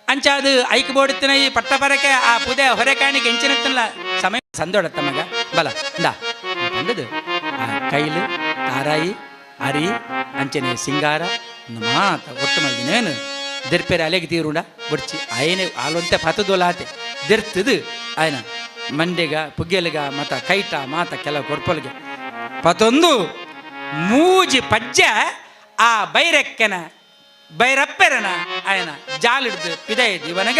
ಅಂಚಾದು ಐಕ್ ಬೋಡುತ್ತಿನ ಈ ಪಟ್ಟಪರಕ್ಕೆ ಆ ಪುದೆ ಹೊರೆಕಾಣಿಗೆ ಎಂಚಿನತ್ತಲ್ಲ ಸಮಯ ಸಂದೋಡತ್ತ ಮಗ ಬಲ ಇಂದ ಪಂಡದು ಆ ಕೈಲು ತಾರಾಯಿ ಅರಿ ಅಂಚನೆ ಸಿಂಗಾರ ಮಾತ ಒಟ್ಟು ಮಲ್ದಿನೇನು ದೆರ್ಪೆರೆ ಅಲೆಗೆ ತೀರುಂಡ ಬಡ್ಚಿ ಆಯನೆ ಆಲೊಂತೆ ಪತದೋಲಾತೆ ದೆರ್ತದು ಆಯ್ನ ಮಂಡೆಗ ಪುಗ್ಗೆಲ್ಗ ಮತ ಕೈಟ ಮಾತ ಕೆಲವು ಕೊಡ್ಪಲ್ಗೆ ಪತೊಂದು ಮೂಜಿ ಪಜ್ಜ ಆ ಬೈರೆಕ್ಕನ ಬೈರಪ್ಪೆರನ ಆಯನ ಜಾಲಿಡ್ದು ಪಿದೈದು ಇವನಗ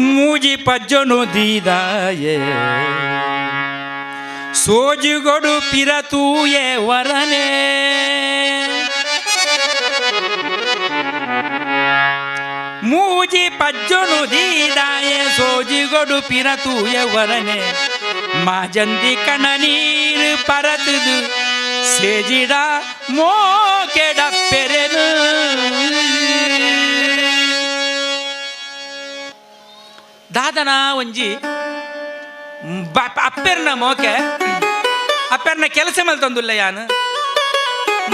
ಮೂಜಿ ಪಜ್ಜನು ದೀದಾಯೇ ಸೋಜುಗೊಡು ಪಿರತೂಯೆ ವರನೆ ಮೂಜಿ ಪಜ್ಜನು ದೀದಾಯೆ ಸೋಜಿಗೊಡು ಪಿರತೂಯೆ ವರನೆ ಮಾಜಂದಿ ಕಣ ನೀರು ಪರತದು ಸೇಜಿಡ ಮೋಕೆಡಪ್ಪೆರೆನು ದಾದನ ಒಂಜಿ ಅಪ್ಪೆರ್ನ ಮೋಕೆ ಅಪ್ಪೆರ್ನ ಕೆಲಸ ಮೇಲೆ ತಂದುಲ್ಲ ಯಾನು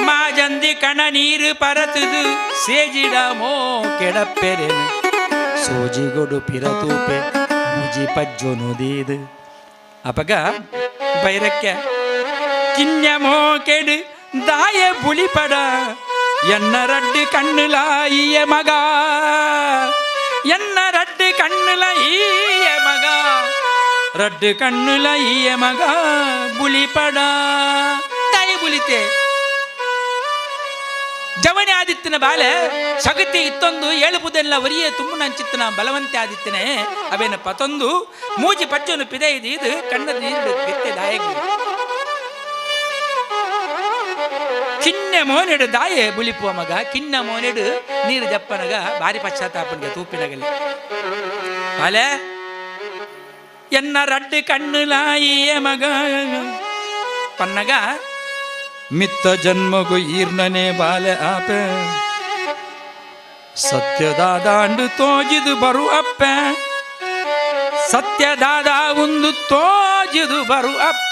ಮಾಜಂದಿ ಕಣ ನೀರು ಪರತದು ಸೇಜಿಡ ಮೋಕೆಡಪ್ಪೆರೆನು ಸೋಜಿಗೊಡು ಪಿರತೂಪೆ ಮುಜಿ ಪಜ್ಜೊನು ದೀದು ಅಪಗ ಬೈರಕ್ಕೆ கிண்ண மோகெடு தாய புலிபட என்ன ரட்டு கண்ணுல ஈய மகா என்ன ரட்டு கண்ணுல ஈய மகா ರಡ್ಡು ಕಣ್ಣುಲ ಈಯ ಮಗ ಬುಲಿಪಡ ತಾಯಿ ಬುಲಿತೆ ಜವನಿ ಆದಿತ್ಯನ ಬಾಲೆ ಸಗತಿ ಇತ್ತೊಂದು ಏಳುಪುದೆಲ್ಲ ಒರಿಯ ತುಂಬು ನಂಚಿತ್ತನ ಬಲವಂತೆ ಆದಿತ್ಯನೆ ಅವೇನ ಪತೊಂದು ಮೂಜಿ ಪಜ್ಜನು ಪಿದೆ ಇದು ಕಣ್ಣ ನೀರು ಕಿತ್ತೆ ದಾಯಗಿ ಕಿನ್ನ ಮೋನೆಡು ದಾಯೆ ಬುಲಿಪುವ ಮಗ ಕಿನ್ನ ಮೋನೆಡು ನೀರು ಜಪ್ಪನಗ ಭಾರಿ ಪಶ್ಚಾತ್ತಾಪನಿಗೆ ತೂಪಿನಗಲಿ ಬಾಲೆ ಎನ್ನ ರಡ್ಡು ಕಣ್ಣುಲಾಯಿಯ ಮಗ ಪನ್ನಗ ಮಿತ್ತ ಜನ್ಮಗು ಈರ್ನನೆ ಬಾಲೆ ಆಪೆ ಸತ್ಯದಾದಾಂಡು ತೋಜಿದು ಬರು ಅಪ್ಪೆ ಸತ್ಯದಾದ ಒಂದು ತೋಜಿದು ಬರು ಅಪ್ಪ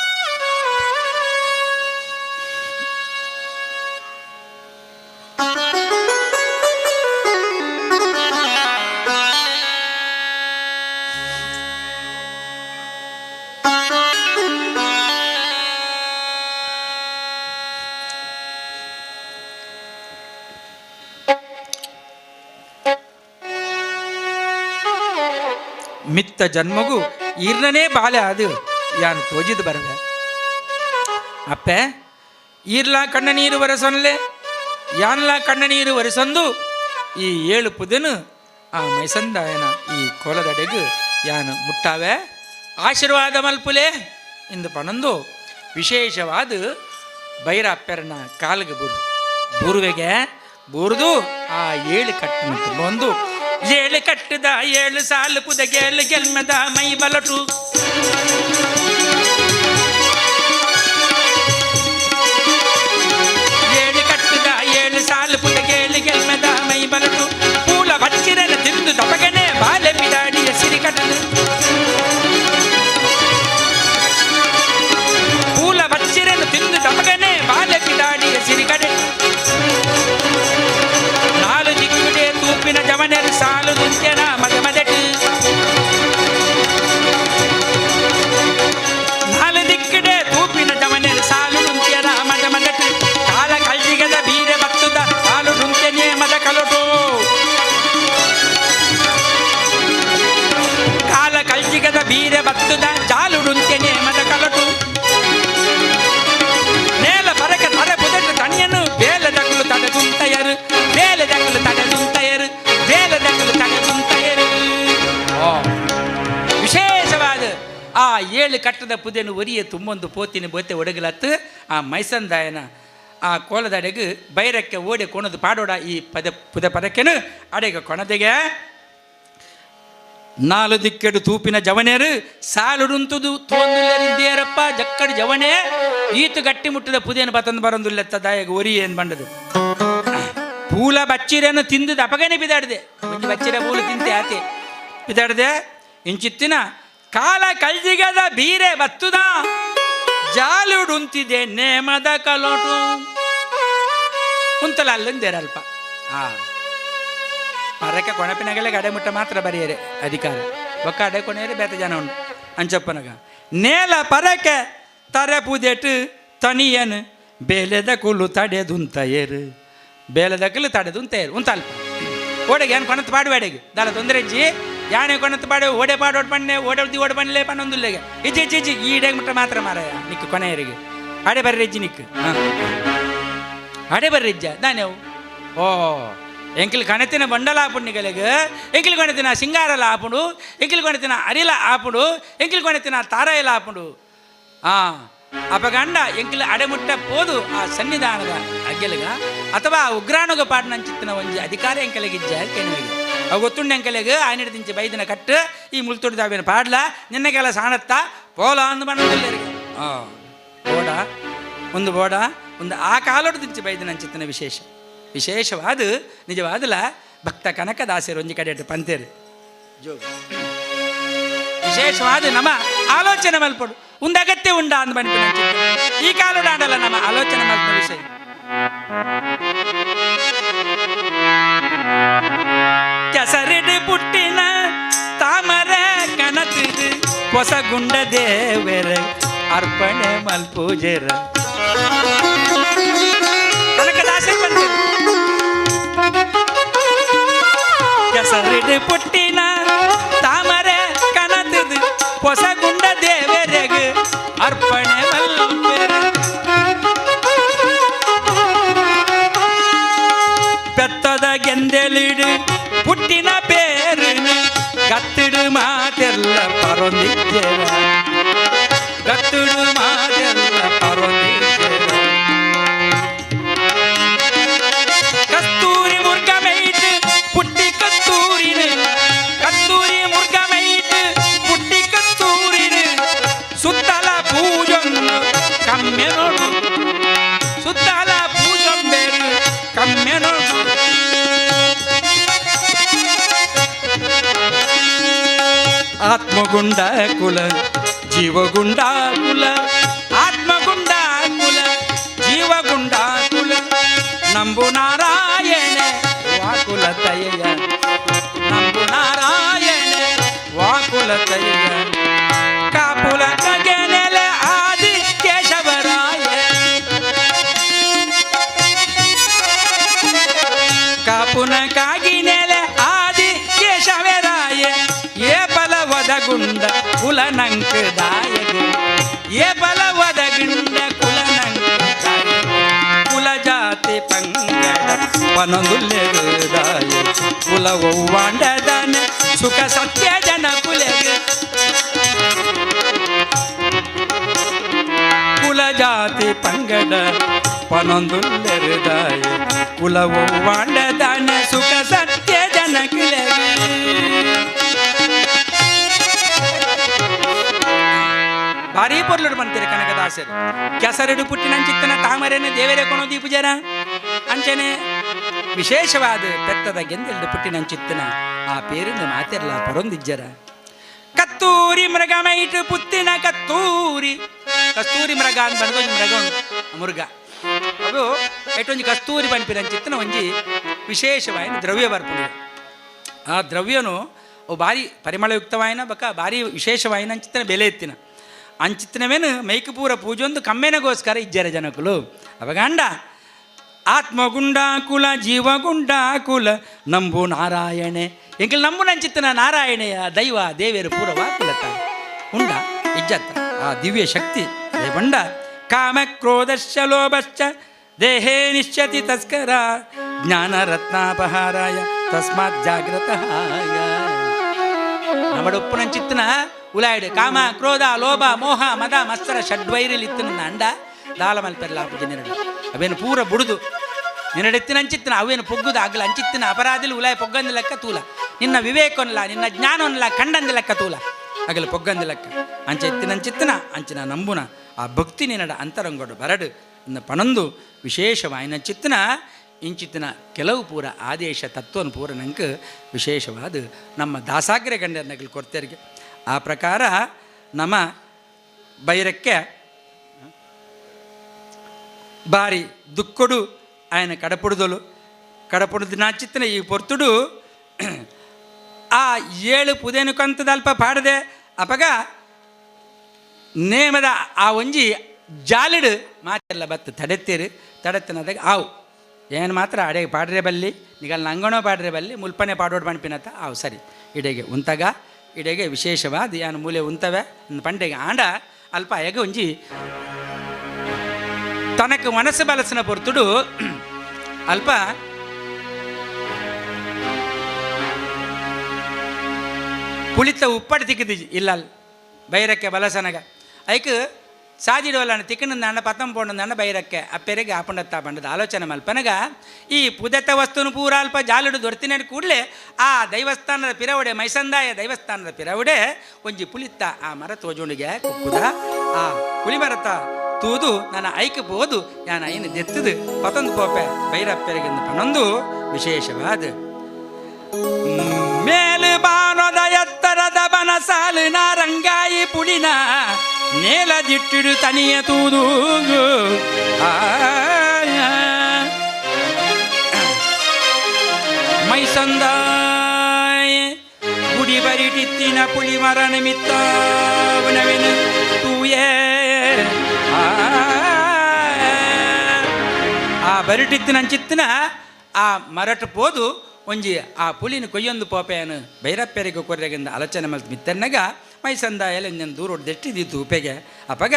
ಮಿತ್ತ ಜನ್ಮಗು ಈರ್ನನೇ ಬಾಲೆ ಅದು ಯಾನು ತೋಜಿದು ಬರವೆ ಅಪ್ಪೆ ಈರ್ಲಾ ಕಣ್ಣ ನೀರು ಒರೆಸೊನ್ಲೆ ಯಾನ್ಲಾ ಕಣ್ಣ ನೀರು ಒರೆಸೊಂದು ಈ ಏಳು ಪುದನು ಆ ಮೈಸಂದಾಯನ ಈ ಕೋಲದಡೆಗು ಯಾನು ಮುಟ್ಟಾವೆ ಆಶೀರ್ವಾದ ಮಲ್ಪುಲೆ ಎಂದು ಪಣಂದು ವಿಶೇಷವಾದ ಬೈರ ಅಪ್ಪೆರನ ಕಾಲಿಗೆ ಬೂರುವೆಗೆ ಬೂರ್ದು ಆ ಏಳು ಕಟ್ಟನ್ನು ತುಂಬೊಂದು ಏಳು ಕಟ್ಟದ ಏಳು ಸಾಲು ಪುದಗೇಳು ಗೆಲ್ಮದ ಮೈ ಬಲಟು ಏಳು ಕಟ್ಟದ ಏಳು ಸಾಲು ಪುದಗೇಳು ಗೆಲ್ಮದ ಮೈ ಬಲಟು ಪೂಲ ಬಚ್ಚಿರನ ತಿಂದು ತಪಗನೆ ಬಾಲೆ ಪಿದಾಡಿಯ ಸಿರಿ ಕಟ್ಟದು ಪೂಲ ಬಚ್ಚಿರನ ತಿಂದು ತಪಗನೆ ಬಾಲೆ ಪಿದಾಡಿಯ ಸಿರಿ ಕಡೆ ನಾಲು ದಿಕ್ಕುಡೆ ತೂಪಿನ ಜವನೆರು ಸಾಲು ದುಂತ್ಯನ ಮದ ಮದಟು ನಾಲು ದಿಕ್ಕುಡೆ ತೂಪಿನ ಜವನೆರು ಸಾಲು ದುಂತ್ಯನ ಮದ ಮದಟು ಕಾಲ ಕಳ್ಳಿಗದ ಬೀರೆ ಬತ್ತುದ ಸಾಲು ದುಂತ್ಯನೇ ಮದ ಕಲಟು ಕಾಲ ಕಳ್ಳಿಗದ ಬೀರೆ ಬತ್ತುದ ಜಾಲು ದುಂತ್ಯನೇ ಮದ ಕಲಟು ನೇಲ ಬರಕ ತಡೆ ಬುದಟ ತಣಿಯನು ಬೇಲ ಜಗಲು ತಡೆ ದುಂತಯರು ಬೇಲ ಜಗಲು ತಡೆ ದುಂತಯರು ಬೇಲ ಜಗಲು ತಡೆ ದುಂತಯರು ವಿಶೇಷವಾದ ಆ ಏಳು ಕಟ್ಟದ ಪುದೆನು ಒರಿಯ ತುಂಬೊಂದು ಪೋತಿನ ಬೋತೆ ಒಡಗಲತ್ತು ಆ ಮೈಸಂದಾಯನ ಆ ಕೋಲದಡೆಗು ಬೈರಕ್ಕೆ ಓಡಿ ಕೊಣದು ಪಾಡೋಡ ಈ ಪುದೆ ಪದಕ್ಕೆನು ಅಡೆಗ ಕೊಣದೆಗೆ ನಾಲು ದಿಕ್ಕೆಡು ತೂಪಿನ ಜವನೇರು ಸಾಲುಡುಂತುದು ತೋಂದುಲ್ಲರಿದ್ದೇರಪ್ಪ ಜಕ್ಕಡು ಜವನೇ ಈತು ಗಟ್ಟಿ ಮುಟ್ಟಿದ ಪುದೇನು ಬತಂದು ಬರೊಂದುಲ್ಲೆತ್ತ ದಾಯಗ ಒರಿ ಏನು ಬಂಡದು ಪೂಲ ಬಚ್ಚಿರನ್ನು ತಿಂದದ ಅಪಗನೆ ಬಿದಾಡಿದೆ ಒಂದು ಬಚ್ಚಿರ ಪೂಲು ತಿಂತೆ ಆತೆ ಬಿದಾಡಿದೆ ಇಂಚಿತ್ತಿನ ಕಾಲ ಕಳ್ಜಿಗದ ಬೀರೆ ಬತ್ತುದ ಜಾಲುಡುಂತಿದೆ ನೇಮದ ಕಲೋಟು ಉಂತಲ ಅಲ್ಲಂದೇರಲ್ಪ ಮರಕ್ಕೆ ಕೊಣಪಿನಗಳಿಗೆ ಅಡೆಮುಟ್ಟ ಮಾತ್ರ ಬರೆಯರೆ ಅಧಿಕಾರ ಒಕ್ಕ ಅಡೆ ಕೊನೆಯರೆ ಬೇತ ಜನ ಉಂಟು ಅಂಚಪ್ಪನಗ ನೇಲ ಪರಕೆ ತರೆ ಪೂದೆಟ್ಟು ತನಿಯನು ಬೇಲೆದ ಕುಲು ತಡೆದುಂತ ಏರು ಬೇಲೆದ ಕುಲು ತಡೆದುಂತ ಏರು ಉಂತಲ್ಪ ಓಡೆಗೆ ಏನು ಕೊಣತ್ ಪಾಡುಬೇಡೆಗೆ ದಾಲ ತೊಂದರೆ ಇಜ್ಜಿ ಯಾಣೆ ಕೊಣತ್ ಪಾಡು ಓಡೆ ಪಾಡೋಡ್ ಪಣ್ಣೆ ಓಡೋಡ್ದಿ ಓಡ್ ಪಣ್ಣಲೆ ಪನ್ನೊಂದುಲ್ಲೆಗೆ ಇಜ್ಜಿ ಇಜ್ಜಿ ಇಜ್ಜಿ ಈ ಇಡೆಗೆ ಮುಟ್ಟ ಮಾತ್ರ ಮಾರಾಯ ನಿಕ್ಕು ಕೊನೆಯರಿಗೆ ಅಡೆ ಬರ್ರಿ ಇಜ್ಜಿ ನಿಕ್ಕು ಅಡೆ ಬರ್ರಿ ಇಜ್ಜ ನಾನೇವು ಓ ಎಂಕಿಲ್ ಕಣತಿನ ಬಂಡಲ ಆಪುಣ್ಣಿಗಳಿಗೆ ಎಂಕಿಲ್ ಕೊಣತಿನ ಸಿಂಗಾರಲ ಆಪುಡು ಎಂಕಿಲ್ ಕೊಣತಿನ ಅರಿಲ ಆಪುಡು ಎಂಕಿಲ್ ಕೊಣತಿನ ತಾರಾಯಲ ಆಪುಡು ಅಪಗಂಡ ಎಂಕಿಲ್ ಅಡೆಮುಟ್ಟ ಪೋದು ಆ ಸನ್ನಿಧಾನದ ಅಗ್ಗೆಲಿಗ ಅಥವಾ ಉಗ್ರಾನುಗ ಪಾಡ್ನಂಚಿತ್ತಿನ ಒಂಜಿ ಅಧಿಕಾರ ಎಂಕಲಿಗಿಜ್ಜ ಕೆನವಿಗೆ ಅವು ಗೊತ್ತುಂಡು ಎಂಕಲಿಗೆ ಆಯ್ನಿಡ್ದಿಂಚಿ ಬೈದಿನ ಕಟ್ಟು ಈ ಮುಳ್ತೊಡಿದಾವಿನ ಪಾಡ್ಲ ನಿನ್ನಗೆಲ್ಲ ಸಾಣತ್ತ ಪೋಲ ಅಂದು ಬಣ್ಣದಲ್ಲರಿಗೆ ಬೋಡ ಒಂದು ಬೋಡ ಒಂದು ಆ ಕಾಲೊಡ್ದಿಂಚಿ ಬೈದಿನಂಚಿತ್ತಿನ ವಿಶೇಷವಾದ ನಿಜವಾದಲ ಭಕ್ತ ಕನಕದಾಸರು ಒಂಜಿ ಕಡೆ ಪಂತೇರು ಜೋಗ ವಿಶೇಷವಾದ ನಮ್ಮ ಆಲೋಚನೆ ಮಲ್ಪಡು ಒಂದು ಅಗತ್ಯ ಉಂಡ ಅಂದ್ ಬನ್ನಿ ಈ ಕಾಲೋಡ ಆಡಲ್ಲ ನಮ್ಮ ಆಲೋಚನೆ ಮಲ್ಪ ವಿಷಯ ಕೆಸರಿಡು ಪುಟ್ಟಿನ ತಾಮರೆ ಕನತಿದು ಹೊಸಗುಂಡ ದೇವರ ಅರ್ಪಣೆ ಮಲ್ಪೂಜೆರ ಕನಕದಾಸರು ಬಂದಿರು ಕೆಸರಿಡು ಪುಟ್ಟಿನ ತಾಮರೆ ಕನತಿದು ಹೊಸಗುಂಡ ದೇವರೆಗೆ ಅರ್ಪಣೆ ಮಲ್ಪೆರ ಬೆತ್ತದ ಗೆಂದೆಲಿಡು ಪುಟ್ಟಿನ ಪೇರಿನ ಗತ್ತಿಡು ಮಾತೆಲ್ಲ ಪರೊಂದಿದ್ದೇವ ಗತ್ತಿಡು ಮಾತೆಲ್ಲ ಪರೊಂದಿದ್ದೇವ ಕಸ್ತೂರಿ ಮುರ್ಗಮೈಟ್ ಪುಟ್ಟಿ ಕಸ್ತೂರಿನ ಕಸ್ತೂರಿ ಮುರ್ಗಮೈಟ್ ಪುಟ್ಟಿ ಕಸ್ತೂರಿನ ಸುತ್ತಲ ಪೂಜೊಂದು ಕಮ್ಮೆ ನೋಡು ಸುತ್ತಲ ಪೂಜೊಂಬೇರು ಕಮ್ಮೆ ನೋಡು ಆತ್ಮಗುಂಡ ಕುಲ ಜೀವಗುಂಡ ಕುಲ ಆತ್ಮಗುಂಡ ಕುಲ ಜೀವಗುಂಡ ಕುಲ ನಂಬು ನಾರಾಯಣ ವಾಕುಲ ತಯ್ಯ ನಂಬು ನಾರಾಯಣ ವಾಕುಲ ತಯ್ಯ ಕಾಪುಲ ಕಗೆನೆಲ ಆದಿ ಕೇಶವರಾಯ ಕಾಪುನ ಕಾಗಿನೆಲ ಆದಿ ಕೇಶವರಾಯ ಏ ಬಲವದ ಗುಂಡ ಕುಲನಂಕ ದಾಯಗ ಏ ಬಲವದ ಗುಂಡ ಕುಲನಂಕ ಕುಲ ಜಾತಿ ಪಂಗಡ ಪನೊಂದುಲ್ಲೆದಾಯ ಕುಲವೊವ್ವಾಂಡದನ ಸುಖ ಸತ್ಯ ಜನ ಕುಲೆಗ ಕುಲ ಜಾತಿ ಪಂಗಡ ಪನೊಂದುಲ್ಲೆದಾಯ ಕುಲವೊವ್ವಾಂಡದನ ಸುಖ ಸತ್ಯ ಜನ ಕುಲೆಗ ಭಾರಿ ಪೊರ್ಲುಡು ಬಂತೀರಿ ಕನಕದಾಸರು ಕೆಸರಿಡು ಪುಟ್ಟಿನಂಚಿತ್ತನ ತಾಮರೆನ ದೇವರೇ ಕೊಣೋದಿ ಪೂಜಾರ ಅಂಚನೆ ವಿಶೇಷವಾದ ಬೆತ್ತದ ಗೆಂದೆಲ್ಡು ಪುಟ್ಟಿನಂಚಿತ್ತನ ಆ ಪೇರಿನ ಮಾತೆರ್ಲ ಪರೊಂದಿಜ್ಜರ ಕತ್ತೂರಿ ಮೃಗಮೈಟ್ ಪುತ್ತಿನ ಕಸ್ತೂರಿ ಕಸ್ತೂರಿ ಮೃಗ ಅಂತ ಬಂದು ಮೃಗ ಉಂಟು ಮುರುಗ ಅದು ಎಷ್ಟೊಂದು ಕಸ್ತೂರಿ ಪಂಪಿನಂಚಿತ್ತನ ಒಂಜಿ ವಿಶೇಷವಾಯಿನ ದ್ರವ್ಯ ಬರ್ಪುಡು ಆ ದ್ರವ್ಯನು ಭಾರಿ ಪರಿಮಳಯುಕ್ತವಾಯಿನ ಬಕ ಭಾರಿ ವಿಶೇಷವಾಯಿನ ಅಂಚಿತ್ತನ ಬೆಲೆ ಎತ್ತಿನ ಅಂಚಿತ್ತನವೇನು ಮೈಕು ಪೂರ ಪೂಜೊಂದು ಕಮ್ಮೆನಗೋಸ್ಕರ ಇಜ್ಜರ ಜನಕುಲು ಅವಗಂಡ ಆತ್ಮಗುಂಡ ಕುಲ ಜೀವಗುಂಡ ಕುಲ ನಂಬು ನಾರಾಯಣೆ ಎಂಕಲ್ ನಂಬು ನಂಚಿತ್ತನ ನಾರಾಯಣೆಯ ದೈವ ದೇವೇರು ಪೂರವಾ ಕುಲತ ಉಂಡ ಇಜ್ಜತ್ತ ಆ ದಿವ್ಯ ಶಕ್ತಿ ಬಂಡ ಕಾಮ ಕ್ರೋಧಶ್ಚ ಲೋಭಶ್ಚ ದೇಹೇ ನಿಶ್ಚತಿ ತಸ್ಕರ ಜ್ಞಾನ ರತ್ನಾಪಹಾರಾಯ ತಸ್ಮಾತ್ ಜಾಗ್ರತಃ നമ്മുടെ ഉപ്പുനഞ്ചിത്തിന ഉലായിട് കാമ ക്രോധ ലോഭ ಮೋಹ ಮದ ಮತ್ಸರ ಷಡ್ವೈರಿಲಿತ್ತಿನ ಅಂಡ ದಾಳಮಲ್ಪೆರ್ಲಾಪು ಜನರಡು ಅವೇನು ಪೂರ ಬುಡುದು ನಿನ್ನಡೆತ್ತಿನ ಅಂಚಿತ್ತಿನ ಅವೇನು ಪೊಗ್ಗುದು ಆಗಲ ಅಂಚಿತ್ತಿನ ಅಪರಾಧಿಲು ಉಲಾಯ ಪೊಗ್ಗಂದು ಲೆಕ್ಕ ತೂಲ ನಿನ್ನ ವಿವೇಕವನ್ಲ ನಿನ್ನ ಜ್ಞಾನವನ್ಲ ಕಂಡಂದ ಲೆಕ್ಕ ತೂಲ ಅಗಲು ಪೊಗ್ಗಂದ ಲೆಕ್ಕ ಅಂಚ ಎತ್ತಿನಂಚಿತ್ತಿನ ಅಂಚಿನ ನಂಬುನ ಆ ಭಕ್ತಿ ನಿನ್ನಡ ಅಂತರಂಗೊಡು ಬರಡು ಇನ್ನು ಪಣಂದು ವಿಶೇಷವಾಯಿನ ಚಿತ್ತನ ಇಂಚಿತ್ತಿನ ಕೆಲವು ಪೂರ ಆದೇಶ ತತ್ವನ ಪೂರ ನಂಗೆ ವಿಶೇಷವಾದ ನಮ್ಮ ದಾಸಾಗ್ರೆ ಗಂಡನಗಳು ಕೊಡ್ತೇರಿಗೆ ಆ ಪ್ರಕಾರ ನಮ್ಮ ಬೈರಕ್ಕೆ ಬಾರಿ ದುಕ್ಕುಡು ఆయన కడపుడుదలు కడపుడు నాచిత్తిన ఈ పొర్తుడు ఆ 7 పుదేను కంతదಲ್ಪ ಪಾಡದೆ ಅಪಗ ನೇಮದ ಆ ಒಂಜಿ ಜಾಲಿಡು ಮಾತೆಲ್ಲ ಬತ್ತು ತಡೆತ್ತೀರಿ ತಡೆತ್ತಿನದಾಗ ಆವು ಏನು ಮಾತ್ರ ಅಡೆಗೆ ಪಾಡ್ರೆ ಬಲ್ಲಿ ನಿಗಲ್ ನಂಗಣೋ ಪಾಡ್ರೆ ಬಲ್ಲಿ ಮುಲ್ಪನೆ ಪಾಡೋಡು ಪಣ್ಪಿನತ್ತ ಆವು ಸರಿ ಇಡೆಗೆ ಉಂತಗ ಇಡೆಗೆ ವಿಶೇಷವಾದ ಯಾನು ಮೂಲೆ ಉಂತವೆ ಪಂಡೆಗೆ ಆಂಡ ಅಲ್ಪ ಎಗ ಒಂಜಿ ತನಕ ಮನಸ್ಸು ಬಲಸಿನ ಪೊರ್ತುಡು ಅಲ್ಪ ಪುಳಿತ ಉಪ್ಪಡಿ ತಿಕ್ಕಿದಿ ಇಲ್ಲ ಬೈರಕ್ಕೆ ಬಲಸನಗ ಐಕ್ ಸಾಜಿಡುವಲ್ಲ ತಿಕ್ಕನಂದ ಪತಂ ಪೋಂಡ ಬೈರಕ್ಕೆ ಅಪ್ಪೆರೆಗೆ ಆಪಂಡತ್ತ ಪಂಡದ ಆಲೋಚನೆ ಮಲ್ಪನಗ ಈ ಪುದತ ವಸ್ತುನು ಪೂರ ಅಲ್ಪ ಜಾಲುಡು ದೊರೆತಿನ ಕೂಡಲೇ ಆ ದೈವಸ್ಥಾನದ ಪಿರವಡೆ ಮೈಸಂದಾಯ ದೈವಸ್ಥಾನದ ಪಿರವಡೆ ಒಂಜಿ ಪುಳಿತ್ತ ಆ ಮರ ತೋಜುಂಡಿಗೆ ಕುಕ್ಕುದ ಆ ಪುಳಿ ಮರತ ತೂದು ನನ್ನ ಐಕೆ ಬೋದು ಯಾನ ಏನು ದೆತ್ತದು ಪತೊಂದು ಪೋಪೆ ಬೈರಪ್ಪೆರೆಗೆಂದು ಪಣೊಂದು ವಿಶೇಷವಾದ ಮೇಲು ಬಾನೋದ ಎತ್ತರದ ಬನಸಾಲು ನಾರಂಗಾಯಿ ಪುಡಿನ ನೇಲ ಜಿಟ್ಟಿಡು ತನಿಯ ತೂದು ಮೈಸಂದಾಯ ಗುಡಿ ಬರಿಟಿತ್ತಿನ ಪುಳಿ ಮರ ನಿಮಿತ್ತವನವೆನು ತೂಯೇ ಆ ಬರಿಟಿತ್ತಿನ ಚಿತ್ತಿನ ಆ ಮರಟು ಪೋದು ಒಂಜಿ ಆ ಪುಲಿನ ಕೊಯ್ಯೊಂದು ಪೋಪೆಯನ್ನು ಬೈರಪ್ಪೆರೆಗೆ ಕೊರ್ರೆಗಿಂದ ಆಲೋಚನೆ ಮಲ್ತು ಮಿತ್ತನ್ನಗ ಮೈಸಂದಾಯಲ್ಲ ಇನ್ನೇನು ದೂರ ದೆಟ್ಟಿದ್ದಿತ್ತು ಉಪೆಗೆ ಅಪಗ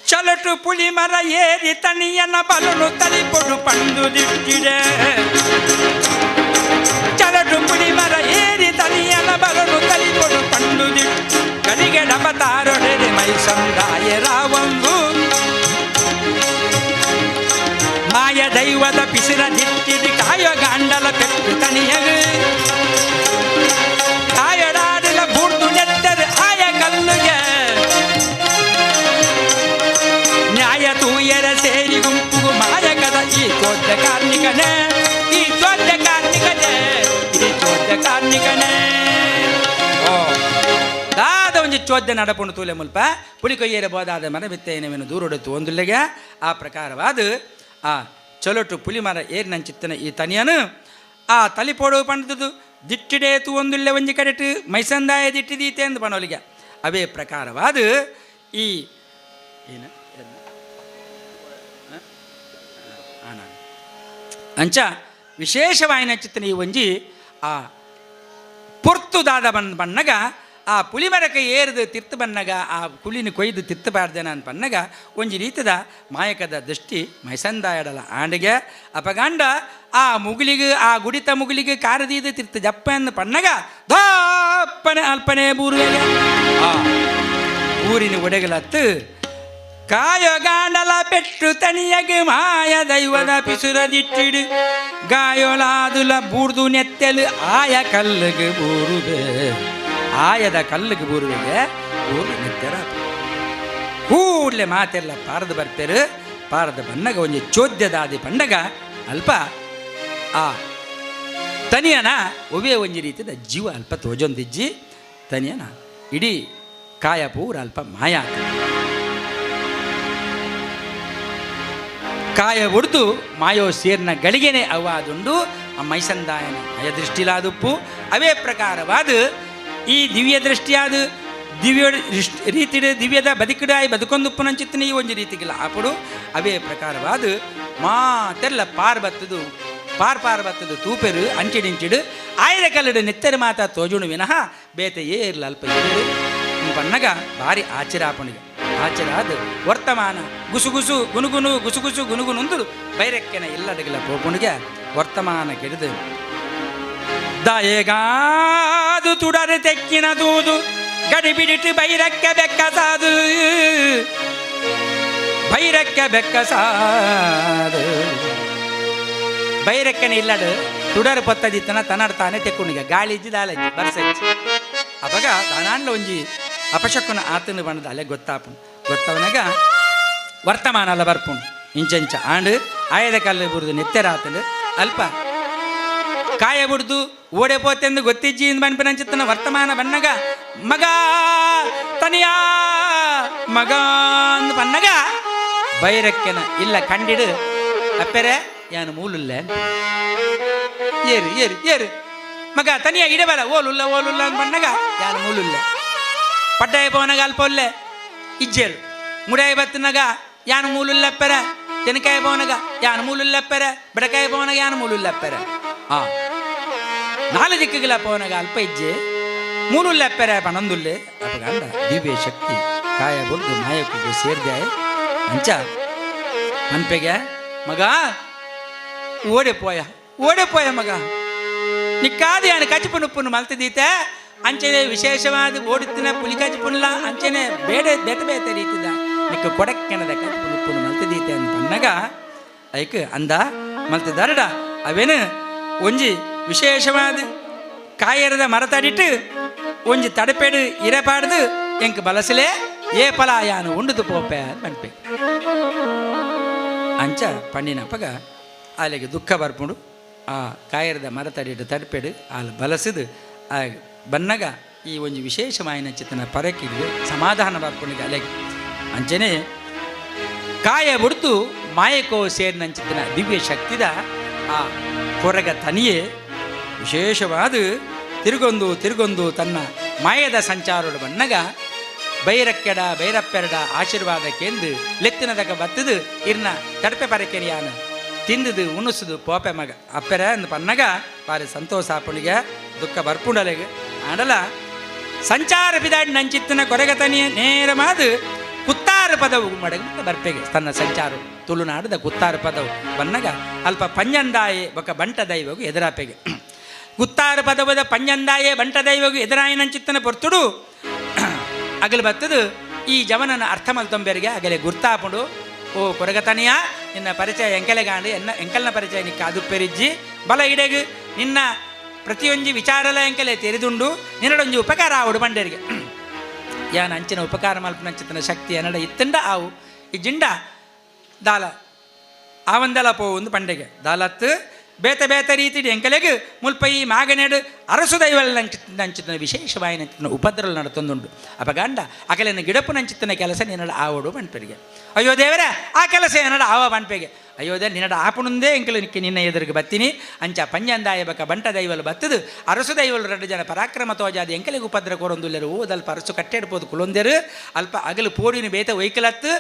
ಚಲಟು ಪುಲಿ ಮರ ಏರಿ ತನಿಯನ ಬಲನು ತಲಿಪೊಡು ಪಂಡು ದಿಟ್ಟಿಡೆ ಚಲಟು ಪುಲಿ ಮರ ಏರಿ ತನಿಯನ ಬಲನು ತಲಿಪೊಡು ಪಂಡು ದಿಟ್ಟು ಕಲಿಗೆ ಡಬತಾರೊಡೆದೆ ಮೈಸಂದಾಯ ರಾವಂದು ಮಾಯ ದೈವದ ಪಿಸಿರ ದಿಟ್ಟಿದಿ ಕಾಯ ಗಾಂಡಲ ಪೆಟ್ಟು ತನಿಯಗ ಕಾಯಡಾಡಿಲ ಬೂರ್ದು ನೆತ್ತರೆ ಆಯ ಕಲ್ಲುಗೆ ನ್ಯಾಯ ತೂಯರ ಸೇರಿ ಗುಂಪುಗು ಮಾಯಕದ ಈ ಚೋದ್ಯ ಕಾರ್ಮಿಕನೇ ಈ ಚೋದ್ಯ ಕಾರ್ಮಿಕನೇ ಈ ಚೋದ್ಯ ಕಾರ್ಮಿಕನೇ ದಾದ ಒಂಜಿ ಚೋದ್ಯ ನಡಪುಂಡು ತೂಲೆ ಮುಲ್ಪ ಪುಳಿ ಕೊಯ್ಯರ ಬೋದಾದ ಮರ ಬಿತ್ತೇನವೇನು ದೂರೊಡುತ್ತು ಒಂದುಲ್ಲೆಗೆ ಆ ಪ್ರಕಾರವಾದ ಆ ಚೊಲೊಟು ಪುಲಿ ಮರ ಏರಿ ನಂಚಿತ್ತನ ಈ ತನಿಯನು ಆ ತಲಿಪೋಡು ಪಂಡದು ದಿಟ್ಟಿಡೇತು ಒಂದುಲ್ಲೆ ಒಂಜಿ ಕಡೆಟು ಮೈಸಂದಾಯ ದಿಟ್ಟಿದೀತೆ ಎಂದು ಪಣೋಲಿಗೆ ಅವೇ ಪ್ರಕಾರವಾದ ಈ ಏನು ಅಂಚ ವಿಶೇಷವಾಯಿನ ಚಿತ್ತನ ಈ ಒಂಜಿ ಆ ಪೊರ್ತುದಾದ ಬಣ್ಣಗ ಆ ಪುಲಿ ಮರಕ್ಕೆ ಏರಿದು ತಿರ್ತು ಬನ್ನಗ ಆ ಪುಲಿನ ಕೊಯ್ದು ತಿರ್ತು ಬಾರ್ದೇನ ಅಂತ ಬನ್ನಗ ಒಂಜಿ ರೀತಿದ ಮಾಯಕದ ದೃಷ್ಟಿ ಮೈಸಂದಾಯಡಲ ಆಂಡಿಗೆ ಅಪಗಾಂಡ ಆ ಮುಗುಲಿಗೆ ಆ ಗುಡಿತ ಮುಗುಲಿಗೆ ಕಾರದೀದ ತಿರ್ತು ಜಪ್ಪ ಎಂದು ಪನ್ನಗ ದಪ್ಪನೆ ಅಲ್ಪನೆ ಬೂರುವೆಗೆ ಆ ಊರಿನ ಒಡೆಗಲತ್ತು ಕಾಯಗಾಂಡಲ ಪೆಟ್ಟು ತನಿಯಗೆ ಮಾಯ ದೈವದ ಪಿಸುರದಿಟ್ಟಿಡು ಗಾಯೋಲಾದುಲ ಬೂರ್ದು ನೆತ್ತೆಲು ಆಯ ಕಲ್ಲಿಗೆ ಬೂರುವೆ ಆಯದ ಕಲ್ಲಿಗೆ ಬೂರುವೆಗೆ ಊರು ನೆತ್ತೆರ ಕೂಡಲೇ ಮಾತೆಲ್ಲ ಪಾರದು ಬರ್ತಾರೆ ಪಾರದ ಬನ್ನಗ ಒಂಜಿ ಚೋದ್ಯದಾದಿ ಪಂಡಗ ಅಲ್ಪ ಆ ತನಿಯನ ಒವೇ ಒಂಜಿ ರೀತಿಯ ಜೀವ ಅಲ್ಪ ತೋಜೊಂದಿಜ್ಜಿ ತನಿಯನ ಇಡೀ ಕಾಯ ಪೂರ ಅಲ್ಪ ಮಾಯ ಕಾಯ ಒಡ್ದು ಮಾಯೋ ಸೇರ್ನ ಗಳಿಗೆನೆ ಅವಾದುಂಡು ಆ ಮೈಸಂದಾಯನ ಅಯ ದೃಷ್ಟಿಲಾದುಪ್ಪು ಅವೇ ಪ್ರಕಾರವಾದ ಈ ದಿವ್ಯ ದೃಷ್ಟಿಯಾದ ದಿವ್ಯ ರೀತಿಡು ದಿವ್ಯದ ಬದುಕಿಡಾಯಿ ಬದುಕೊಂದುಪ್ಪು ನಂಚಿತ್ತನ ಈ ಒಂಜಿ ರೀತಿಗಿಲ್ಲ ಆಪಡು ಅವೇ ಪ್ರಕಾರವಾದ ಮಾತೆಲ್ಲ ಪಾರ್ ಬತ್ತದು ತೂಪೆರು ಅಂಚಿಡಿಂಚಿಡು ಆಯ್ದ ಕಲ್ಲಡು ನೆತ್ತೆರೆ ಮಾತ ತೋಜುಣು ವಿನಃ ಬೇತೆ ಏರ್ಲ ಅಲ್ಪ ಪನ್ನಗ ಭಾರಿ ಆಚಿರಾಪಣಿಗೆ ಆಚರಾದ ವರ್ತಮಾನ ಗುಸುಗುಸು ಗುನುಗುನು ಗುಸುಗುಸು ಗುನುಗುನುಂದು ಬೈರಕ್ಕೆನ ಎಲ್ಲದಗಿಲ್ಲ ಪೋಪುಣಿಗೆ ವರ್ತಮಾನ ಕೆಡಿದು ದಯೆಗಾದು ತುಡರು ತೆಕ್ಕಿನ ದೂದು ಗಡಿ ಬಿಡಿಟ್ಟು ಬೈರಕ್ಕೆ ಬೆಕ್ಕಸಾದು ಬೈರಕ್ಕೆ ಬೆಕ್ಕಸಾದು ಬೈರೆಕ್ಕನೆ ಇಲ್ಲಡು ತುಡರು ಪೊತ್ತದಿತ್ತನ ತನ್ನಡ್ತಾನೆ ತೆಕ್ಕೊಂಡಿಗ ಗಾಳಿ ಇಜ್ಜಿ ದಾಲಜ್ಜಿ ಬರ್ಸಜ್ಜಿ ಅವಾಗ ದಾನಾಂಡ್ಲ ಒಂಜಿ ಅಪಶಕುನ ಆತನು ಬಣ್ಣದ ಅಲ್ಲೇ ಗೊತ್ತವನಾಗ ವರ್ತಮಾನ ಅಲ್ಲ ಬರ್ಪುಣು ಇಂಚಂಚ ಆಂಡ್ ಆಯದ ಕಲ್ಲು ಬುಡ್ದು ನೆತ್ತೆರಾತನು ಅಲ್ಪ ಕಾಯ ಬುಡ್ದು ಓಡೆ ಪೋತೆಂದು ಗೊತ್ತಿಜ್ಜಿ ಇಂದು ಬನ್ಪಿನಂಚಿತ್ತನ ವರ್ತಮಾನ ಬನ್ನಗ ಮಗ ತನಿಯಾ ಮಗ ಅಂದು ಬನ್ನಗ ಬೈರಕ್ಕೆನ ಇಲ್ಲ ಕಂಡಿಡು ಅಪ್ಪೆರೆ ಯಾನು ಮೂಲುಲ್ಲ ಏರು ಏರು ಏರು ಮಗ ತನಿಯ ಇಡಬಲ ಓಲುಲ್ಲ ಅಂತ ಬನ್ನಗ ಯಾನು ಮೂಲುಲ್ಲ ಪಡ್ಡಾಯ ಪೋನಗ ಅಲ್ಪೊಲ್ಲೆ ಇಜ್ಜೇರು ಮುಡಾಯ ಬತ್ತನಗ ಯಾನು ಮೂಲುಲ್ಲಪ್ಪೆರ ತೆನಕಾಯ ಪೋನಗ ಯಾನು ಮೂಲುಲ್ಲಪ್ಪೆರ ಬೆಡಕಾಯ ಪೋನಗ ಯಾನು ಮೂಲುಲ್ಲಪ್ಪೆರ ನಾಲು ದಿಕ್ಕುಗಳ ಪೋನಗ ಅಲ್ಪ ಇಜ್ಜೆ ಮೂಲುಲ್ಲಪ್ಪೆರ ಪಣಂದುಲ್ಲೆ ಅಪಗಂಡ ದಿವ್ಯ ಶಕ್ತಿ ಕಾಯ ಬೊಡ್ದು ಮಾಯಕ್ಕೂ ಸೇರ್ದೆ ಅಂಚ ಅನ್ಪೆಗೆ ಮಗ ಓಡೆಪೋಯ ಮಗ ನಿಕ್ಕಾದ ಯಾನು ಕಚಿಪುನುಪ್ಪುನು ಮಲ್ತದೀತೆ ಅಂಚನೆ ವಿಶೇಷವಾದ ಓಡುತ್ತಿನ ಪುಲಿ ಕಚಿಪುನ್ಲ ಅಂಚನೆ ಬೇತೆ ರೀತಿದ ನಿಕ್ಕ ಕೊಡಕ್ಕೆನದ ಕಚಿಪುನುಪ್ಪುನು ಮಲ್ತದೀತೆ ಅಂತ ಪನ್ನಗ ಐಕ್ ಅಂದ ಮಲ್ತದರಡ ಅವೇನು ಒಂಜಿ ವಿಶೇಷವಾದ ಕಾಯರದ ಮರತಡಿಟ್ಟು ಒಂಜಿ ತಡಪೇಡು ಇರಪಾಡ್ದು ಎಂಕ್ ಬಲಸಲೇ ಏ ಫಲ ಯಾನು ಉಂಡುದು ಪೋಪೆ ಅನ್ಪೆ ಅಂಚ ಪಂಡಿನಪ್ಪಗ ಅಲ್ಲಿಗೆ ದುಃಖ ಬರ್ಪುಂಡು ಆ ಕಾಯರದ ಮರ ತಡಿಟ್ಟು ತಡಪೇಡು ಅಲ್ಲಿ ಬಲಸಿದು ಆ ಬನ್ನಗ ಈ ಒಂದು ವಿಶೇಷವಾಯಿನ ಚಿತ್ತನ ಪರಕಿಗೆ ಸಮಾಧಾನ ಬರ್ಪುಂಡಿಗೆ ಅಲ್ಲಿಗೆ ಅಂಚನೆ ಕಾಯ ಬುಡ್ತು ಮಾಯಕೋ ಸೇರಿನಂಚಿತ್ತಿನ ದಿವ್ಯ ಶಕ್ತಿದ ಆ ಕೊರಗ ತನಿಯೇ ವಿಶೇಷವಾದ ತಿರುಗೊಂದು ತನ್ನ ಮಾಯದ ಸಂಚಾರೋಡು ಬನ್ನಗ ಬೈರಕ್ಕೆಡ ಬೈರಪ್ಪೆರಡ ಆಶೀರ್ವಾದಕ್ಕೆಂದು ಲೆತ್ತಿನದಾಗ ಬತ್ತದು ಇರ್ನ ತಡಪೆ ಪರಕೆರಿಯಾನ ತಿಂದುದು ಉಣಿಸುದು ಪೋಪೆ ಮಗ ಅಪ್ಪೆರ ಅಂದು ಪನ್ನಗ ಬಾರಿ ಸಂತೋಷ ಆಪುಣಿಗೆ ದುಃಖ ಬರ್ಪುಂಡಲೆಗೆ ಆಡಲ ಸಂಚಾರ ಪಿದಾಡಿ ನಂಚಿತ್ತಿನ ಕೊರಗತನಿಯ ನೇರ ಮಾದು ಕುತ್ತಾರು ಪದವು ಮಡಗ ಬರ್ಪೆಗೆ ತನ್ನ ಸಂಚಾರ ತುಳುನಾಡದ ಕುತ್ತಾರು ಪದವು ಬನ್ನಗ ಅಲ್ಪ ಪಂಜಂದಾಯೆ ಬೊಕ ಬಂಟ ದೈವಗು ಎದುರಾಪೆಗೆ ಕುತ್ತಾರು ಪದವದ ಪಂಜಂದಾಯೆ ಬಂಟ ದೈವಗು ಎದುರಾಯಿನಂಚಿತ್ತನ ಪೊರ್ತುಡು ಅಗಲು ಬತ್ತದು ಈ ಜವನನ ಅರ್ಥ ಮಲ್ತೊಂಬೆರಿಗೆ ಅಗಲೆ ಗುರ್ತಾಪುಂಡು ಓ ಕೊರಗತನಿಯ ನಿನ್ನ ಪರಿಚಯ ಎಂಕೆಲೆಗಾಂಡು ಎಂಕಲ್ನ ಪರಿಚಯ ನಿಕ್ಕ ಅದು ಪೆರಿಜ್ಜಿ ಬಲ ಇಡೆಗು ನಿನ್ನ ಪ್ರತಿಯೊಂದು ವಿಚಾರಲ ಎಂಕೆಲೆ ತೆರೆದುಂಡು ನಿನ್ನಡೊಂಜಿ ಉಪಕಾರ ಆವುಡು ಬಂಡೇರಿಗೆ ಯಾನ ಅಂಚಿನ ಉಪಕಾರ ಮಲ್ಪನಂಚಿತನ ಶಕ್ತಿ ಎನ್ನಡ ಇತ್ತಂಡ ಆವು ಈ ಜಿಂಡ ದಾಲ ಆವಂದಲ ಪೋವೊಂದು ಪಂಡೆಗೆ ದಾಲತ್ತು ಬೇತೆ ರೀತಿ ಎಂಕಲೆಗೆ ಮುಲ್ಪ ಈ ಮಾಗನೆಡು ಅರಸು ದೈವಲ್ ನಂಚಿತ್ತನ ವಿಶೇಷವಾಗಿ ನಂಚಿತ್ತನ ಉಪದ್ರವ ನಡತೊಂದುಂಡು ಅಪಗಂಡ ಅಕಲಿನ ಗಿಡಪು ನಂಚಿತ್ತನ ಕೆಲಸ ನಿನ್ನಡ ಆವಡು ಪಂಪೆರಿಗೆ ಅಯ್ಯೋ ದೇವರೇ ಆ ಕೆಲಸ ಏನಡ ಆವ ಪಂಪೆಗೆ ಅಯ್ಯೋ ದೇ ನಿನ್ನಡ ಆಪುಣಂದೇ ಎಂಕಲು ನಿಕ್ಕೆ ನಿನ್ನ ಎದುರಿಗೆ ಬತ್ತೀನಿ ಅಂಚ ಪಂಜಂದಾಯ ಬಕ ಬಂಟ ದೈವಲು ಬತ್ತದು ಅರಸು ದೈವಲು 2 ಜನ ಪರಾಕ್ರಮ ತೋಜಾದ ಎಂಕಲೆಗೆ ಉಪದ್ರ ಕೊರೊಂದುಲ್ಲೆರು ಓದಲ್ಪ ಅರಸು ಕಟ್ಟೆಡ್ಬೋದು ಕುಲೊಂದೆರು ಅಲ್ಪ ಅಗಲು ಪೋಡಿನ ಬೇತ ಒಯ್ಕಲತ್ತು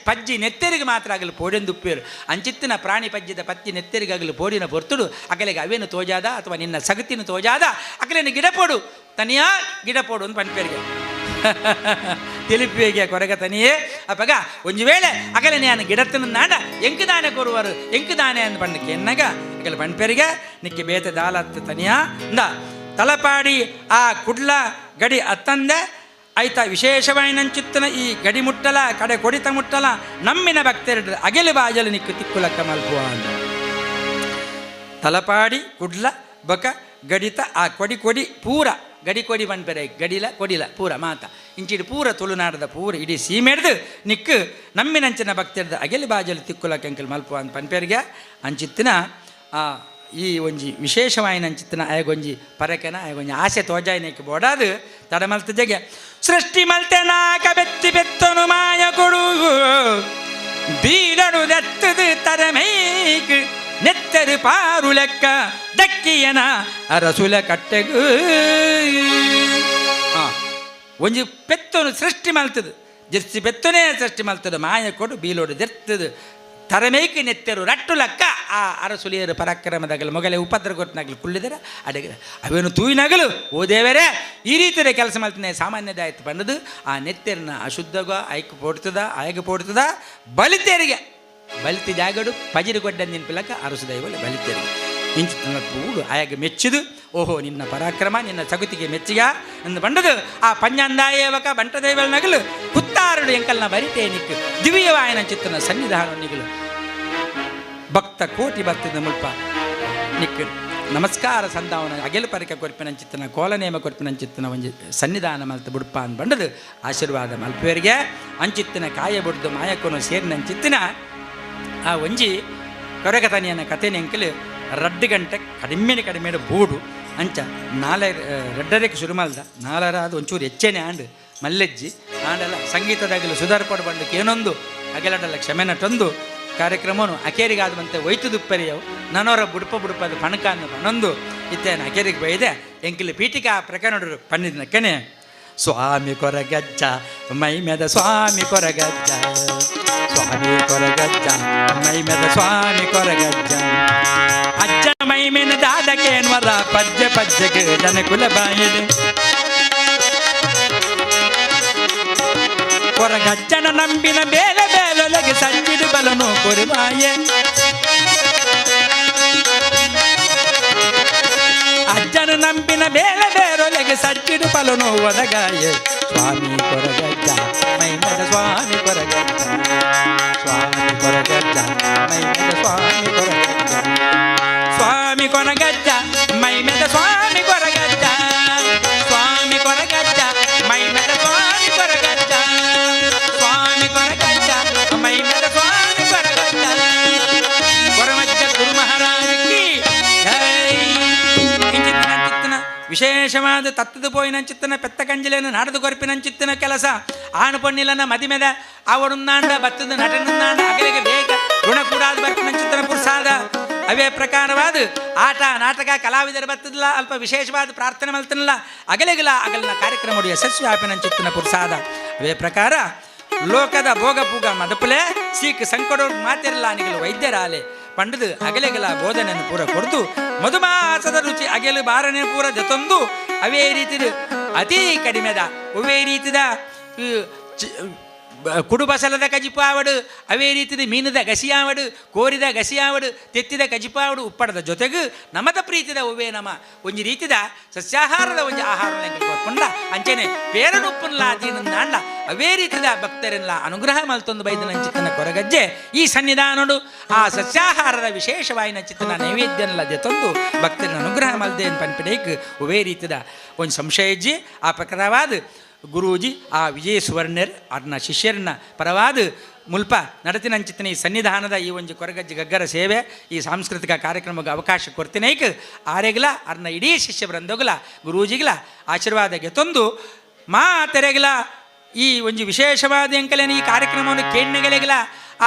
ಪಜ್ಜಿ ನೆತ್ತೆರಿಗೆ ಮಾತ್ರ ಅಗಲು ಪೋಡೆಂದುಪ್ಪೇರು ಅಂಚಿತ್ತಿನ ಪ್ರಾಣಿ ಪಜ್ಜಿದ ಪತ್ತಿ ನೆತ್ತೆರಿಗೆ ಅಗಲು ಪೋಡಿನ ಬರ್ತುಡು ಅಗಲಿಗೆ ಅವೇನು ತೋಜಾದ ಅಥವಾ ನಿನ್ನ ಸಗತಿನ ತೋಜಾದ ಅಗಲೇನು ಗಿಡಪೋಡು ತನಿಯಾ ಗಿಡಪೋಡು ಅಂತ ಪಂಪೇರಿಗೆ ತಿಳಿಪಿಗೆ ಕೊರಗ ತನಿಯೇ ಅಪ್ಪಗ ಒಂಜಿ ವೇಳೆ ಅಗಲೆ ನಾನು ಗಿಡತ್ತನ ನಾಡ ಎಂಕುದಾನೆ ಕೊರುವರು ಎಂಕುದಾನೆ ಅಂದು ಪಂಡಕ್ಕೆ ಎನ್ನಗ ಅಗಲ ಪಂಪೇರಿಗೆ ನಿಕ್ಕೆ ಬೇತೆ ದಾಲತ್ತು ತನಿಯಾ ಅಂದ ತಲಪಾಡಿ ಆ ಕುಡ್ಲ ಗಡಿ ಅತ್ತಂದೆ ಆಯ್ತಾ ವಿಶೇಷವಾಗಿ ನಂಚಿತ್ತನ ಈ ಗಡಿ ಮುಟ್ಟಲ ಕಡೆ ಕೊಡಿತ ಮುಟ್ಟಲ ನಮ್ಮಿನ ಭಕ್ತರು ಅಗೆಲು ಬಾಜಲು ನಿಕ್ಕು ತಿಕ್ಕುಲಕ್ಕ ಮಲ್ಪುವ ಅಂದ ತಲಪಾಡಿ ಕುಡ್ಲ ಬಕ ಗಡಿತ ಆ ಕೊಡಿ ಪೂರ ಗಡಿ ಕೊಡಿ ಬನ್ಪೆರೆ ಕೊಡಿಲ ಪೂರ ಮಾತ ಇಂಚಿಡು ಪೂರ ತುಳುನಾಡದ ಪೂರ ಇಡೀ ಸೀಮೆಡ್ದು ನಿಕ್ಕು ನಮ್ಮಿನಂಚಿನ ಭಕ್ತಿರ್ದ ಅಗೆಲಿ ಬಾಜಲು ತಿಕ್ಕುಲ ಕೆಂಕಲ್ ಮಲ್ಪುವ ಅಂತ ಪನ್ಪೇರಿಗೆ ಅಂಚಿತ್ತಿನ ಈ ಒಂಜಿ ವಿಶೇಷವಾಗಿ ನಂಚಿತ್ತಿನ ಆಯಗೊಂಜಿ ಪರಕೆನ ಆಯಗೊಂಜಿ ಆಸೆ ತೋಜಾಯಿನಕ್ಕೆ ಬೋಡಾದು ತಡ ಮಲ್ತ ಜಗೆ ಸೃಷ್ಟಿ ಮಲ್ತೆ ನಾಕ ಬೆತ್ತನು ಮಾಯ ಕೊಡು ಬೀಡಡು ದತ್ತದು ತರಮೈಕ್ ನೆತ್ತರು ಪಾರು ಲೆಕ್ಕ ದಕ್ಕಿಯನ ಅರಸುಲ ಕಟ್ಟೆಗೂ ಒಂಜಿ ಪೆತ್ತನು ಸೃಷ್ಟಿ ಮಲ್ತದು ಜರ್ಸಿ ಪೆತ್ತನೇ ಸೃಷ್ಟಿ ಮಲ್ತದು ಮಾಯ ಕೊಡು ಬೀಲೋಡು ದೆರ್ತದು ತರಮೇಕಿ ನೆತ್ತೆರು ರಟ್ಟು ಲೆಕ್ಕ ಆ ಅರಸುಲಿಯರು ಪರಾಕ್ರಮದಾಗಲು ಮೊಗಲೆ ಉಪದ್ರ ಕೊಟ್ಟನಾಗಲು ಕುಳ್ಳಿದರೆ ಅಡಗಿದ ಅವೇನು ತೂಯಿನಾಗಲು ಓ ದೇವರೇ ಈ ರೀತಿಯ ಕೆಲಸ ಮಾಡ್ತಾನೆ ಸಾಮಾನ್ಯದಾಯ್ತು ಬಂದದು ಆ ನೆತ್ತೆರನ್ನ ಅಶುದ್ಧಗ ಆಯ್ಕೆ ಪೋಡ್ತದ ಬಲಿತೇರಿಗೆ ಬಲಿತಿ ಜಾಗಡು ಪಜಿರು ಕೊಡ್ಡ ನೆನಪಿಲಕ್ಕ ಅರಸು ದೈವಲು ಬಲಿತೇರಿಗೆ ಇಂಚು ಪೂಡು ಆಯಾಗ ಮೆಚ್ಚುದು ಓಹೋ ನಿನ್ನ ಪರಾಕ್ರಮ ನಿನ್ನ ಸಗುತಿಗೆ ಮೆಚ್ಚಿಗ ಎಂದು ಬಂಡದು ಆ ಪಂಜಂದಾಯೇವಕ ಬಂಟ ದೈವಲ್ ನಗಲು ಕುತ್ತಾರುಡು ಎಂಕಲ್ನ ಬರಿತೇ ನಿಕ್ಕು ದಿವ್ಯವಾಯನ ಚಿತ್ತನ ಸನ್ನಿಧಾನ ನಿಗಲು ಭಕ್ತ ಕೋಟಿ ಬರ್ತದೆ ಮುಲ್ಪ ನಿಕ್ಕ ನಮಸ್ಕಾರ ಸಂಧಾವನ ಅಗೆಲು ಪರಿಕ ಕೊರ್ಪಿನಂಚಿತ್ತನ ಕೋಲನೇಮ ಕೊರ್ಪಿನಂಚಿತ್ತನ ಒಂಜಿ ಸನ್ನಿಧಾನ ಮಲ್ತ ಬುಡ್ಪ ಅಂದ್ ಬಂಡದು ಆಶೀರ್ವಾದ ಮಲ್ಪೇರಿಗೆ ಅಂಚಿತ್ತಿನ ಕಾಯ ಬುಡ್ದು ಮಾಯಕೊನು ಸೇರಿನಂಚಿತ್ತಿನ ಆ ಒಂಜಿ ಕೊರಗತನಿಯನ ಕಥೆ ನೆಂಕಲು 2 ಗಂಟೆ ಕಡಿಮೆ ಬೂಡು ಅಂಚ 2:30ಕ್ಕೆ ಶುರು ಮಲ್ದ 4 ಅದು ಒಂಚೂರು ಹೆಚ್ಚೇನೆ ಆಂಡು ಮಲ್ಲೆಜ್ಜಿ ಆಂಡೆಲ್ಲ ಸಂಗೀತದಾಗಲು ಸುಧಾರ್ಪಡು ಬಂದಕ್ಕೆ ಏನೊಂದು ಅಗೆಲಡಲ್ಲ ಕ್ಷಮೆನಟೊಂದು ಕಾರ್ಯಕ್ರಮನು ಅಕೇರಿಗಾದಂತೆ ಒಯ್ತು ದುಪ್ಪರಿಯವು ನನವರ ಬುಡಪದ ಪಣಕಾನ್ನು ಪಣೊಂದು ಇತ್ತೇನು ಅಕೇರಿಗೆ ಬೈದೆ ಎಂಕಿಲು ಪೀಠಿಕಾ ಪ್ರಕರಣರು ಪಣ್ಣಿದ್ನಕ್ಕನೆ ಸ್ವಾಮಿ ಕೊರಗಜ್ಜ ಮೈ ಮೆದ ಸ್ವಾಮಿ ಕೊರಗಜ್ಜ ಸ್ವಾಮಿ ಕೊರಗಜ್ಜ ಮೈ ಮೆದ ಸ್ವಾಮಿ ಕೊರಗಜ್ಜ ಅಜ್ಜ ಮೈ ಮೆನ ದಾದಕೇನ್ವರ ಪಜ್ಜಗೆ ಜನಕುಲ ಬಾಯಿದೆ ಕೊರಗಜ್ಜನ ನಂಬಿನ ಬೇಲೊಲಗೆ ಸಂಜಿಡು ಬಲನು ಕೊರಿಮಾಯೆ ಅಜ್ಜನ ನಂಬಿನ ಬೇಲೊಲಗೆ ಸಜ್ಜಿಡು ಬಲನು ಒದಗಾಯೆ ಸ್ವಾಮಿ ಕೊರಗಜ್ಜ ಮೈ ಮೆದ ಸ್ವಾಮಿ ಕೊರಗಜ್ಜ ಸ್ವಾಮಿ ಕೊರಗಜ್ಜ ಮೈ ಮೆದ ಸ್ವಾಮಿ ಕೊರಗಜ್ಜ ಸ್ವಾಮಿ ಕೊರಗಜ್ಜ ಮೈ ಮೆದ ಸ್ವಾಮಿ ಕೊರಗಜ್ಜ ಸ್ವಾಮಿ ಕೊರಗಜ್ಜ ಮೈ ಮೆದ ಸ್ವಾಮಿ ಕೊರಗಜ್ಜ ಸ್ವಾಮಿ ಕೊರಗಜ್ಜ ಮೈ ಮೆದ ಸ್ವಾಮಿ ಕೊರಗಜ್ಜ ಕೊರಮಜ್ಜ ಗುರು ಮಹಾರಾಜಕ್ಕೆ ವಿಶೇಷವಾದ ತತ್ತದು ಪೋಯಿನಂಚಿತ್ತನ ಪೆತ್ತ ಕಂಜಿಲೆಯನ್ನು ನಾಡದು ಕೊರಪಿನಂಚಿತ್ತನ ಕೆಲಸ ಆಣು ಪೊಣ್ಣಿಲನ ಮದಿಮೆದ ಅವರುನ್ನಾಂಡ ಬತ್ತದ ನಟನನ್ನಾಂಡ ಅಗಲಿಗೆ ಬೇಗ ಋಣ ಕೂಡಾದ ಬರ್ಪಿನಂಚಿತ್ತನ ಪುರುಸಾದ ಅವೇ ಪ್ರಕಾರವಾದ ಆಟ ನಾಟಕ ಕಲಾವಿದರ ಬತ್ತದಿಲ್ಲ ಅಲ್ಪ ವಿಶೇಷವಾದ ಪ್ರಾರ್ಥನೆ ಮಲ್ತನಲ್ಲ ಅಗಲಿಗಲ ಅಗಲಿನ ಕಾರ್ಯಕ್ರಮ ಯಶಸ್ವಿ ಆಪಿನಂಚಿತ್ತನ ಪುರುಸಾದ ಅವೇ ಪ್ರಕಾರ ಲೋಕದ ಭೋಗ ಪೂಗ ಮದಪುಲೆ ಸೀಕ್ ಸಂಕಟ ಮಾತಿರಲ್ಲ ನಿಗಲು ವೈದ್ಯರಾಲೆ ಪಂಡದು ಅಗಲೆಗಲ ಬೋಧನೆಯನ್ನು ಪೂರ ಕೊಡ್ದು ಮಧುಮಾಸದ ರುಚಿ ಅಗೆಲು ಬಾರನೆ ಪೂರ ಜೊತೊಂದು ಅವೇ ರೀತಿದ ಅತೀ ಕಡಿಮೆದ ಅವೇ ರೀತಿದ ಕುಡುಬಸಲದ ಕಜಿಪಾವಡು ಅವೇ ರೀತಿದ ಮೀನದ ಗಸಿಯಾವಡು ಕೋರಿದ ಗಸಿಯಾವಡು ತೆತ್ತಿದ ಕಜಿಪಾವಡು ಉಪ್ಪಡದ ಜೊತೆಗೂ ನಮದ ಪ್ರೀತಿದ ಒವೇ ನಮ ಒಂಜಿ ರೀತಿದ ಸಸ್ಯಾಹಾರದ ಒಂಜಿ ಆಹಾರ ಕೊರ್ಕೊಂಡ ಅಂಚೆನೆ ಪೇರನುಪ್ಪನ್ಲ ದೀನಂದಾಂಡ ಅವೇ ರೀತಿದ ಭಕ್ತರೆಲ್ಲ ಅನುಗ್ರಹ ಮಲ್ತೊಂದು ಬೈದನಂಚಿತ್ತನ ಕೊರಗಜ್ಜೆ ಈ ಸನ್ನಿಧಾನಡು ಆ ಸಸ್ಯಾಹಾರದ ವಿಶೇಷವಾಯಿನ ಚಿತ್ತನ ನೈವೇದ್ಯನೆಲ್ಲ ಜೊತೊಂದು ಭಕ್ತರನ್ನ ಅನುಗ್ರಹ ಮಲ್ದೇನು ಪನ್ಪಿಡೇಕ್ ಒವೇ ರೀತಿದ ಒಂದು ಸಂಶಯಜ್ಜಿ ಆ ಪ್ರಕಾರವಾದ ಗುರೂಜಿ ಆ ವಿಜಯ ಸುವರ್ಣರ್ ಅವ್ರನ್ನ ಶಿಷ್ಯರನ್ನ ಪರವಾದ ಮುಲ್ಪ ನಡತಿನಂಚಿತ್ತನ ಈ ಸನ್ನಿಧಾನದ ಈ ಒಂದು ಕೊರಗಜ್ಜಿ ಗಗ್ಗರ ಸೇವೆ ಈ ಸಾಂಸ್ಕೃತಿಕ ಕಾರ್ಯಕ್ರಮಕ್ಕೆ ಅವಕಾಶ ಕೊಡ್ತೀನೈಕ್ ಆರೆಗಲ ಅವ್ರನ್ನ ಇಡೀ ಶಿಷ್ಯ ಬೃಂದೋಗಲ ಗುರೂಜಿಗಲ ಆಶೀರ್ವಾದ ಗೆತ್ತೊಂದು ತೆರೆಗಲ ಈ ಒಂದು ವಿಶೇಷವಾದ ಎಂಕಲೇನ ಈ ಕಾರ್ಯಕ್ರಮವನ್ನು ಕೇಣ್ಣೆಗಲೆಗಲ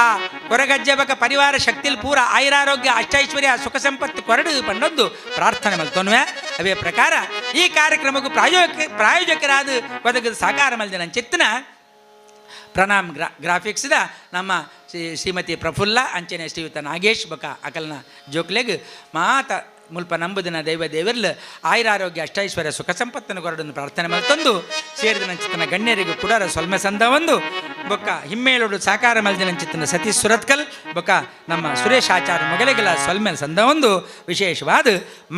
ಆ ಕೊರಗಜ್ಜೆ ಬಕ ಪರಿವಾರ ಶಕ್ತಿಲ್ ಪೂರ ಆಯುರಾರೋಗ್ಯ ಅಷ್ಟೈಶ್ವರ್ಯ ಸುಖ ಸಂಪತ್ತು ಕೊರಡು ಪಂಡೊಂದು ಪ್ರಾರ್ಥನೆ ಮಲ್ತೊನ್ವೆ ಅವೇ ಪ್ರಕಾರ ಈ ಕಾರ್ಯಕ್ರಮಕ್ಕೂ ಪ್ರಾಯೋಜಕರಾದ ಒದಗದ ಸಾಕಾರ ಮಲ್ದಿನ ಚಿತ್ತನ ಪ್ರಣಾಮ್ ಗ್ರಾಫಿಕ್ಸ್ದ ನಮ್ಮ ಶ್ರೀಮತಿ ಪ್ರಫುಲ್ಲ ಅಂಚನೆ ಶ್ರೀಯುತ ನಾಗೇಶ್ ಬಕ ಅಕಲ್ನ ಜೋಕ್ಲೆಗ್ ಮಾತ ಮುಲ್ಪ ನಂಬುದಿನ ದೈವ ದೇವರ್ಲು ಆಯುರಾರೋಗ್ಯ ಅಷ್ಟೈಶ್ವರ್ಯ ಸುಖ ಸಂಪತ್ತನ್ನು ಕೊರಡನ್ನು ಪ್ರಾರ್ಥನೆ ಮಲ್ತೊಂದು ಸೇರಿದನಂಚಿತ್ತನ ಗಣ್ಯರಿಗೂ ಕುಡರ ಸೊಲ್ಮೆ ಸಂದ ಒಂದು ಬೊಕ್ಕ ಹಿಮ್ಮೇಳೋಡು ಸಾಕಾರ ಮಲ್ದಿನಂಚಿತ್ತನ ಸತೀಶ್ ಸುರತ್ಕಲ್ ಬೊಕ್ಕ ನಮ್ಮ ಸುರೇಶ್ ಆಚಾರ ಮೊಗಲೆಗಳ ಸೊಲ್ಮೆ ಸಂದ ಒಂದು ವಿಶೇಷವಾದ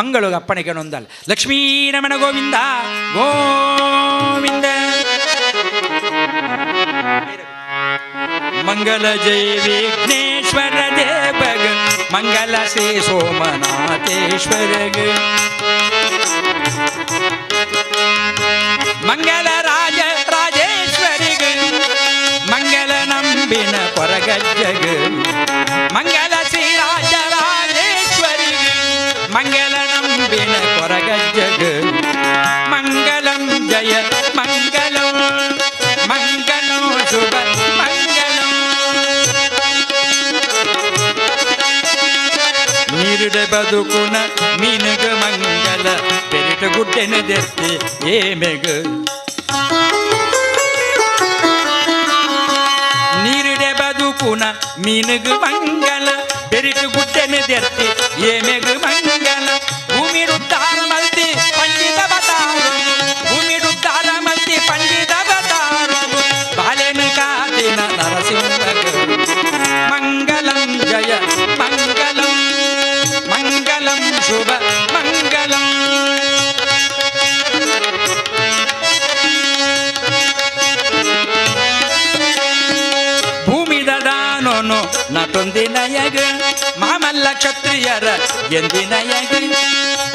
ಮಂಗಳು ಅಪ್ಪಣೆಗೆ ನೊಂದಲ್ ಲಕ್ಷ್ಮೀರಮಣ ಗೋವಿಂದ ಗೋವಿಂದ ಮಂಗಲ ಜಯ ವಿಘ್ನೇಶ್ವರ ದೇವಗ ಮಂಗಲ ಶ್ರೀ ಸೋಮನಾಥೇಶ್ವರಗ ಮಂಗಲ ರಾಜೇಶ್ವರಿಗ ಮಂಗಲ ನಂಬಿನ ಕೊರಗಜ್ಜಗ ಮಂಗಲ ಶ್ರೀ ರಾಜೇಶ್ವರಿಗ ಮಂಗಲ ನಂಬಿನ ಕೊರಗಜ್ಜಗ ಮಂಗಲಂ ಜಯ ಮಂಗಲಂ ಮಂಗಲಂ ಶುಭ ಮಂಗಲಂ ನೀರುಡೆ ಬದುಕುನ ಮೀನುಗ ಮಂಗಲ ಪೆರಿಟ ಗುಡ್ಡೆನ ದೆರ್ತಿ ಏಮೆಗ ನೀರುಡೆ ಬದುಕುನ ಮೀನುಗ ಮಂಗಲ ಪೆರಿಟ ಗುಡ್ಡೆನ ದೆರ್ತಿ ಏಮೆಗ ಮಂಗಲ ಭೂಮಿಡುತ್ತಾರ ಮಲ್ತಿ ಪಂಡಿತ ಬತಾರು ಭೂಮಿಡುತ್ತಾರ ಮಲ್ತಿ ಪಂಡಿತ ಬತಾರು ಬಾಲೆನ ಕಾದಿನ ನರಸಿಂಹಗ ಮಂಗಲಂ ಜಯ ಮಂಗಲಂ ಮಂಗಲಂ ಶುಭ ಮಂಗಲಂ ಭೂಮಿ ದದಾನೋನು ನಟೊಂದಿನಯಗ ಮಾಮ ಅಲ್ಲ ಕ್ಷತ್ರಿಯರ ಎಂದಿನಯಗಿ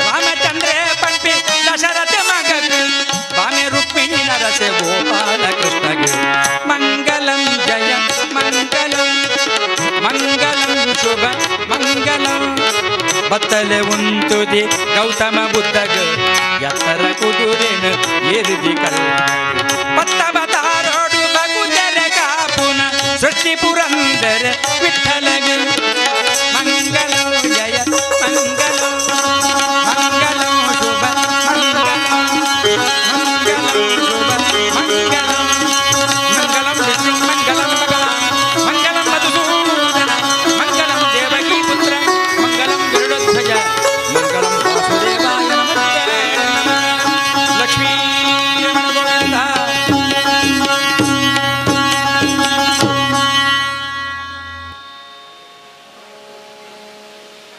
ರಾಮಚಂದ್ರ ಪಂಪಿ ದಶರಥ ಮಗಗ ಬಾಮೆ ರುಕ್ಮಿಣಿ ನರಸೆ ಗೋಪಾಲ ಕೃಷ್ಣಗೆ ಮಂಗಲಂ ಜಯ ಮಂಗಲಂ ಮಂಗಲಂ ಶುಭ ಮಂಗಲಂ ಬತ್ತಲೆ ಉಂತುದಿ ಗೌತಮ ಬುದ್ಧಗ ಎತ್ತರ ಕುದುರೆನ ಏರಿದಿ ಕಲ್ಲ ಪತ್ತವತಾರೋಡು ಬಗುದರೆ ಕಾಪುನ ಸೃಷ್ಟಿ ಪುರಂದರ ವಿಠಲಗ ಮಂಗಲಂ ಜಯ ಮಂಗಲಂ ಮಂಗಲಂ ಶುಭ ಮಂಗಲಂ ಮಂಗಲಂ ಶುಭ ಮಂಗಲಂ ಮಂಗಲಂ ವಿಷ್ಣು ಮಂಗಲಂ ಮಂಗಲಂ ಮಧುಸೂದನ ಮಂಗಲಂ ದೇವಕೀ ಪುತ್ರ ಮಂಗಲಂ ಗರುಡಧ್ವಜ ಮಂಗಲಂ ವಾಸುದೇವಾಯ ನಮಃ ಲಕ್ಷ್ಮೀ ರಮಣ ಗೋವಿಂದ.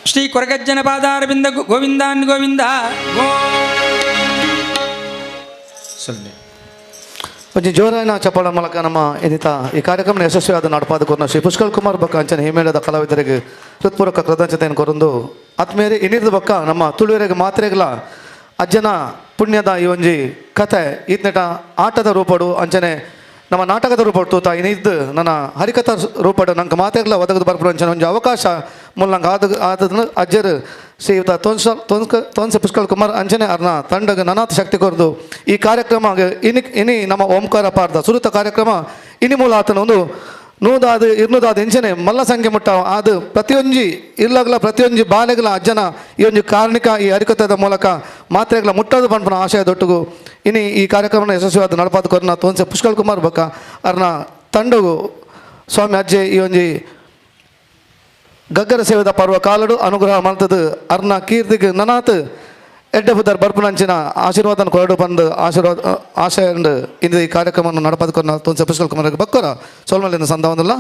ಶ್ರೀ ಕೊರಗಜ್ಜನ ಪಾದಾರವಿಂದ ಗೋವಿಂದಾನ್ ಗೋವಿಂದ ಗೋ. కొంచెం జోరైన చెప్పడం ಮೂಲಕ ನಮ್ಮ ಏನಿತ ಈ ಕಾರ್ಯಕ್ರಮ ಯಶಸ್ವಿಯಾದ ನಡಪಾದಕೋರ್ನ ಶ್ರೀ ಪುಷ್ಕಲ್ ಕುಮಾರ್ ಬಕ್ಕ ಅಂಚನೆ ಹಿಮೇಳದ ಕಲಾವಿದರಿಗೆ ಹೃತ್ಪೂರ್ವಕ ಕೃತಜ್ಞತೆಯನ್ನು ಕೊರಂದು ಆತ್ಮೇಲೆ ಇನ್ನಿರ್ದ ಬಕ್ಕ ನಮ್ಮ ತುಳುವರಿಗೆ ಮಾತ್ರೆಗಳ ಅಜ್ಜನ ಪುಣ್ಯದ ಈ ಒಂಜಿ ಕಥೆ ಈತ್ನೆಟ ಆಟದ ರೂಪಡು ಅಂಚನೆ ನಮ್ಮ ನಾಟಕದ ರೂಪಡು ತೂತ ಇನ್ನಿದ್ದು ನನ್ನ ಹರಿಕಥಾ ರೂಪಡು ನಂಗೆ ಮಾತೆಗಳ ಒದಗದು ಬರ್ಪಡು ಅಂಚನೆ ಒಂಜಿ ಅವಕಾಶ ಮೂಲ ನಂಗೆ ಆದದನ್ನು ಅಜ್ಜರು ಶ್ರೀಯುತ ತೋನ್ಸೆ ಪುಷ್ಕಲ್ ಕುಮಾರ್ ಅಂಚನೆ ಅರ್ನ ತಂಡಗೆ ನನಾಥ ಶಕ್ತಿ ಕೊರದು ಈ ಕಾರ್ಯಕ್ರಮ ಇನಿ ನಮ್ಮ ಓಂಕಾರ ಪಾರ್ದ ಸುರುತ ಕಾರ್ಯಕ್ರಮ ಇನಿ ಮೂಲ ಆತನ ಒಂದು ನೂದಾದು ಇರ್ನೂದಾದು ಎಂಚನೆ ಮಲ್ಲ ಸಂಖ್ಯೆ ಮುಟ್ಟ ಅದು ಪ್ರತಿಯೊಂಜಿ ಇರ್ಲಾಗಲ ಪ್ರತಿಯೊಂಜಿ ಬಾಲೆಗಳ ಅಜ್ಜನ ಈ ಒಂದು ಕಾರಣಿಕ ಈ ಹರಿಕಥದ ಮೂಲಕ ಮಾತ್ರೆಗಳ ಮುಟ್ಟದು ಪಂಪನ ಆಶಯದೊಟ್ಟಿಗೂ ಇನಿ ಈ ಕಾರ್ಯಕ್ರಮ ಯಶಸ್ವಿಯಾದ ನಡಪಾದ ಕೊರನ ತೋನ್ಸೆ ಪುಷ್ಕಲ್ ಕುಮಾರ್ ಬಕ್ಕ ಅರ್ನ ತಂಡಗೂ ಸ್ವಾಮಿ ಅಜ್ಜೆ ಈ ಒಂಜಿ ಗಗ್ಗರ ಸೇವೆದ ಪರ್ವ ಕಾಲಡು ಅನುಗ್ರಹ ಮಾಡ್ತದು ಅರ್ನ ಕೀರ್ತಿಗೆ ನನಾತ್ ಎಡ್ಡೆ ಬುದ್ಧರ್ ಬರ್ಪುನಂಚಿನ ಆಶೀರ್ವಾದನ ಕೊರಡು ಬಂದು ಆಶಯ ಇಂದು ಈ ಕಾರ್ಯಕ್ರಮವನ್ನು ನಡಪಾದ ಕೊರನ ತೋನ್ಸೆ ಪುಷ್ಕಲ್ ಕುಮಾರ್ ಬಕ್ಕರ ಸೋಲ್ಮಲ್ಲಿನ ಸಂಧಾನಲ್ಲ